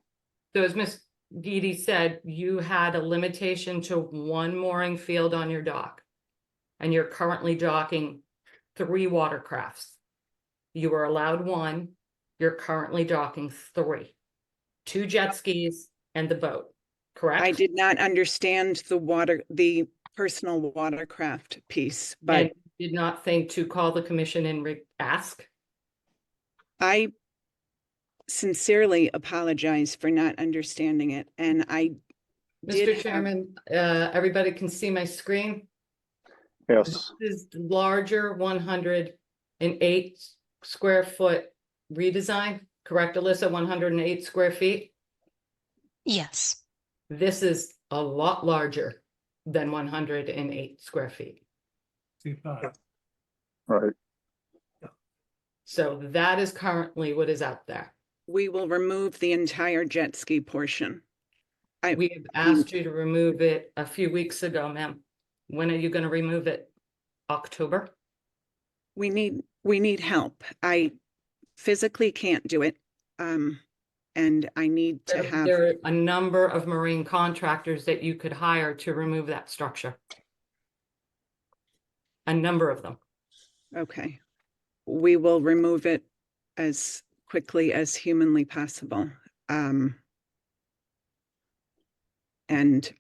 So as Ms. Guidi said, you had a limitation to 1 mooring field on your dock, and you're currently docking 3 watercrafts. You were allowed 1, you're currently docking 3, 2 jet skis and the boat, correct? I did not understand the personal watercraft piece, but And did not think to call the commission and ask? I sincerely apologize for not understanding it, and I did Mr. have- Chairman, everybody can see my screen? Yes. This is larger 108 square foot redesign, correct, Alyssa? 108 square feet? Yes. This is a lot larger than 108 square feet. Right. So that is currently what is out there. we will remove the entire jet ski portion. We have asked you to remove it a few weeks ago, ma'am. When are you going to remove it? October? We need help. I physically can't do it. And I need to have, There are a number of marine contractors that you could hire to remove that structure. A number of them. okay. We will remove it as quickly as humanly possible. And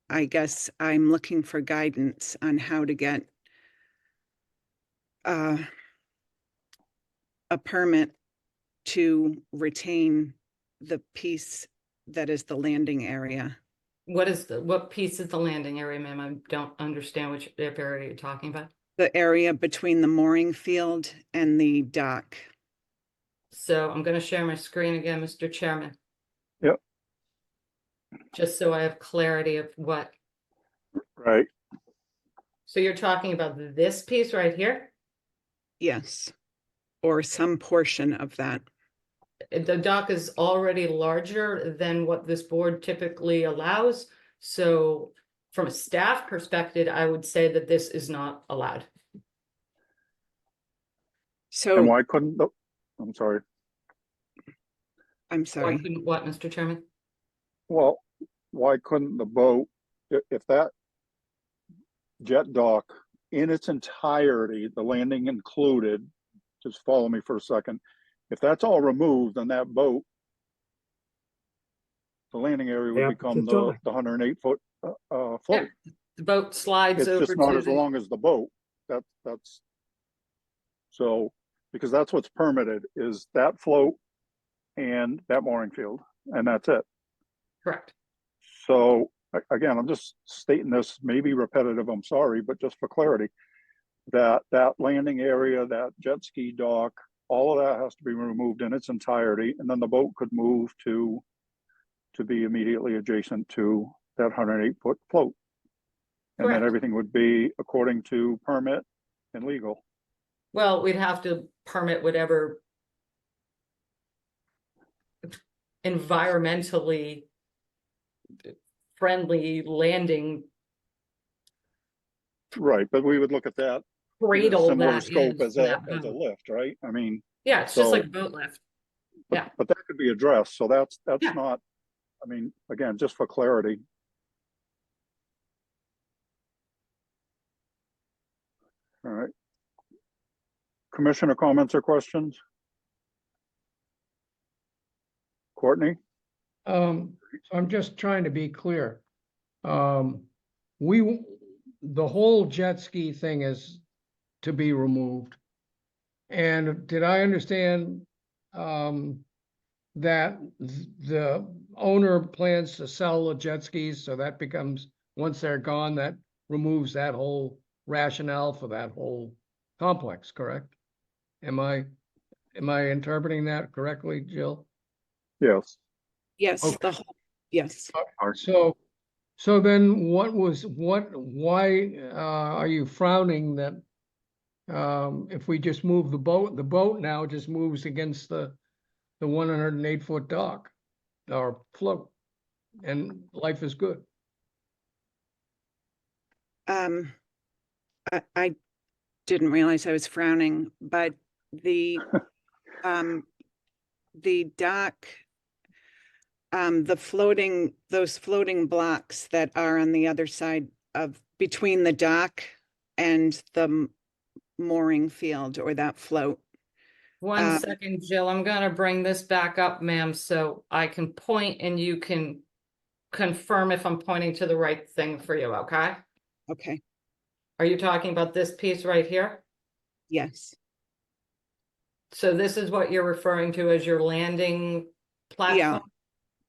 I guess I'm looking for guidance on how to get a permit to retain the piece that is the landing area. What piece is the landing area, ma'am? I don't understand which area you're talking about. The area between the mooring field and the dock. So I'm going to share my screen again, Mr. Chairman. Yep. Just so I have clarity of what. Right. So you're talking about this piece right here? Yes, or some portion of that. The dock is already larger than what this board typically allows. So from a staff perspective, I would say that this is not allowed. So And why couldn't the, I'm sorry. I'm Why sorry. couldn't what, Mr. Chairman? Well, why couldn't the boat, if that jet dock in its entirety, the landing included, just follow me for a second. If that's all removed, then that boat, the landing area would Yeah, become the dock. the 108 foot float. Yeah. The boat slides It's over just not to as the, long as the boat. That's so, because that's what's permitted is that float and that mooring field, and that's it. correct. So again, I'm just stating this, maybe repetitive, I'm sorry, but just for clarity, that landing area, that jet ski dock, all of that has to be removed in its entirety, and then the boat could move to be immediately adjacent to that 108 foot float. And Correct. then everything would be according to permit and legal. Well, we'd have to permit whatever. environmentally friendly landing Right, but we would look at that in a cradle similar that scope is as for a, that as a boat. lift, right? I mean, Yeah, it's just so- like a boat lift. Yeah. but that could be addressed, so that's Yeah. not, I mean, again, just for clarity. All right. Commissioner comments or questions? Courtney? So I'm just trying to be clear. The whole jet ski thing is to be removed. And did I understand, that the owner plans to sell the jet skis, so that becomes, once they're gone, that removes that whole rationale for that whole complex, correct? Am I interpreting that correctly, Jill? Yes. Yes, Okay. the whole, yes. So then why are you frowning that if we just move the boat now just moves against the 108-foot dock or float, and life is good? I didn't realize I was frowning, but the dock, those floating blocks that are on the other side of, between the dock and the mooring field or that float. One second, Jill, I'm gonna bring this back up, ma'am, so I can point and you can confirm if I'm pointing to the right thing for you, okay? Okay, Are you talking about this piece right here? yes. So this is what you're referring to as your landing platform?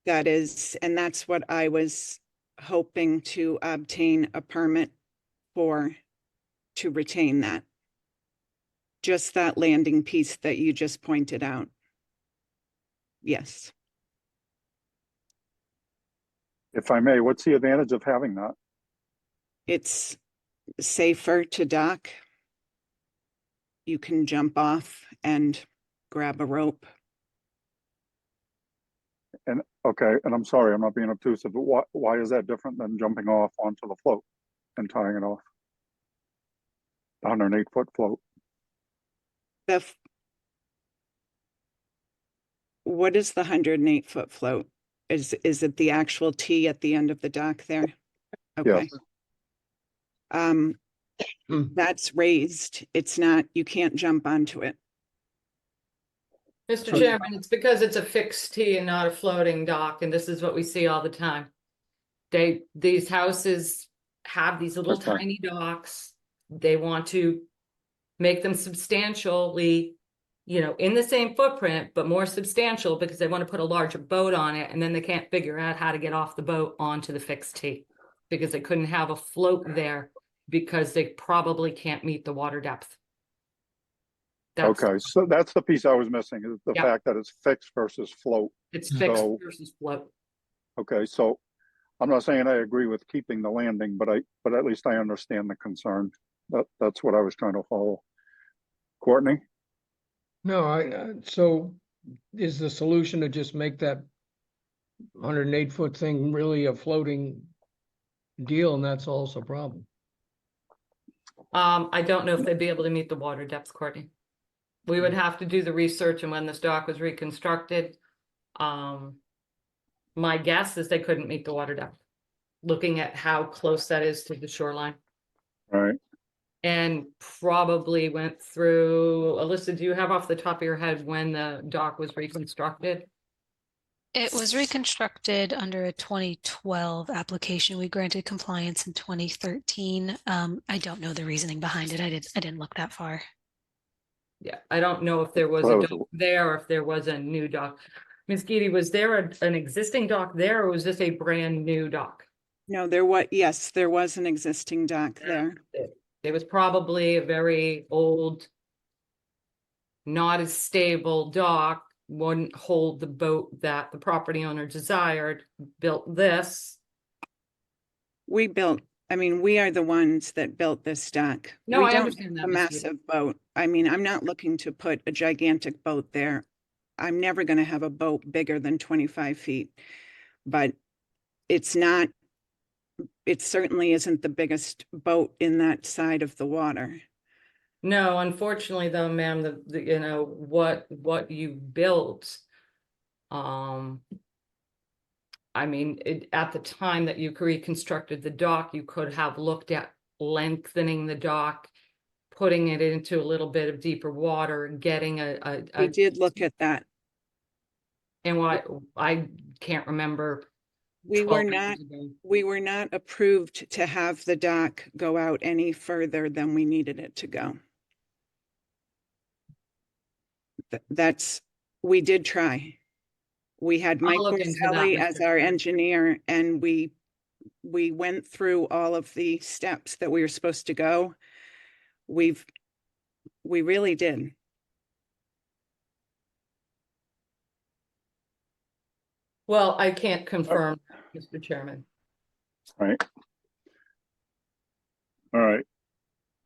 That is, and that's what I was hoping to obtain a permit for, to retain that. Just that landing piece that you just pointed out. Yes. If I may, what's the advantage of having that? It's safer to dock. You can jump off and grab a rope. And okay, and I'm sorry, I'm not being obtrusive, but why is that different than jumping off onto the float and tying it off? 108-foot float. What is the 108-foot float? Is it the actual T at the end of the dock there? Okay. Yes. That's raised. It's not, you can't jump onto it. Mr. Chairman, it's because it's a fixed T and not a floating dock, and this is what we see all the time. These houses have these little That's fine. tiny docks. They want to make them substantially, in the same footprint, but more substantial because they want to put a larger boat on it, and then they can't figure out how to get off the boat onto the fixed T because they couldn't have a float there because they probably can't meet the water depth. Okay, so that's the piece I was missing, is the Yeah. fact that it's fixed versus float. It's fixed So- versus float. Okay, so I'm not saying I agree with keeping the landing, but at least I understand the concern. That's what I was trying to follow. Courtney? No, so is the solution to just make that 108-foot thing really a floating deal, and that's also a problem? I don't know if they'd be able to meet the water depth, Courtney. We would have to do the research and when this dock was reconstructed. My guess is they couldn't meet the water depth, looking at how close that is to the shoreline. Right. And probably went through, Alyssa, do you have off the top of your head when the dock was reconstructed? It was reconstructed under a 2012 application. We granted compliance in 2013. I don't know the reasoning behind it. I didn't look that far. Yeah, I don't know if there was a dock there or if there was a new dock. Ms. Geedy, was there an existing dock there or was this a brand new dock? No, yes, there was an existing dock there. It was probably a very old, not as stable dock, wouldn't hold the boat that the property owner desired, built this. We are the ones that built this dock. No, We I don't understand have that, a Ms. Geedy. massive boat. I'm not looking to put a gigantic boat there. I'm never gonna have a boat bigger than 25 feet. But it's not, it certainly isn't the biggest boat in that side of the water. No, unfortunately though, ma'am, the you know, what you built, I mean, at the time that you reconstructed the dock, you could have looked at lengthening the dock, putting it into a little bit of deeper water and getting We did look at that. and what I can't remember. We were 12 not, years ago. we were not approved to have the dock go out any further than we needed it to go. That's, we did try. We had Mike I'll look into that, Borselli as Mr. our Chairman. engineer, and we went through all of the steps that we were supposed to go. We really did. Well, I can't confirm, Mr. Chairman. Right. All right.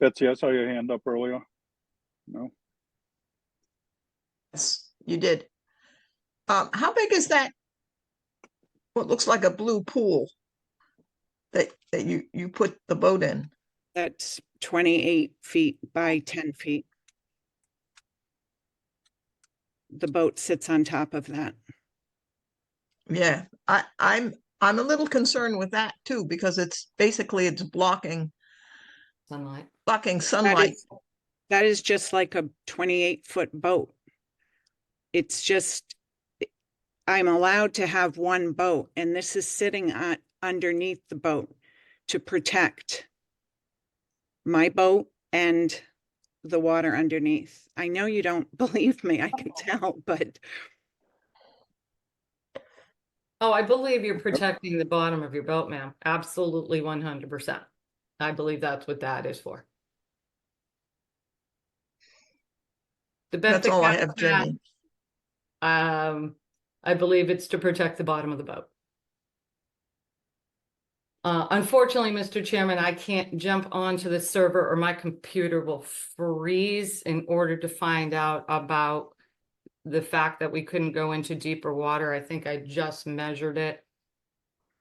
Betsy, I saw your hand up earlier. No? Yes, you did. How big is that? What looks like a blue pool that you put the boat in? That's 28 feet by 10 feet. The boat sits on top of that. Yeah, I'm a little concerned with that too, because it's basically blocking Sunlight. sunlight. That is just like a 28-foot boat. It's just, I'm allowed to have one boat, and this is sitting underneath the boat to protect my boat and the water underneath. I know you don't believe me, I can tell, but Oh, I believe you're protecting the bottom of your boat, ma'am. Absolutely 100%. I believe that's what that is for. The best That's all I can have, be said, Jenny. I believe it's to protect the bottom of the boat. Unfortunately, Mr. Chairman, I can't jump onto the server or my computer will freeze in order to find out about the fact that we couldn't go into deeper water. I think I just measured it.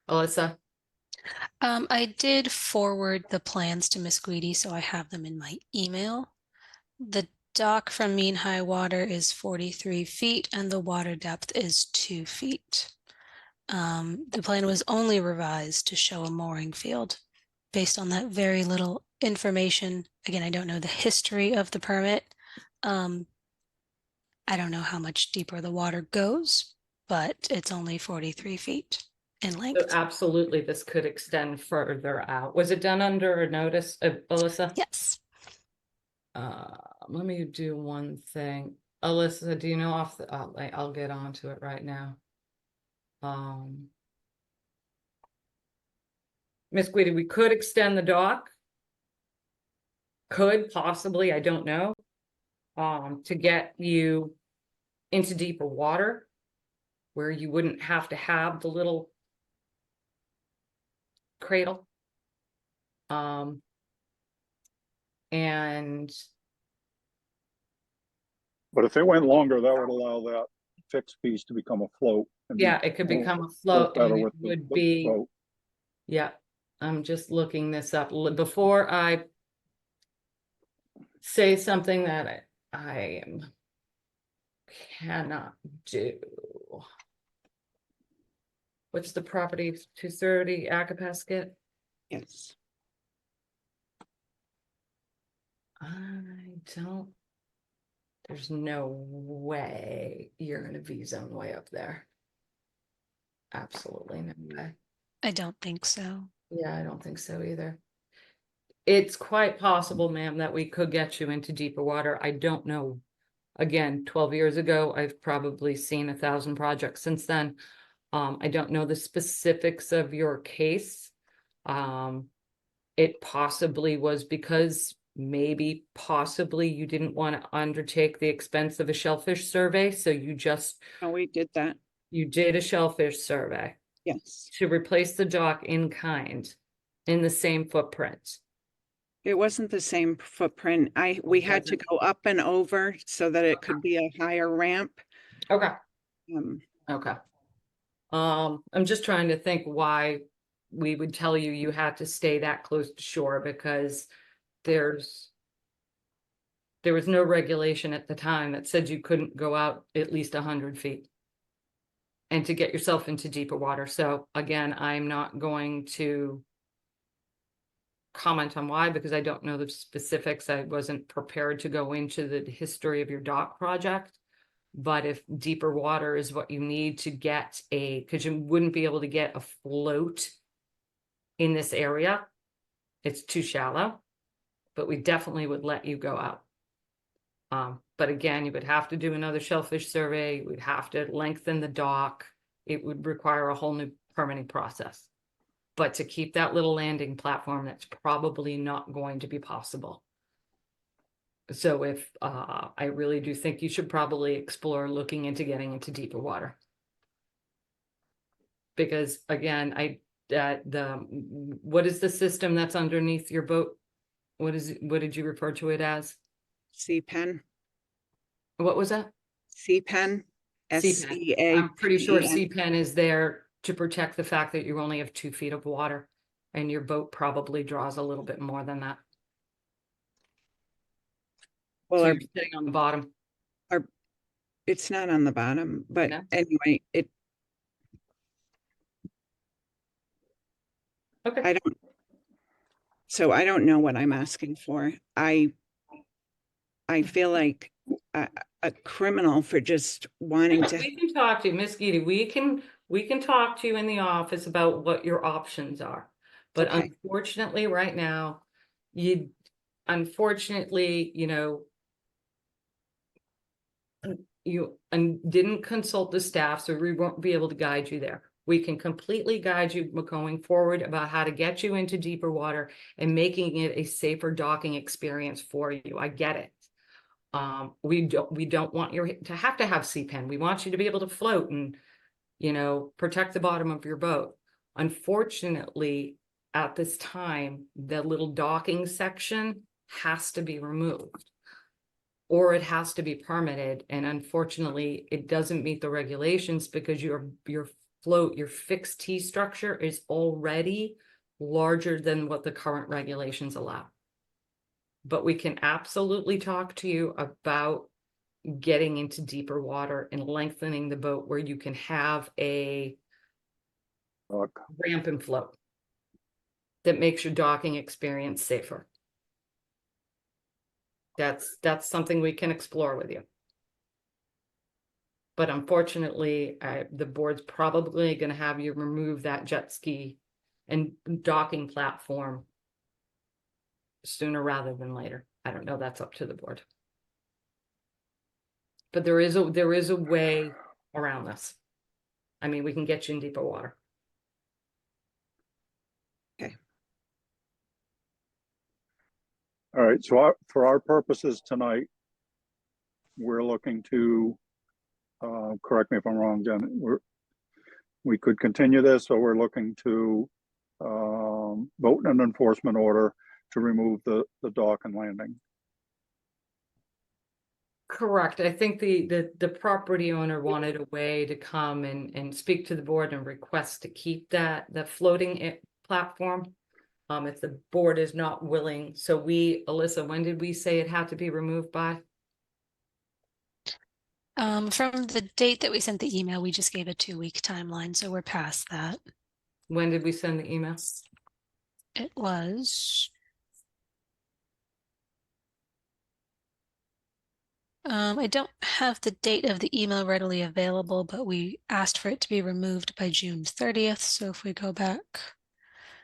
Alyssa? I did forward the plans to Miss Guidi, so I have them in my email. The dock from mean high water is 43 feet and the water depth is 2 feet. The plan was only revised to show a mooring field based on that very little information. Again, I don't know the history of the permit. I don't know how much deeper the water goes, but it's only 43 feet in So length. absolutely, this could extend further out. Was it done under a notice, Alyssa? Yes. Let me do one thing. Alyssa, do you know off the, I'll get onto it right now. Miss Guidi, we could extend the dock. Could possibly, I don't know. To get you into deeper water where you wouldn't have to have the little cradle. And But if it went longer, that would allow that fixed piece to become a float. and yeah, it could become a float better and it with the would be, boat. yeah, I'm just looking this up. Before I say something that I cannot do. What's the property, 230 Acapasket? yes. I don't, there's no way you're in a V zone way up there. Absolutely no way. I don't think so. Yeah, I don't think so either. It's quite possible, ma'am, that we could get you into deeper water. I don't know. Again, 12 years ago, I've probably seen 1,000 projects since then. I don't know the specifics of your case. It possibly was because maybe possibly you didn't want to undertake the expense of a shellfish survey. So you just, Oh, we did that. you did a shellfish survey Yes. to replace the dock in kind in the same footprint. It wasn't the same footprint. We had to go up and over so that it could be a higher ramp. Okay, Um, okay. I'm just trying to think why we would tell you you had to stay that close to shore, because there was no regulation at the time that said you couldn't go out at least 100 feet and to get yourself into deeper water. So again, I'm not going to comment on why, because I don't know the specifics. I wasn't prepared to go into the history of your dock project. But if deeper water is what you need to get because you wouldn't be able to get a float in this area, it's too shallow, but we definitely would let you go out. But again, you would have to do another shellfish survey. We'd have to lengthen the dock. It would require a whole new permitting process. But to keep that little landing platform, that's probably not going to be possible. So if I really do think you should probably explore looking into getting into deeper water. Because again, what is the system that's underneath your boat? What did you refer to it as? CPEN, What was that? CPEN, CPEN. I'm pretty sure SEAPEN. CPEN is there to protect the fact that you only have 2 feet of water, and your boat probably draws a little bit more than that. Well, So our, you're sitting on the bottom. it's not on the bottom, but No? anyway, Okay. I don't know what I'm asking for. I feel like a criminal for just wanting to. We can talk to you, Miss Geedy. We can talk to you in the office about what your options are. But Okay. unfortunately, right now, unfortunately, you didn't consult the staff, so we won't be able to guide you there. We can completely guide you going forward about how to get you into deeper water and making it a safer docking experience for you. I get it. We don't want you to have CPEN. We want you to be able to float and, protect the bottom of your boat. Unfortunately, at this time, the little docking section has to be removed, or it has to be permitted. And unfortunately, it doesn't meet the regulations because your float, your fixed T structure is already larger than what the current regulations allow. But we can absolutely talk to you about getting into deeper water and lengthening the boat where you can have a ramp and float that makes your docking experience safer. That's something we can explore with you. But unfortunately, the board's probably going to have you remove that jet ski and docking platform sooner rather than later. I don't know. That's up to the board. But there is a way around this. I mean, we can get you in deeper water. Okay. All right, so for our purposes tonight, we're looking to, correct me if I'm wrong, Jen, we could continue this, or we're looking to vote an enforcement order to remove the dock and landing. Correct. I think the property owner wanted a way to come and speak to the board and request to keep the floating platform. If the board is not willing, so Alyssa, when did we say it had to be removed by? From the date that we sent the email, we just gave a 2-week timeline, so we're past that. When did we send the email? It was I don't have the date of the email readily available, but we asked for it to be removed by June 30th. So if we go back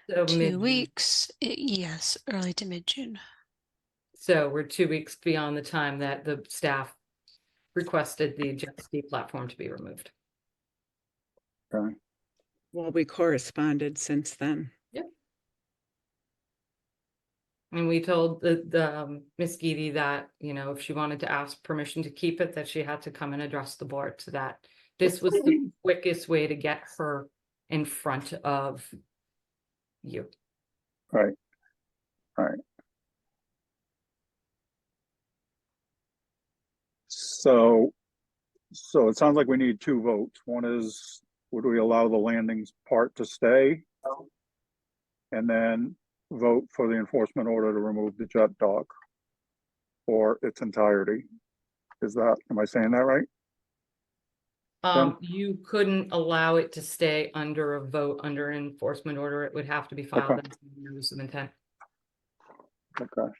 So 2 weeks, yes, early to mid-June. So we're 2 weeks beyond the time that the staff requested the jet ski platform to be removed. Okay. Well, we corresponded since then. Yep. And we told the Miss Geedy that, if she wanted to ask permission to keep it, that she had to come and address the board, so that this was the quickest way to get her in front of you. Right. Right. So So it sounds like we need two votes. One is, would we allow the landings part to stay? And then vote for the enforcement order to remove the jet dock for its entirety. Is that, am I saying that right? You couldn't allow it to stay under a vote under an enforcement order. It would have to be filed Okay. as a notice of intent. Okay.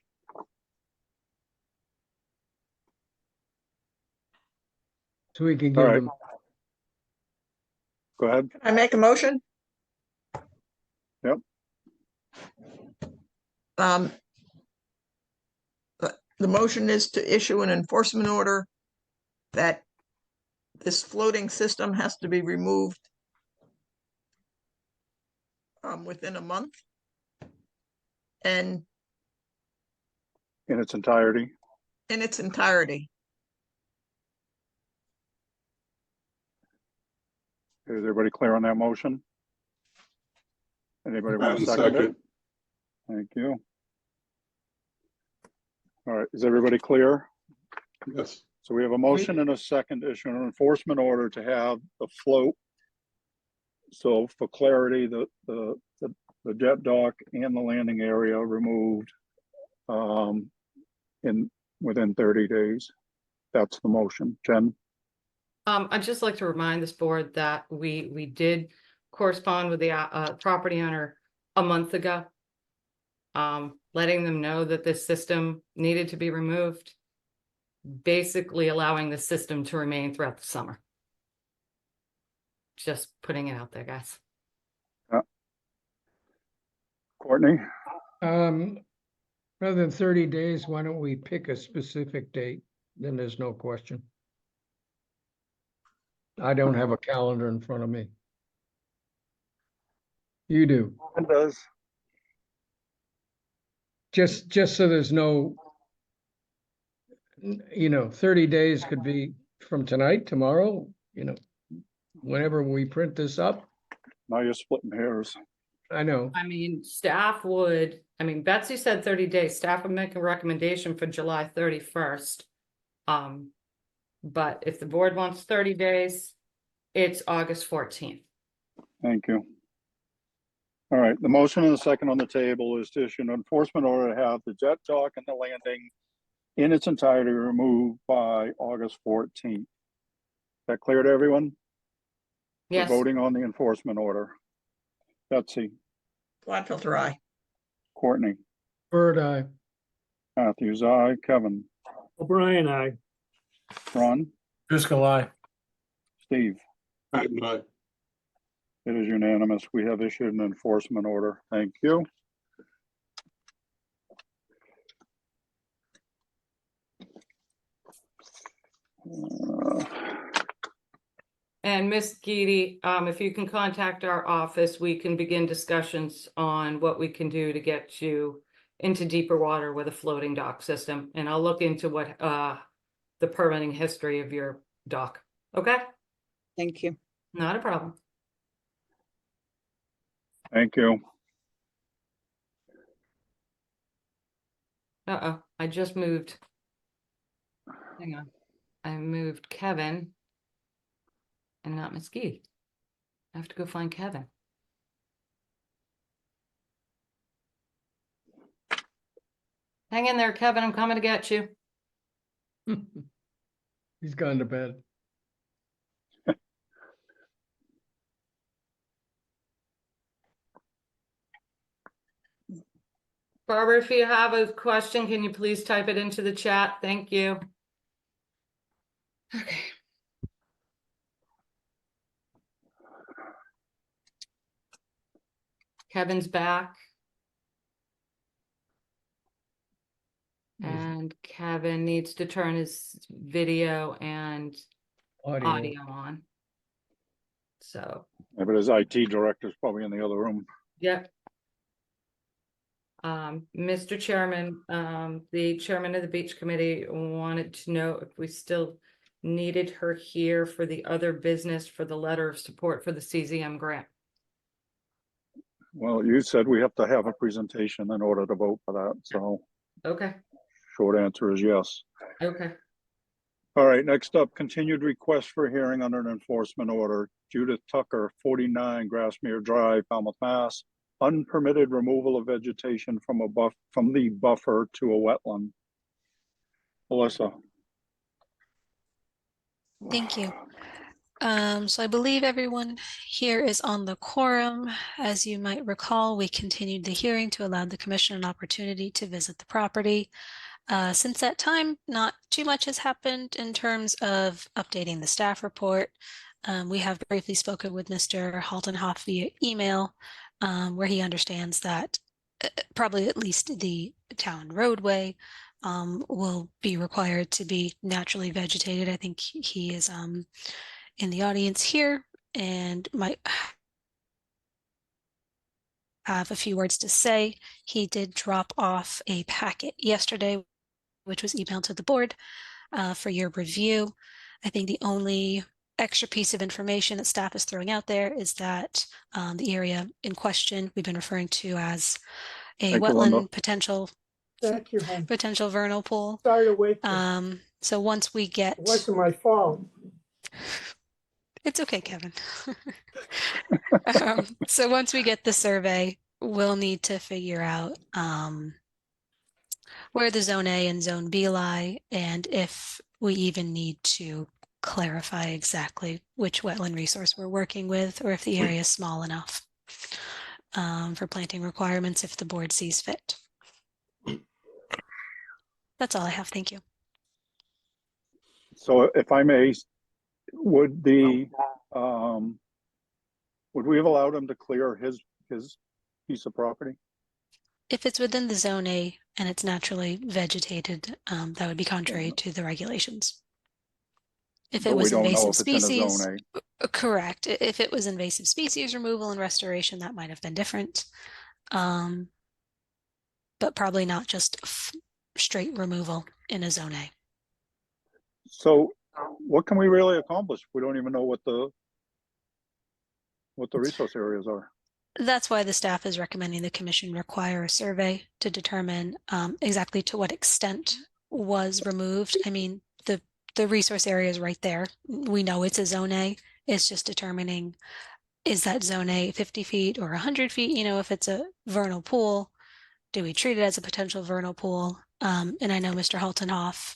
So we can All give right. them, Go ahead. Can I make a motion? Yep. The motion is to issue an enforcement order that this floating system has to be removed within a month. And In its entirety. in its entirety. Is everybody clear on that motion? Anybody want to Madam second it? Second. Thank you. All right, is everybody clear? Yes. So we have a motion and a second to issue an enforcement order to have the float. So for clarity, the jet dock and the landing area removed within 30 days. That's the motion. Jen? I'd just like to remind this board that we did correspond with the property owner a month ago, letting them know that this system needed to be removed, basically allowing the system to remain throughout the summer. Just putting it out there, guys. Courtney? rather than 30 days, why don't we pick a specific date? Then there's no question. I don't have a calendar in front of me. You do. It does. Just so there's no, 30 days could be from tonight, tomorrow, whenever we print this up. Now you're splitting hairs. I know. I mean, Betsy said 30 days. Staff would make a recommendation for July 31st. But if the board wants 30 days, it's August 14th. Thank you. All right, the motion and the second on the table is to issue an enforcement order to have the jet dock and the landing in its entirety removed by August 14th. That clear to everyone? We're Yes. voting on the enforcement order. Betsy? Gladfelter, aye. Courtney? Bird eye. Matthews, aye. Kevin? O'Brien, aye. Ron? Driscoll, aye. Steve? I'm not. It is unanimous. We have issued an enforcement order. Thank you. And Miss Geedy, if you can contact our office, we can begin discussions on what we can do to get you into deeper water with a floating dock system. And I'll look into what the permitting history of your dock. Okay? Thank you. Not a problem. Thank you. Uh-oh, I just moved. Hang on. I moved Kevin and not Miss Geedy. I have to go find Kevin. Hang in there, Kevin. I'm coming to get you. He's gone to bed. Barbara, if you have a question, can you please type it into the chat? Thank you. Okay. Kevin's back. And Kevin needs to turn his video and audio on. So. Yeah, but his IT director's probably in the other room. Yep. Mr. Chairman, the chairman of the beach committee wanted to know if we still needed her here for the other business for the letter of support for the CZM grant. Well, you said we have to have a presentation in order to vote for that, so Okay, short answer is yes. okay. All right, next up, continued request for hearing under an enforcement order. Judith Tucker, 49 Grassmere Drive, Falmouth, Mass. Unpermitted removal of vegetation from the buffer to a wetland. Melissa. Thank you. So I believe everyone here is on the quorum. As you might recall, we continued the hearing to allow the commission an opportunity to visit the property. Since that time, not too much has happened in terms of updating the staff report. We have briefly spoken with Mr. Haltenhoff via email, where he understands that probably at least the town roadway will be required to be naturally vegetated. I think he is in the audience here and might have a few words to say. He did drop off a packet yesterday, which was emailed to the board for your review. I think the only extra piece of information that staff is throwing out there is that the area in question we've been referring to as a wetland potential vernal pool. Sorry to wait. So once we get, It wasn't my fault. It's okay, Kevin. So once we get the survey, we'll need to figure out where the zone A and zone B lie, and if we even need to clarify exactly which wetland resource we're working with, or if the area is small enough for planting requirements if the board sees fit. That's all I have. Thank you. So if I may, would we have allowed him to clear his piece of property? If it's within the zone A and it's naturally vegetated, that would be contrary to the regulations. If it was invasive species, correct. If it was invasive species removal and restoration, that might have been different. But probably not just straight removal in a zone A. So what can we really accomplish? We don't even know what the resource areas are. That's why the staff is recommending the commission require a survey to determine exactly to what extent was removed. I mean, the resource area is right there. We know it's a zone A. It's just determining, is that zone A 50 feet or 100 feet? You know, if it's a vernal pool, do we treat it as a potential vernal pool? And I know Mr. Haltenhoff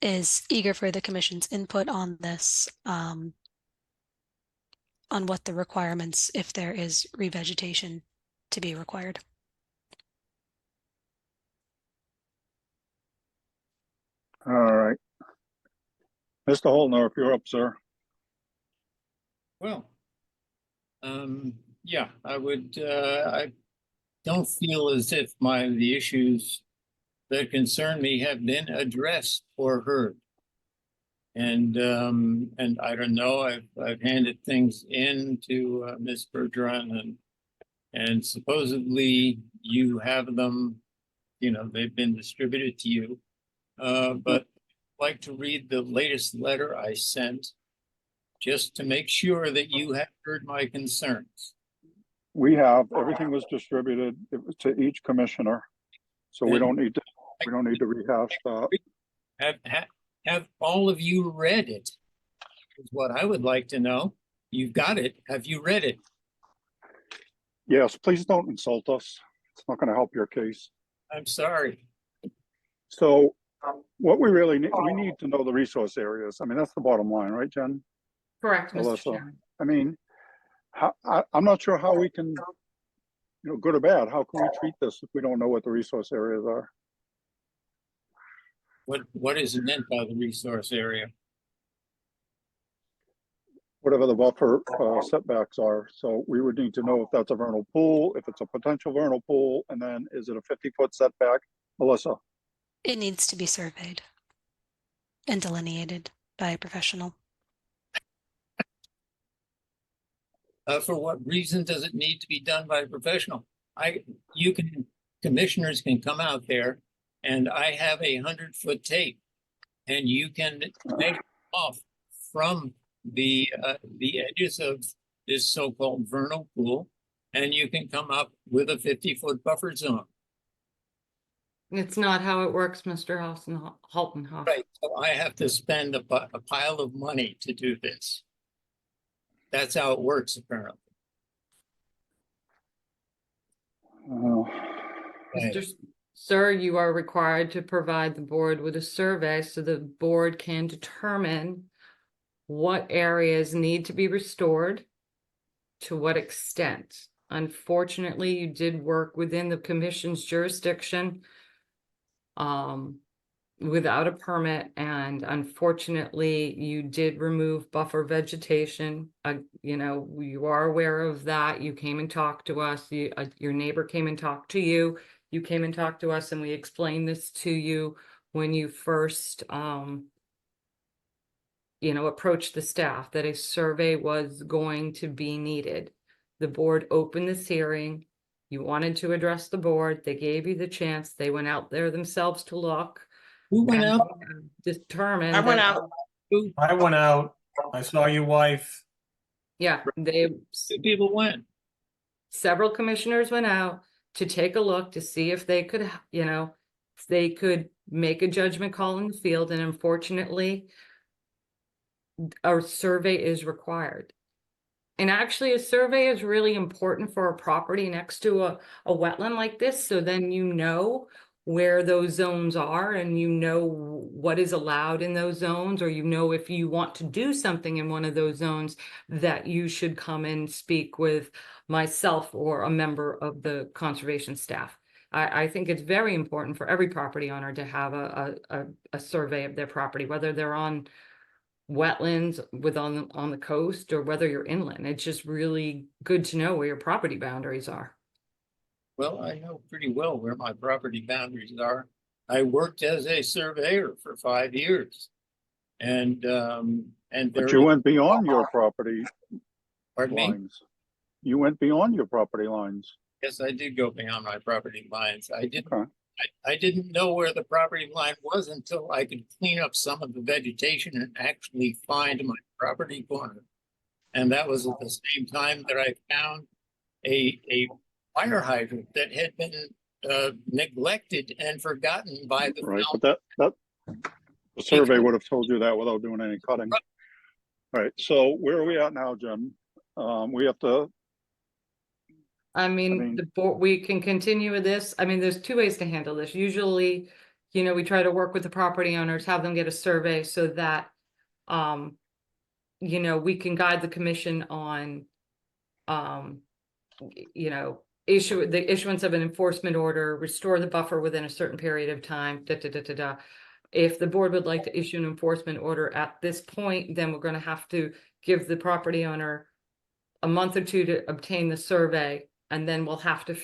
is eager for the commission's input on this, on what the requirements, if there is revegetation to be required. All right. Mr. Holtner, if you're up, sir. Well, yeah, I don't feel as if the issues that concern me have been addressed or heard. And I don't know, I've handed things in to Ms. Bergeron, and supposedly you have them, you know, they've been distributed to you. But I'd like to read the latest letter I sent just to make sure that you have heard my concerns. We have, everything was distributed to each commissioner. So we don't need to rehash that. Have all of you read it? Is what I would like to know. You've got it. Have you read it? Yes, please don't insult us. It's not going to help your case. I'm sorry. So what we really need, we need to know the resource areas. I mean, that's the bottom line, right, Jen? Correct, Mr. Melissa. Chairman. I mean, I'm not sure how we can, you know, good or bad, how can we treat this if we don't know what the resource areas are? What is meant by the resource area? Whatever the buffer setbacks are. So we would need to know if that's a vernal pool, if it's a potential vernal pool, and then is it a 50-foot setback? Melissa? It needs to be surveyed and delineated by a professional. For what reason does it need to be done by a professional? Commissioners can come out there, and I have a 100-foot tape, and you can measure off from the edges of this so-called vernal pool, and you can come up with a 50-foot buffer zone. It's not how it works, Mr. Haltenhoff. Right, so I have to spend a pile of money to do this. That's how it works, apparently. Sir, you are required to provide the board with a survey so the board can determine what areas need to be restored, to what extent. Unfortunately, you did work within the commission's jurisdiction without a permit, and unfortunately, you did remove buffer vegetation. You know, you are aware of that. You came and talked to us. Your neighbor came and talked to you. You came and talked to us, and we explained this to you when you first, you know, approached the staff, that a survey was going to be needed. The board opened this hearing. You wanted to address the board. They gave you the chance. They went out there themselves to look. Who went out? Determined. I went out. I went out. I saw your wife. Yeah, People went. several commissioners went out to take a look to see if they could, you know, if they could make a judgment call in the field, and unfortunately, a survey is required. And actually, a survey is really important for a property next to a wetland like this, so then you know where those zones are, and you know what is allowed in those zones, or you know if you want to do something in one of those zones, that you should come and speak with myself or a member of the conservation staff. I think it's very important for every property owner to have a survey of their property, whether they're on wetlands on the coast or whether you're inland. It's just really good to know where your property boundaries are. Well, I know pretty well where my property boundaries are. I worked as a surveyor for 5 years. And But you went beyond your property Pardon me? lines. You went beyond your property lines. Yes, I did go beyond my property lines. I didn't. Okay. I didn't know where the property line was until I could clean up some of the vegetation and actually find my property corner. And that was at the same time that I found a fire hydrant that had been neglected and forgotten by the Right, but that the survey would have told you that without doing any cutting. All right, so where are we at now, Jen? We have to. I mean, the board, we can continue with this. I mean, there's two ways to handle this. Usually, you know, we try to work with the property owners, have them get a survey so that, you know, we can guide the commission on, you know, the issuance of an enforcement order, restore the buffer within a certain period of time, If the board would like to issue an enforcement order at this point, then we're going to have to give the property owner a month or two to obtain the survey. And then we'll have to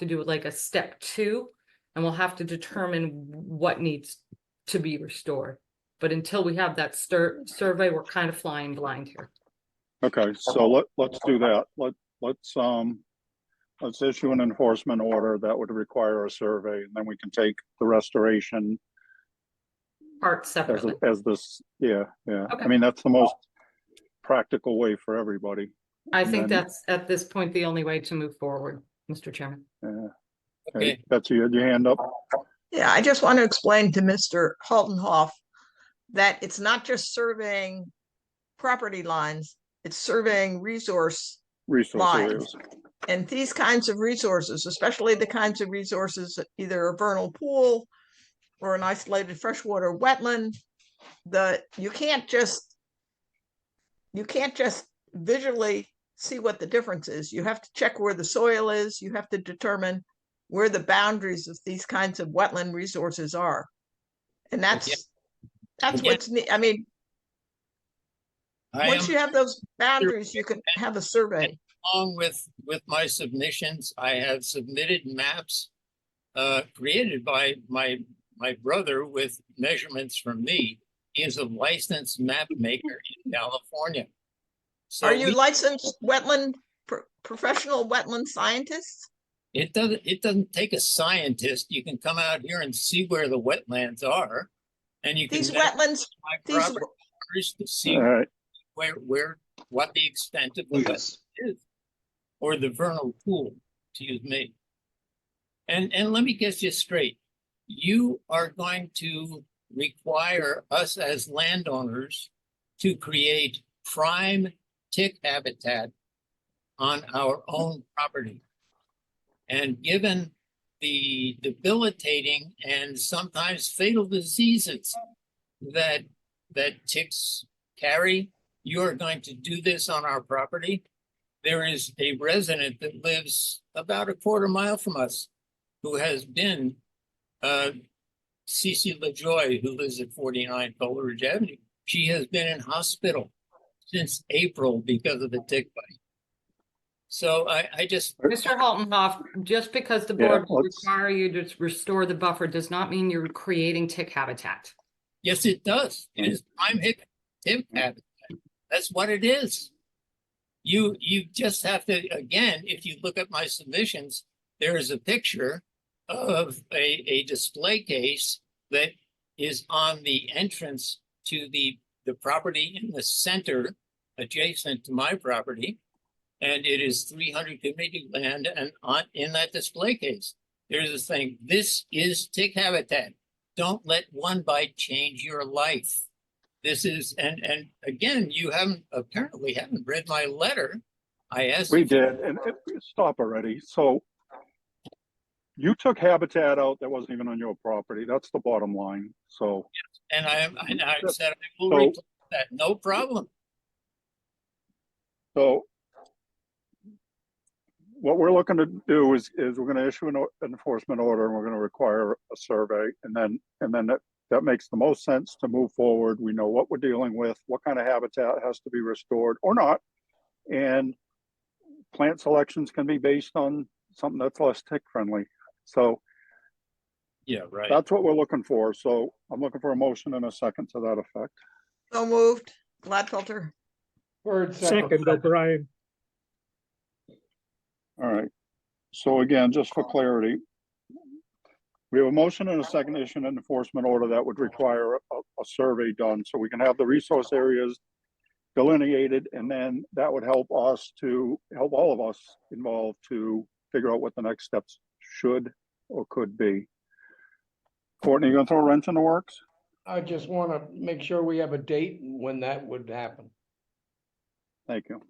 do like a step 2, and we'll have to determine what needs to be restored. But until we have that survey, we're kind of flying blind here. Okay, so let's do that. Let's issue an enforcement order that would require a survey, and then we can take the restoration part separately. As this, yeah. Okay. I mean, that's the most practical way for everybody. I think that's at this point the only way to move forward, Mr. Chairman. Yeah. Okay, Betsy, you had your hand up. Yeah, I just want to explain to Mr. Haltenhoff that it's not just surveying property lines, it's surveying resource lines. Areas. And these kinds of resources, especially the kinds of resources, either a vernal pool or an isolated freshwater wetland, you can't just visually see what the difference is. You have to check where the soil is. You have to determine where the boundaries of these kinds of wetland resources are. And that's what's neat. I mean, once you have those boundaries, you can have a survey. Along with my submissions, I have submitted maps created by my brother with measurements from me. He is a licensed map maker in California. So are you licensed professional wetland scientists? It doesn't take a scientist. You can come out here and see where the wetlands are, and you can these wetlands to see what the extent of the wetland is, or the vernal pool, to use me. And let me get you straight. you are going to require us as landowners to create prime tick habitat on our own property. And given the debilitating and sometimes fatal diseases that ticks carry, you are going to do this on our property. There is a resident that lives about a quarter mile from us who has been Cece LaJoy, who lives at 49 Coleridge Avenue. She has been in hospital since April because of the tick bite. So I just, Mr. Haltenhoff, just because the Yeah, board will let's- require you to restore the buffer does not mean you're creating tick habitat. yes, it does. It is prime tick habitat. That's what it is. You just have to, again, if you look at my submissions, there is a picture of a display case that is on the entrance to the property in the center adjacent to my property. And it is 300 community land, and in that display case, there's a thing, this is tick habitat. Don't let one bite change your life. This is, and again, you apparently haven't read my letter. I asked. We did, and stop already. So you took habitat out that wasn't even on your property. That's the bottom line. So. And I said, I will So- replace that, no problem. So what we're looking to do is we're going to issue an enforcement order, and we're going to require a survey, and then that makes the most sense to move forward. We know what we're dealing with, what kind of habitat has to be restored or not, and plant selections can be based on something that's less tick friendly. So Yeah, right. that's what we're looking for. So I'm looking for a motion and a second to that effect. So moved. Gladfelter. Bird Second, O'Brien. All right. So again, just for clarity, we have a motion and a second to issue an enforcement order that would require a survey done so we can have the resource areas delineated, and then that would help all of us involved to figure out what the next steps should or could be. Courtney, you gonna throw a wrench in the works? I just want to make sure we have a date when that would happen. Thank you.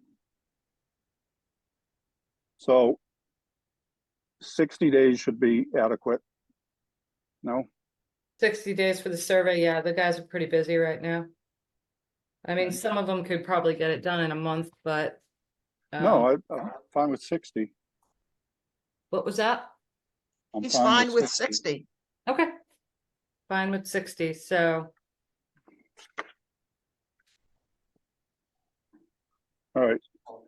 So 60 days should be adequate. No? 60 days for the survey. Yeah, the guys are pretty busy right now. I mean, some of them could probably get it done in a month, but. No, I'm fine with 60. What was that? I'm He's fine with 60. Okay. Fine with 60, so. All right,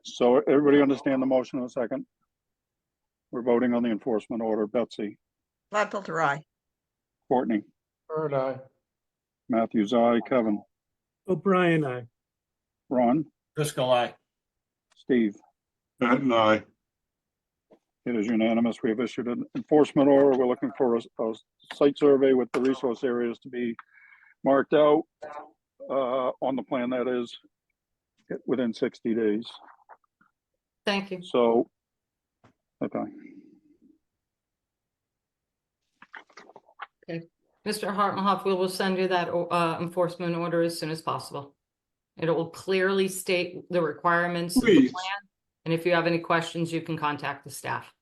so everybody understand the motion in a second? We're voting on the enforcement order. Betsy, Gladfelter, aye. Courtney, Bird eye. Matthews, aye. Kevin, O'Brien, aye. Ron, Driscoll, aye. Steve. Patton, aye. It is unanimous. We have issued an enforcement order. We're looking for a site survey with the resource areas to be marked out on the plan, that is, within 60 days. Thank you. So, okay. Okay. Mr. Hartmanhoff, we will send you that enforcement order as soon as possible. It will clearly state the requirements of the Please. plan. And if you have any questions, you can contact the staff.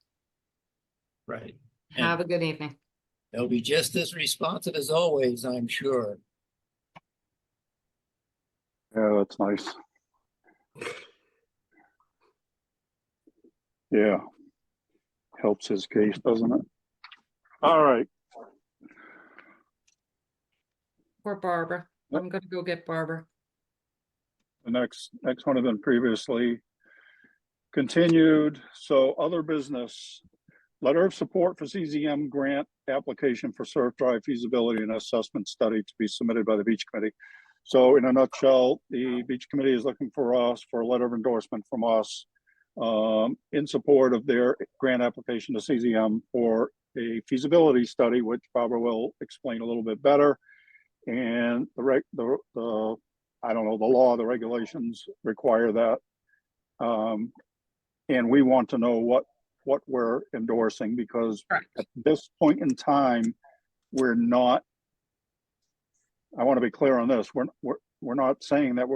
Right. Have a good evening. They'll be just as responsive as always, I'm sure. Yeah, that's nice. Yeah. Helps his case, doesn't it? All right. Poor Barbara. I'm gonna go get Barbara. The next one has been previously continued. So other business, letter of support for CZM grant application for surf drive feasibility and assessment study to be submitted by the beach committee. So in a nutshell, the beach committee is looking for us for a letter of endorsement from us in support of their grant application to CZM for a feasibility study, which Barbara will explain a little bit better. And the I don't know, the law, the regulations require that. And we want to know what we're endorsing, because at this point in time, we're not, I want to be clear on this. We're not saying that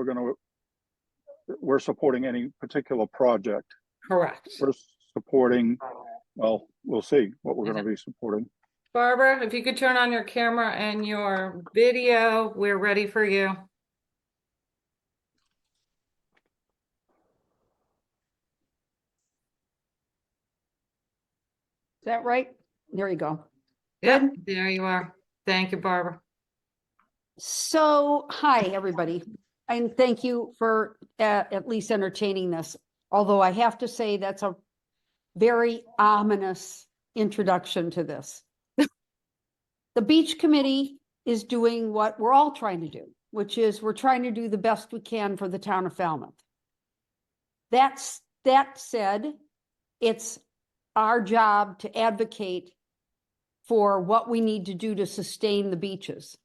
we're supporting any particular project. Correct. We're supporting, well, we'll see what we're going to be supporting. Barbara, if you could turn on your camera and your video, we're ready for you. Is that right? There you go. Yep, there you are. Thank you, Barbara. So, hi, everybody. And thank you for at least entertaining this. Although I have to say that's a very ominous introduction to this. The beach committee is doing what we're all trying to do, which is we're trying to do the best we can for the town of Falmouth. That said, it's our job to advocate for what we need to do to sustain the beaches.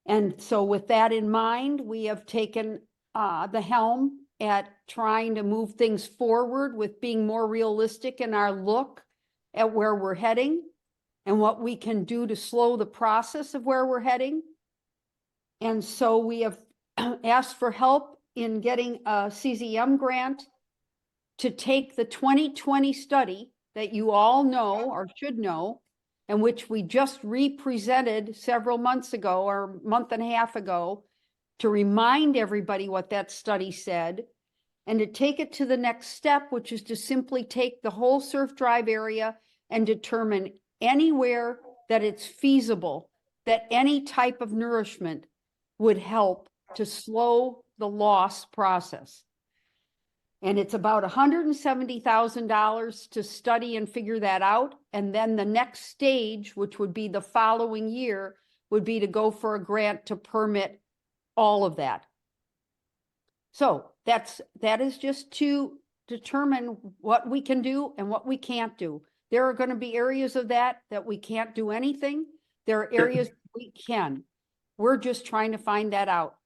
And so with that in mind, we have taken the helm at trying to move things forward with being more realistic in our look at where we're heading and what we can do to slow the process of where we're heading. And so we have asked for help in getting a CZM grant to take the 2020 study that you all know or should know, and which we just represented several months ago or a month and a half ago, to remind everybody what that study said, and to take it to the next step, which is to simply take the whole Surf Drive area and determine anywhere that it's feasible that any type of nourishment would help to slow the loss process. And it's about $170,000 to study and figure that out. And then the next stage, which would be the following year, would be to go for a grant to permit all of that. So that is just to determine what we can do and what we can't do. There are going to be areas of that we can't do anything. There are areas we can. We're just trying to find that out.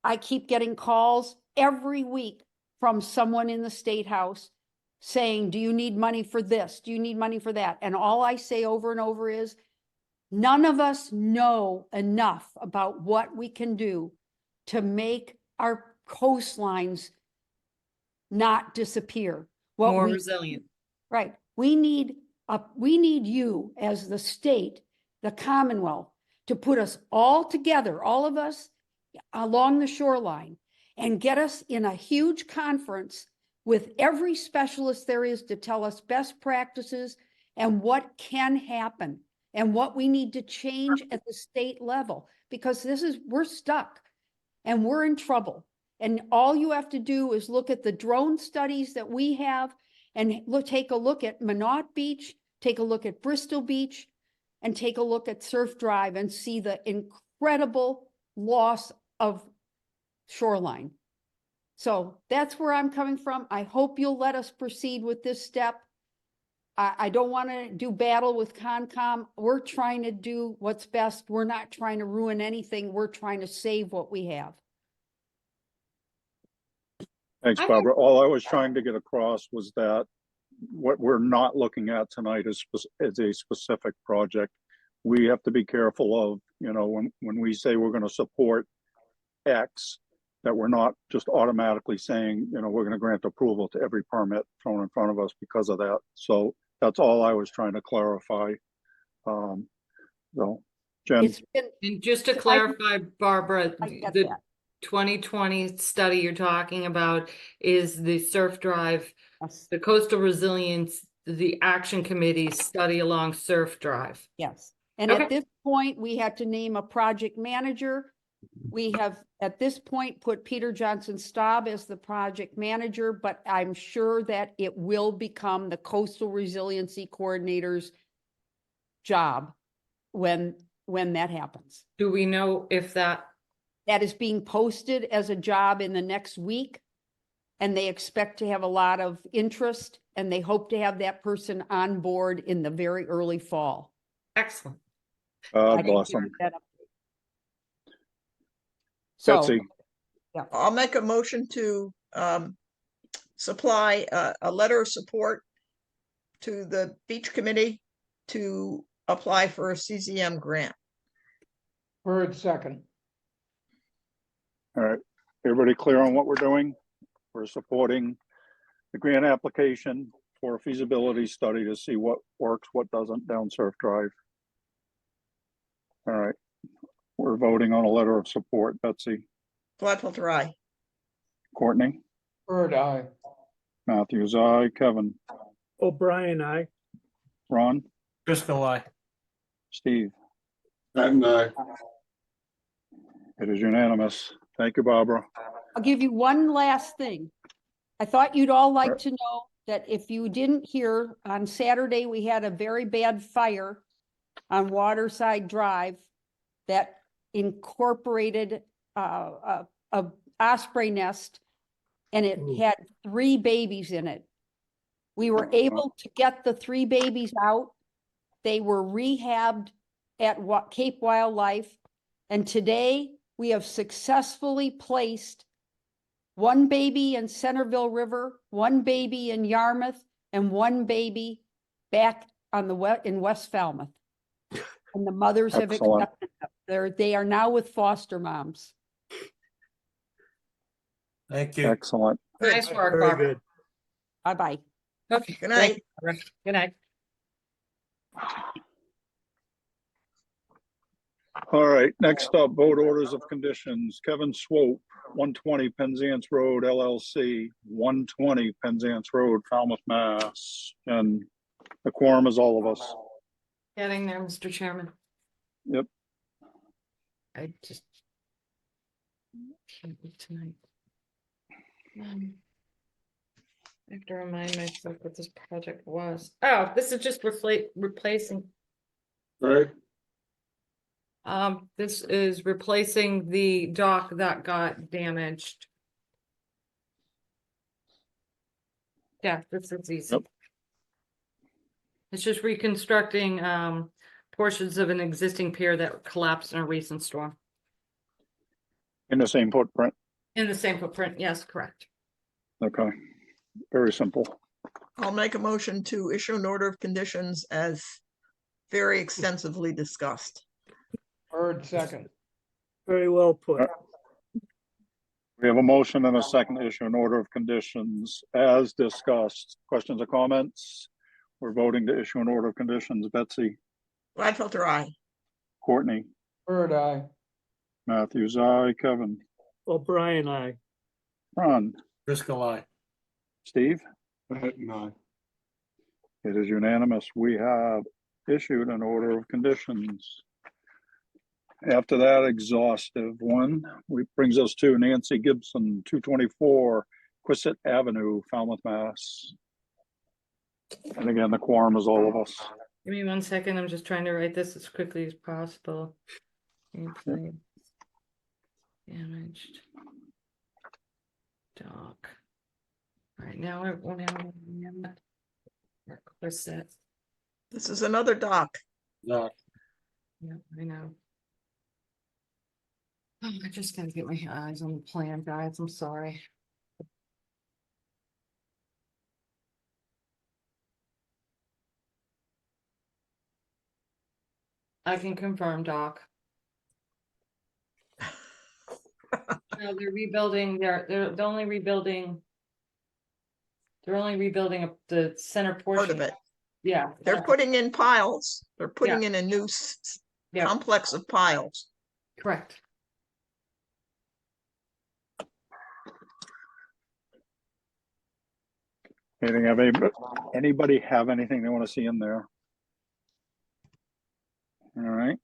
I keep getting calls every week from someone in the State House saying, do you need money for this? Do you need money for that? And all I say over and over is, none of us know enough about what we can do to make our coastlines not disappear. More resilient. Right. We need you as the state, the Commonwealth, to put us all together, all of us along the shoreline, and get us in a huge conference with every specialist there is to tell us best practices and what can happen and what we need to change at the state level, because we're stuck and we're in trouble. And all you have to do is look at the drone studies that we have and take a look at Minot Beach, take a look at Bristol Beach, and take a look at Surf Drive and see the incredible loss of shoreline. So that's where I'm coming from. I hope you'll let us proceed with this step. I don't want to do battle with Concom. We're trying to do what's best. We're not trying to ruin anything. We're trying to save what we have. Thanks, Barbara. All I was trying to get across was that what we're not looking at tonight is a specific project. We have to be careful of, when we say we're going to support X, that we're not just automatically saying, we're going to grant approval to every permit thrown in front of us because of that. So that's all I was trying to clarify. So, Jen. And just to clarify, Barbara, the 2020 study you're talking about is the Surf Drive, the Coastal Resilience, the Action Committee study along Surf Drive. Yes. And at this point, we had to name a project manager. We have, at this point, put Peter Johnson Staub as the project manager, but I'm sure that it will become the Coastal Resiliency Coordinator's job when that happens. Do we know if that is being posted as a job in the next week? And they expect to have a lot of interest, and they hope to have that person on board in the very early fall. Excellent. Awesome. So, Betsy. Yeah. I'll make a motion to supply a letter of support to the beach committee to apply for a CZM grant. Bird second. All right, everybody clear on what we're doing? We're supporting the grant application for a feasibility study to see what works, what doesn't down Surf Drive. All right, we're voting on a letter of support. Betsy, Gladfelter, aye. Courtney, Bird eye. Matthews, aye, Kevin, O'Brien, aye. Ron, Driscoll, aye. Steve. Patton, aye. It is unanimous. Thank you, Barbara. I'll give you one last thing. I thought you'd all like to know that if you didn't hear, on Saturday, we had a very bad fire on Waterside Drive that incorporated a osprey nest, and it had 3 babies in it. We were able to get the 3 babies out. They were rehabbed at Cape Wildlife, and today we have successfully placed 1 baby in Centerville River, 1 baby in Yarmouth, and 1 baby back on in West Falmouth. And the mothers have Excellent. accepted them. They are now with foster moms. Thank you. Excellent. Nice work, Very Barbara. good. Bye-bye. Okay. Good thank night. you, Barbara. Good night. All right, next up, vote orders of conditions. Kevin Swope, 120 Penzance Road LLC, 120 Penzance Road, Falmouth, Mass. And the quorum is all of us. Getting there, Mr. Chairman. Yep. I just can't wait tonight. I have to remind myself what this project was. Oh, this is just replacing. Right. This is replacing the dock that got damaged. Yeah, this is easy. Yep. It's just reconstructing portions of an existing pier that collapsed in a recent storm. In the same footprint. In the same footprint, yes, correct. Okay, very simple. I'll make a motion to issue an order of conditions as very extensively discussed. Bird second. Very well put. We have a motion and a second to issue an order of conditions as discussed. Questions or comments? We're voting to issue an order of conditions. Betsy, Gladfelter, aye. Courtney, Bird eye. Matthews, aye, Kevin, O'Brien, aye. Ron, Driscoll, aye. Steve. Patton, aye. It is unanimous. We have issued an order of conditions. After that exhaustive one, brings us to Nancy Gibson, 224 Quistit Avenue, Falmouth, Mass. And again, the quorum is all of us. Give me 1 second. I'm just trying to write this as quickly as possible. Damaged dock. All right, now I won't have Quistit. This is another dock. Dock. Yeah, I know. Oh, I just gotta get my eyes on the plan, guys. I'm sorry. I can confirm, Doc. No, they're rebuilding. They're only rebuilding. They're only rebuilding up the center portion Part of it. Yeah, They're putting in piles. They're putting Yeah. in a new complex of piles. correct. Anybody have anything they want to see in there? All right,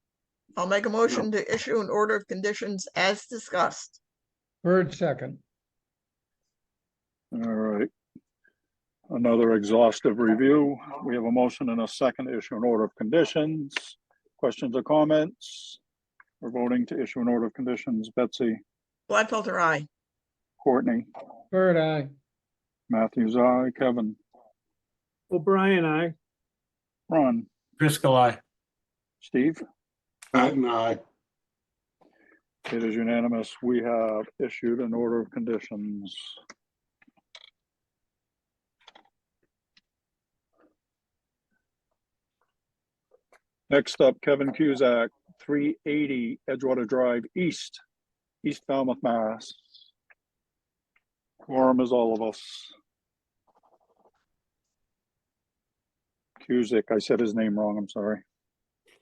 I'll make a motion to issue an order of conditions as discussed. Bird second. all right. Another exhaustive review. We have a motion and a second to issue an order of conditions. Questions or comments? We're voting to issue an order of conditions. Betsy, Gladfelter, aye. Courtney, Bird eye. Matthews, aye, Kevin, O'Brien, aye. Ron, Driscoll, aye. Steve. Patton, aye. It is unanimous. We have issued an order of conditions. Next up, Kevin Cusack, 380 Edgewater Drive East, East Falmouth, Mass. Quorum is all of us. Cusick, I said his name wrong, I'm sorry.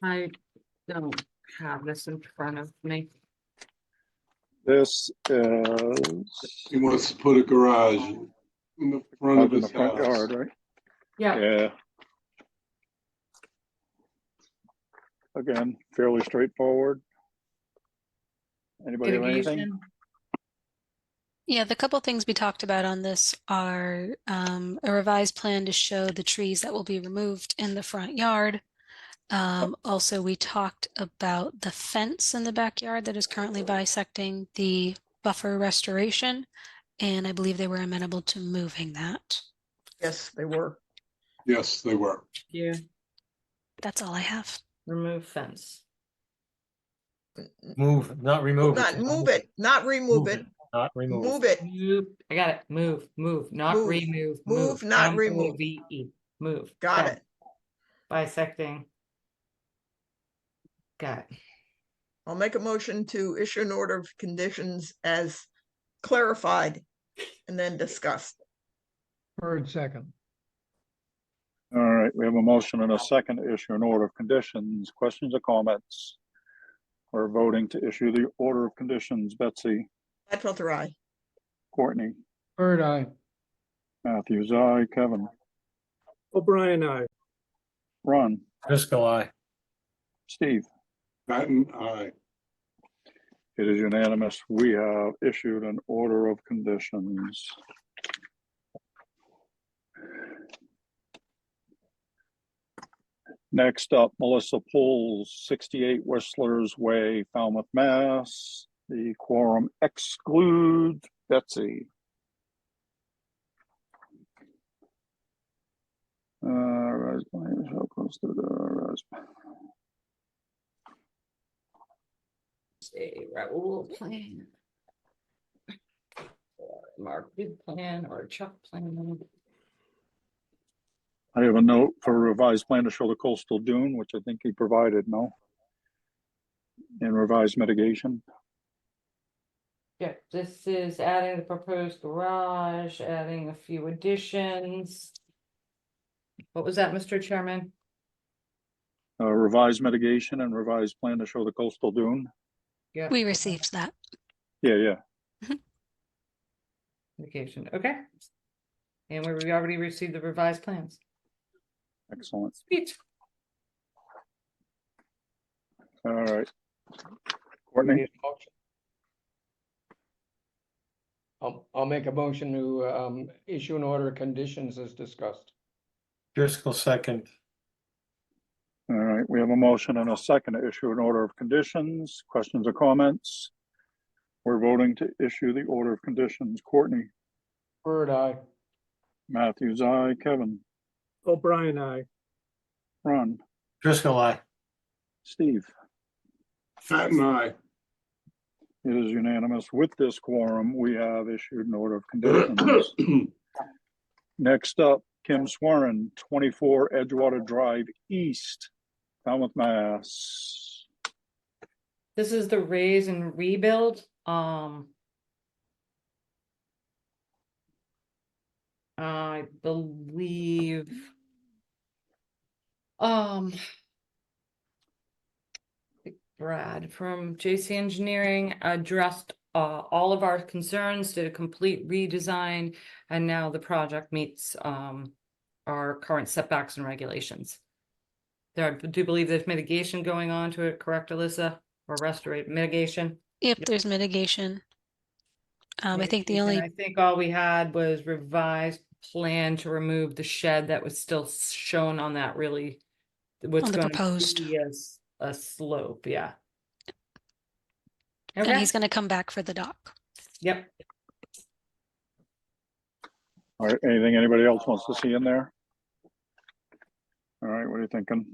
I don't have this in front of me. This is. He wants to put a garage in the front of in his the front house. yard, right? Yeah. Yeah. Again, fairly straightforward. Anybody have anything? Mitigation. Yeah, the couple things we talked about on this are a revised plan to show the trees that will be removed in the front yard. Also, we talked about the fence in the backyard that is currently bisecting the buffer restoration, and I believe they were amenable to moving that. Yes, they were. Yes, they were. Yeah. That's all I have. Remove fence. Move, not remove. Not move it, not remove it. Not remove. Move it. Move. I got it. Move, not Move. remove. Move, not remove. M-O-V-E. Move. Got Fence. it. Bisecting. Got it. I'll make a motion to issue an order of conditions as clarified and then discussed. Bird second. All right, we have a motion and a second to issue an order of conditions. Questions or comments? We're voting to issue the order of conditions. Betsy, Gladfelter, aye. Courtney, Bird eye. Matthews, aye. Kevin, O'Brien, aye. Ron, Driscoll, aye. Steve. Patton, aye. It is unanimous. We have issued an order of conditions. Next up, Melissa Pools, 68 Whistler's Way, Falmouth, Mass. The quorum excludes Betsy. How close to the Say Raoul plan. Or Mark bid plan or Chuck plan. I have a note for a revised plan to show the coastal dune, which I think he provided, no? And revised mitigation. Yeah, this is adding the proposed garage, adding a few additions. What was that, Mr. Chairman? Revised mitigation and revised plan to show the coastal dune. Yeah. We received that. Yeah. Mitigation, okay. And we already received the revised plans. Excellent. Sweet. All right. Courtney, I'll make a motion to issue an order of conditions as discussed. Driscoll, second. all right, we have a motion and a second to issue an order of conditions. Questions or comments? We're voting to issue the order of conditions. Courtney, Bird eye. Matthews, aye. Kevin, O'Brien, aye. Ron, Driscoll, aye. Steve. Patton, aye. It is unanimous. With this quorum, we have issued an order of conditions. Next up, Kim Swerin, 24 Edgewater Drive East, Falmouth, Mass. This is the raise and rebuild. I believe. Brad from JC Engineering addressed all of our concerns, did a complete redesign, and now the project meets our current setbacks and regulations. There, I do believe there's mitigation going on to it, correct, Alyssa? Or restoration mitigation? Yep, there's mitigation. I think the Mitigation, only I think all we had was revised plan to remove the shed that was still shown on that really. What's On the going proposed. to be a slope, yeah. and Okay. he's going to come back for the dock. Yep. All right, anything anybody else wants to see in there? All right, what are you thinking?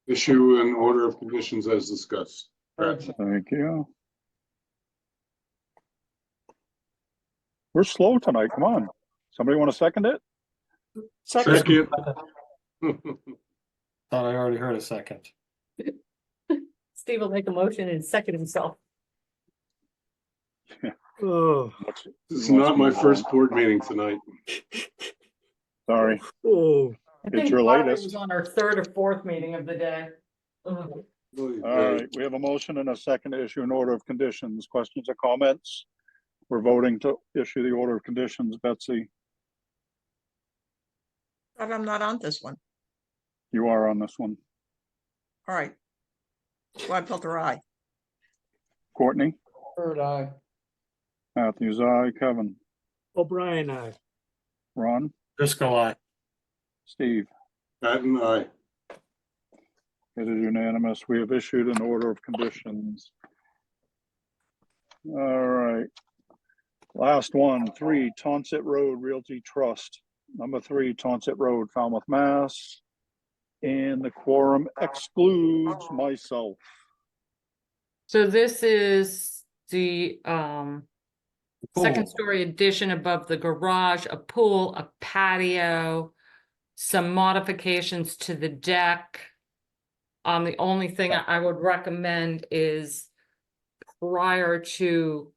Issue an order of conditions as discussed. Thank you. We're slow tonight, come on. Somebody want to second it? Second. Thought I already heard a second. Steve will make a motion and second himself. Oh, This is not my first board meeting tonight. Sorry, oh, I it's think your Barbara latest. was on our third or fourth meeting of the day. Ugh. All right, we have a motion and a second to issue an order of conditions. Questions or comments? We're voting to issue the order of conditions. Betsy, But I'm not on this one. you are on this one. All right. Gladfelter, aye. Courtney, Bird eye. Matthews, aye. Kevin, O'Brien, aye. Ron, Driscoll, aye. Steve. Patton, aye. It is unanimous. We have issued an order of conditions. All right. Last one, 3 Tonsett Road Realty Trust. Number 3 Tonsett Road, Falmouth, Mass. And the quorum excludes myself. So this is the second Pool. story addition above the garage, a pool, a patio, some modifications to the deck. The only thing I would recommend is prior to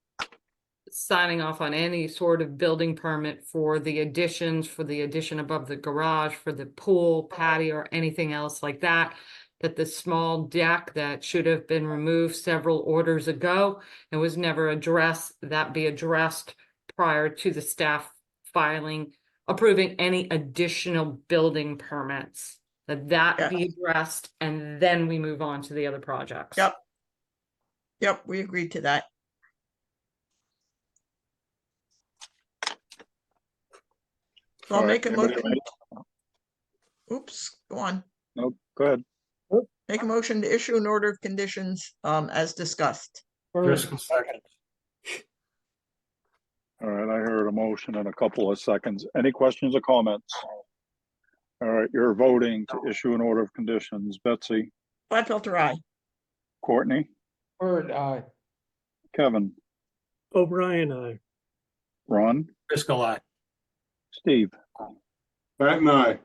signing off on any sort of building permit for the additions, for the addition above the garage, for the pool, patio, or anything else like that, that the small deck that should have been removed several orders ago and was never addressed, that be addressed prior to the staff filing, approving any additional building permits, that be addressed, and then we move on to the other projects. Yep. Yep, we agreed to that. So I'll make a motion. Oops, go on. No, go ahead. Make a motion to issue an order of conditions as discussed. Driscoll, second. All right, I heard a motion in a couple of seconds. Any questions or comments? All right, you're voting to issue an order of conditions. Betsy, Gladfelter, aye. Courtney, Bird eye. Kevin, O'Brien, aye. Ron, Driscoll, aye. Steve. Patton, aye.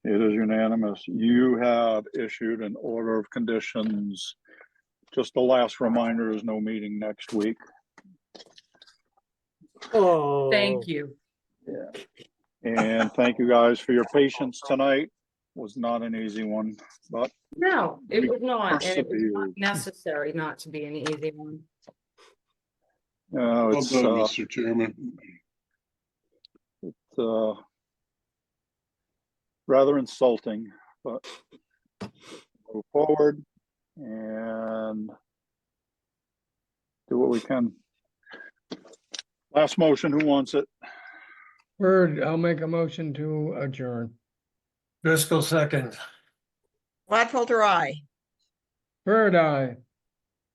It is unanimous. You have issued an order of conditions. Just the last reminder, is no meeting next week. Oh. Thank you. Yeah. And thank you guys for your patience tonight. Was not an easy one, but No, it was not, and it was not persevered. necessary not to be an easy one. Well it's done, Mr. Chairman. rather insulting, but move forward and do what we can. Last motion, who wants it? Bird, I'll make a motion to adjourn. Driscoll, second. Gladfelter, aye. Bird eye.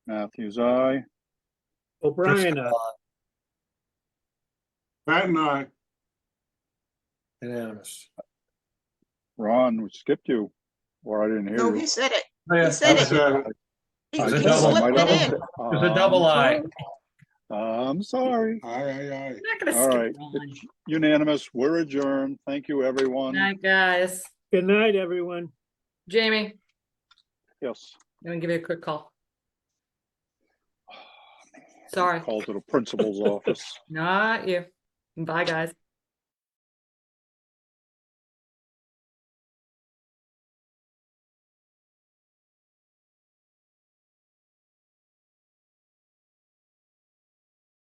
Matthews, aye. O'Brien, aye. Patton, aye. Unanimous. Ron, we skipped you, or I didn't hear No, you. he said it. Oh, yeah, He said that it. was Said it. He was a he double- slipped might it have- in. It was a double eye. I'm sorry. Aye, aye, aye. I'm not gonna All skip right, one. it's unanimous. We're adjourned. Thank you, everyone. Night, guys. Good night, everyone. Jamie, Yes. I'm gonna give you a quick call. Sorry, Call to the principal's office. not you. Bye, guys.